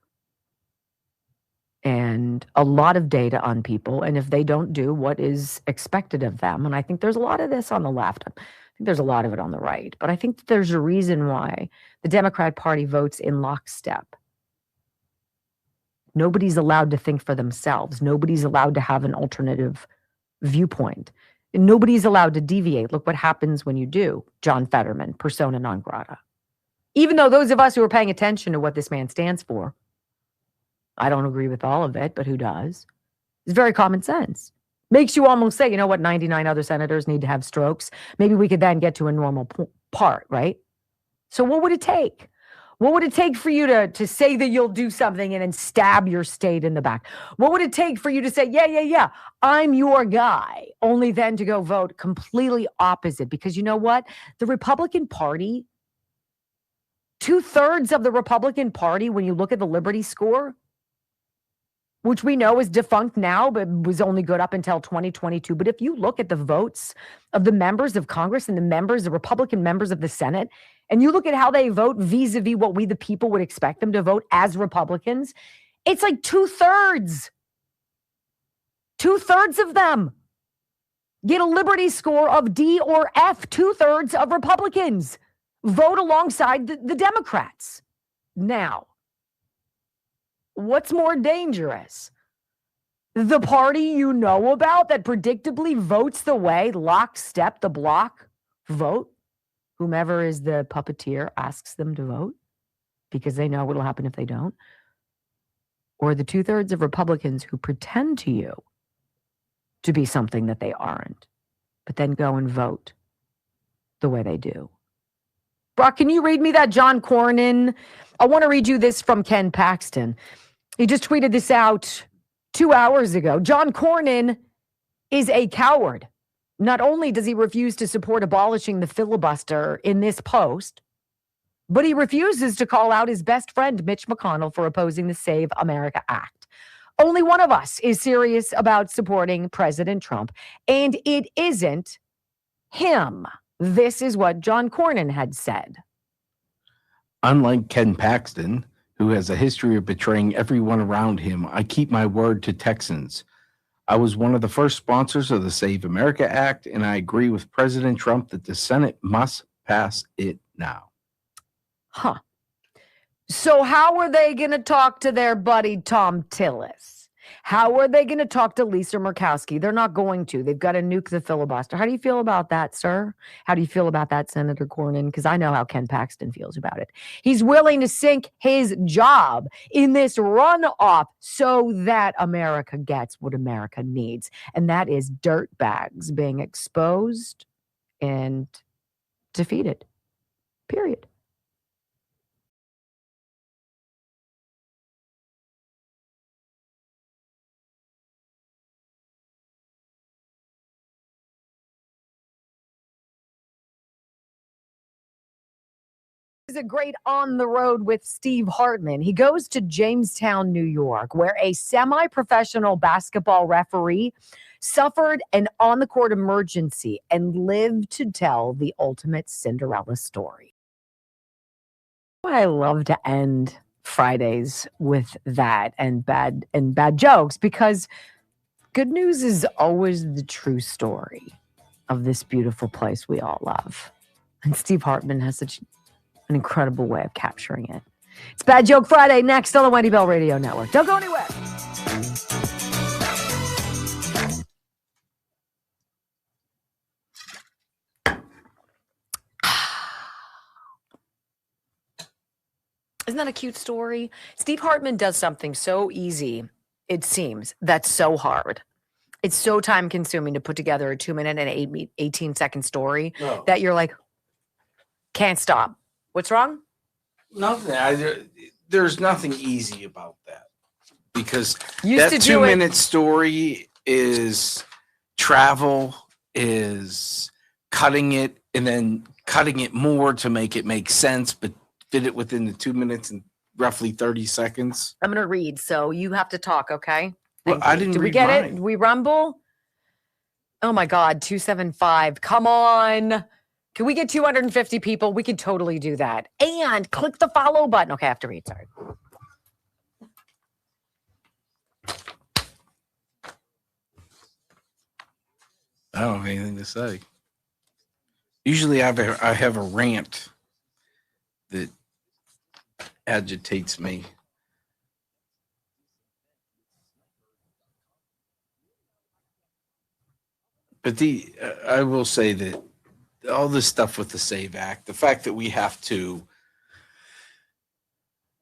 and a lot of data on people. And if they don't do what is expected of them, and I think there's a lot of this on the left, I think there's a lot of it on the right, but I think that there's a reason why the Democrat Party votes in lockstep. Nobody's allowed to think for themselves. Nobody's allowed to have an alternative viewpoint. And nobody's allowed to deviate. Look what happens when you do. John Fetterman, persona non grata. Even though those of us who are paying attention to what this man stands for, I don't agree with all of it, but who does? It's very common sense. Makes you almost say, you know what, 99 other senators need to have strokes. Maybe we could then get to a normal part, right? So what would it take? What would it take for you to say that you'll do something and then stab your state in the back? What would it take for you to say, yeah, I'm your guy, only then to go vote completely opposite? Because you know what? The Republican Party, 2/3 of the Republican Party, when you look at the Liberty score, which we know is defunct now, but was only good up until 2022. But if you look at the votes of the members of Congress and the Republican members of the Senate, and you look at how they vote vis-a-vis what we, the people, would expect them to vote as Republicans, it's like 2/3. 2/3 of them get a Liberty score of D or F. 2/3 of Republicans vote alongside the Democrats. Now, what's more dangerous? The party you know about that predictably votes the way, lockstep, the block vote, whomever is the puppeteer asks them to vote because they know what'll happen if they don't. Or the 2/3 of Republicans who pretend to you to be something that they aren't, but then go and vote the way they do. Brock, can you read me that John Cornyn? I want to read you this from Ken Paxton. He just tweeted this out 2 hours ago. John Cornyn is a coward. Not only does he refuse to support abolishing the filibuster in this post, but he refuses to call out his best friend, Mitch McConnell, for opposing the Save America Act. Only one of us is serious about supporting President Trump, and it isn't him. This is what John Cornyn had said. Unlike Ken Paxton, who has a history of betraying everyone around him, I keep my word to Texans. I was one of the first sponsors of the Save America Act, and I agree with President Trump that the Senate must pass it now. Huh. So how are they going to talk to their buddy Tom Tillis? How are they going to talk to Lisa Murkowski? They're not going to. They've got to nuke the filibuster. How do you feel about that, sir? How do you feel about that, Senator Cornyn? Because I know how Ken Paxton feels about it. He's willing to sink his job in this runoff so that America gets what America needs. And that is dirtbags being exposed and defeated. Period. Is a great On the Road with Steve Hartman. He goes to Jamestown, New York, where a semi-professional basketball referee suffered an on-the-court emergency and lived to tell the ultimate Cinderella story. I love to end Fridays with that and bad jokes, because good news is always the true story of this beautiful place we all love. And Steve Hartman has such an incredible way of capturing it. It's Bad Joke Friday next on the Wendy Bell Radio Network. Don't go anywhere. Isn't that a cute story? Steve Hartman does something so easy, it seems, that's so hard. It's so time consuming to put together a 2-minute and 18-second story that you're like, can't stop. What's wrong? Nothing. There's nothing easy about that, because Used to that do 2-minute story is travel, is cutting it and then cutting it more to make it make sense, but fit it within the 2 minutes and roughly 30 seconds. I'm going to read, so you have to talk, okay? Well, I didn't Did we read get mine. it? Did we rumble? Oh my God, 275. Come on. Can we get 250 people? We could totally do that. And click the follow button. Okay, I have to read. Sorry. I don't have anything to say. Usually I have a rant that agitates me. But I will say that all this stuff with the SAVE Act, the fact that we have to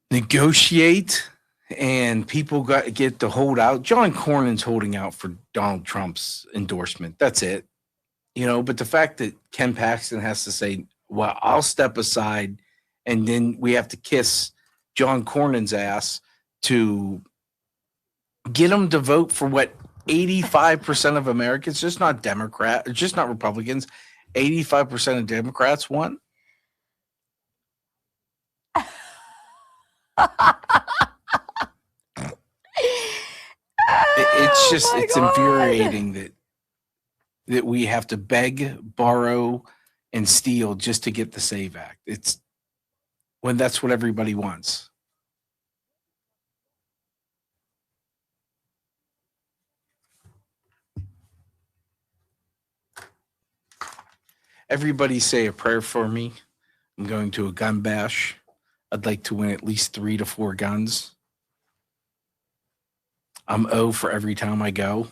negotiate and people get to hold out. John Cornyn's holding out for Donald Trump's endorsement. That's it. But the fact that Ken Paxton has to say, well, I'll step aside, and then we have to kiss John Cornyn's ass to get him to vote for what 85% of Americans, just not Republicans, 85% of Democrats want. It's infuriating that we have to beg, borrow, and steal just to get the SAVE Act. It's when that's what everybody wants. Everybody say a prayer for me. I'm going to a gun bash. I'd like to win at least 3 to 4 guns. I'm O for every time I go.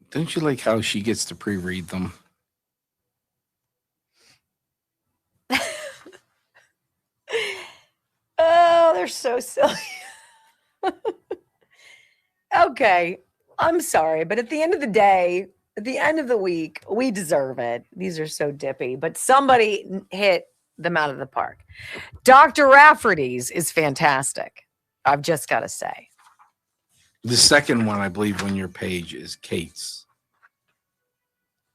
Don't you like how she gets to pre-read them? silly. Okay, I'm sorry, but at the end of the day, at the end of the week, we deserve it. These are so dippy, but somebody hit them out of the park. Dr. Rafferty's is fantastic. I've just got to say. The second one, I believe, on your page is Kate's.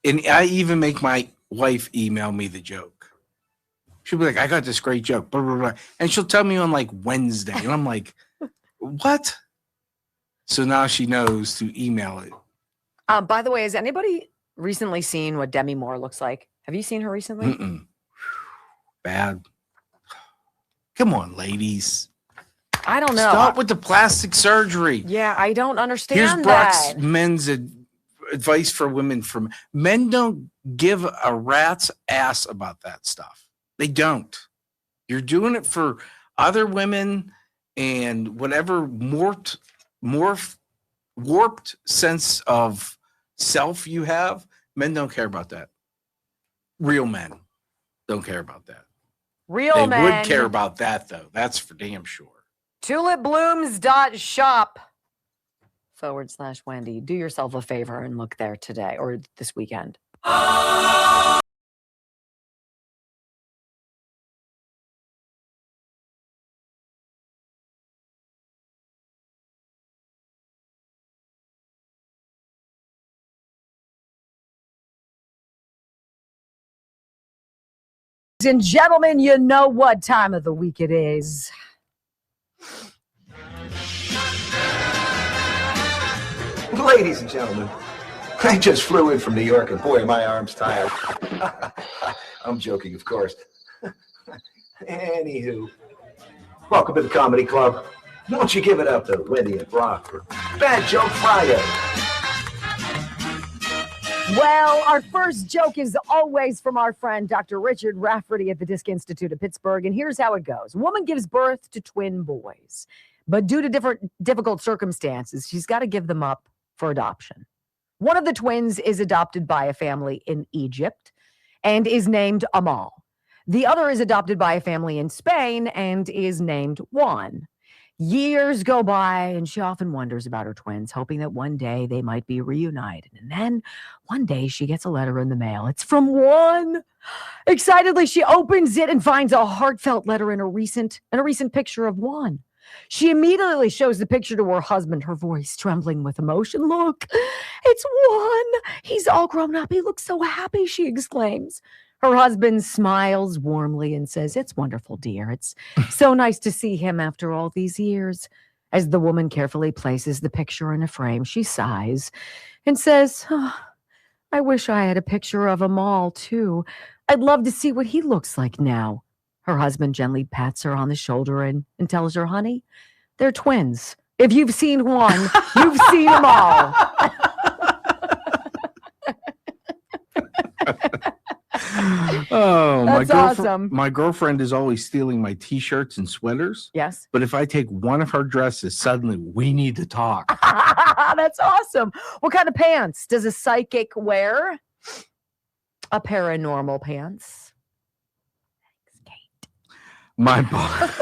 And I even make my wife email me the joke. She'll be like, I got this great joke, blah, blah, blah. And she'll tell me on like Wednesday. And I'm like, what? So now she knows to email it. By the way, has anybody recently seen what Demi Moore looks like? Have you seen her recently? Mm-mm. Bad. Come on, ladies. I don't know. Stop with the plastic surgery. Yeah, I don't understand Here's Brock's that. men's advice for women. From men don't give a rat's ass about that stuff. They don't. You're doing it for other women and whatever warped sense of self you have. Men don't care about that. Real men don't care about that. Real men. They would care about that, though. That's for damn sure. tulipblooms.shop/Wendy. Do yourself a favor and look there today or this weekend. Ladies and gentlemen, you know what time of the week it is. Ladies and gentlemen, I just flew in from New York and boy, are my arms tired. I'm joking, of course. Anywho, welcome to the Comedy Club. Won't you give it up to Wendy and Brock for Bad Joke Friday? Well, our first joke is always from our friend Dr. Richard Rafferty at the Disc Institute of Pittsburgh, and here's how it goes. A woman gives birth to twin boys, but due to difficult circumstances, she's got to give them up for adoption. One of the twins is adopted by a family in Egypt and is named Amal. The other is adopted by a family in Spain and is named Juan. Years go by, and she often wonders about her twins, hoping that one day they might be reunited. And then one day she gets a letter in the mail. It's from Juan. Excitedly, she opens it and finds a heartfelt letter in a recent picture of Juan. She immediately shows the picture to her husband, her voice trembling with emotion. Look, it's Juan. He's all grown up. He looks so happy, she exclaims. Her husband smiles warmly and says, it's wonderful, dear. It's so nice to see him after all these years. As the woman carefully places the picture in a frame, she sighs and says, I wish I had a picture of Amal, too. I'd love to see what he looks like now. Her husband gently pats her on the shoulder and tells her, honey, they're twins. If you've seen one, you've seen them all. Oh, That's awesome. My girlfriend is always stealing my t-shirts and sweaters. Yes. But if I take one of her dresses, suddenly we need to talk. That's awesome. What kind of pants does a psychic wear? A pair of normal pants. My boss.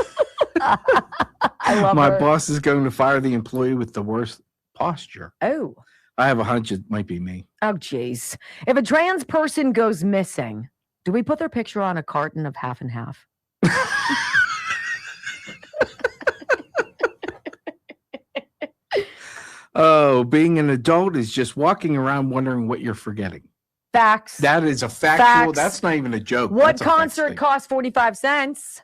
I love My her. boss is going to fire the employee with the worst posture. Oh. I have a hunch it might be me. Oh, geez. If a trans person goes missing, do we put their picture on a carton of half and half? Oh, being an adult is just walking around wondering what you're forgetting. Facts. That is a factual. Facts. That's not even a joke. What That's a fact concert statement. cost 45 cents?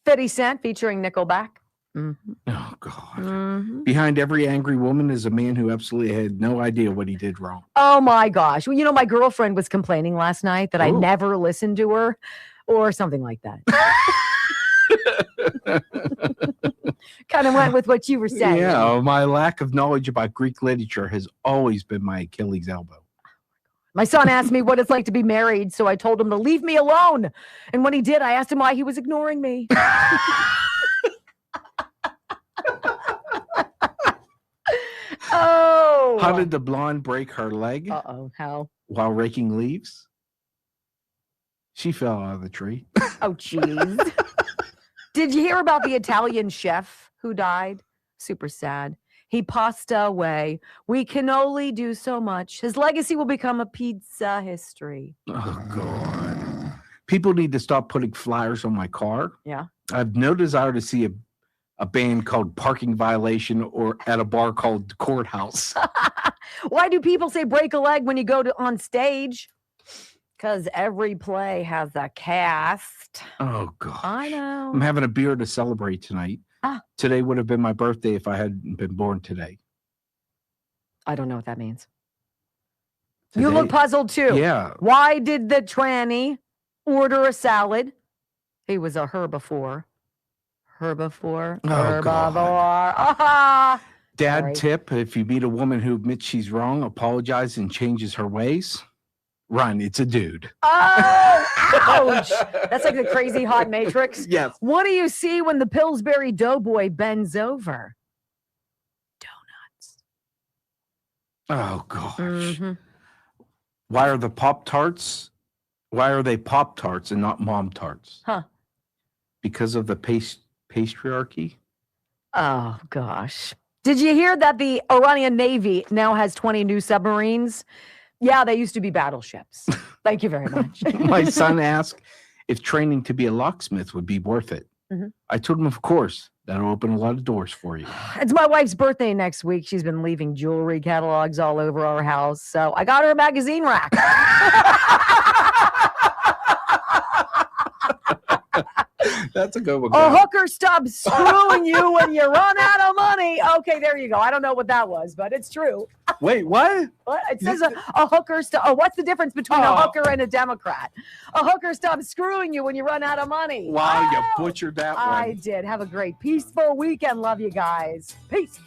50 Cent featuring Nickelback. Oh, God. Behind every angry woman is a man who absolutely had no idea what he did wrong. Oh my gosh. Well, you know, my girlfriend was complaining last night that I Ooh. never listened to her or something like that. Kind of went with what you were saying. Yeah, my lack of knowledge about Greek literature has always been my Achilles elbow. My son asked me what it's like to be married, so I told him to leave me alone. And when he did, I asked him why he was ignoring me. Oh. How did the blonde break her leg? Uh-oh, how? While raking leaves? She fell out of the tree. Oh, jeez. Did you hear about the Italian chef who died? Super sad. He passed away. We can only do so much. His legacy will become a pizza history. Oh, God. People need to stop putting flyers on my car. Yeah. I have no desire to see a band called Parking Violation or at a bar called Courthouse. Why do people say break a leg when you go on stage? Because every play has a cast. Oh, God. I know. I'm having a beer to celebrate tonight. Today would have been my birthday if I hadn't been born today. I don't know what that means. Today? You look puzzled too. Yeah. Why did the tranny order a salad? He was a herbivore. Herbivore. Oh, herbivore. God. Ah! Dad Sorry. tip, if you meet a woman who admits she's wrong, apologizes, and changes her ways, run. It's a dude. Oh, ouch. That's like the crazy hot matrix. Yes. What do you see when the Pillsbury Doughboy bends over? Oh, gosh. Mm-hmm. Why are they Pop-Tarts and not Mom-Tarts? Huh. Because of the patriarchy? Oh, gosh. Did you hear that the Iranian Navy now has 20 new submarines? Yeah, they used to be battleships. Thank you very much. My son asked if training to be a locksmith would be worth it. Mhm. I told him, of course, that'll open a lot of doors for you. It's my wife's birthday next week. She's been leaving jewelry catalogs all over our house. So I got her a magazine rack. That's a good one. A hooker stops screwing you when you run out of money. Okay, there you go. I don't know what that was, but it's true. Wait, what? What? It says a hooker what's the difference between a hooker and a Democrat? A hooker stops screwing you when you run out of money. Wow, you butchered that one. I did. Have a great, peaceful weekend. Love you guys. Peace.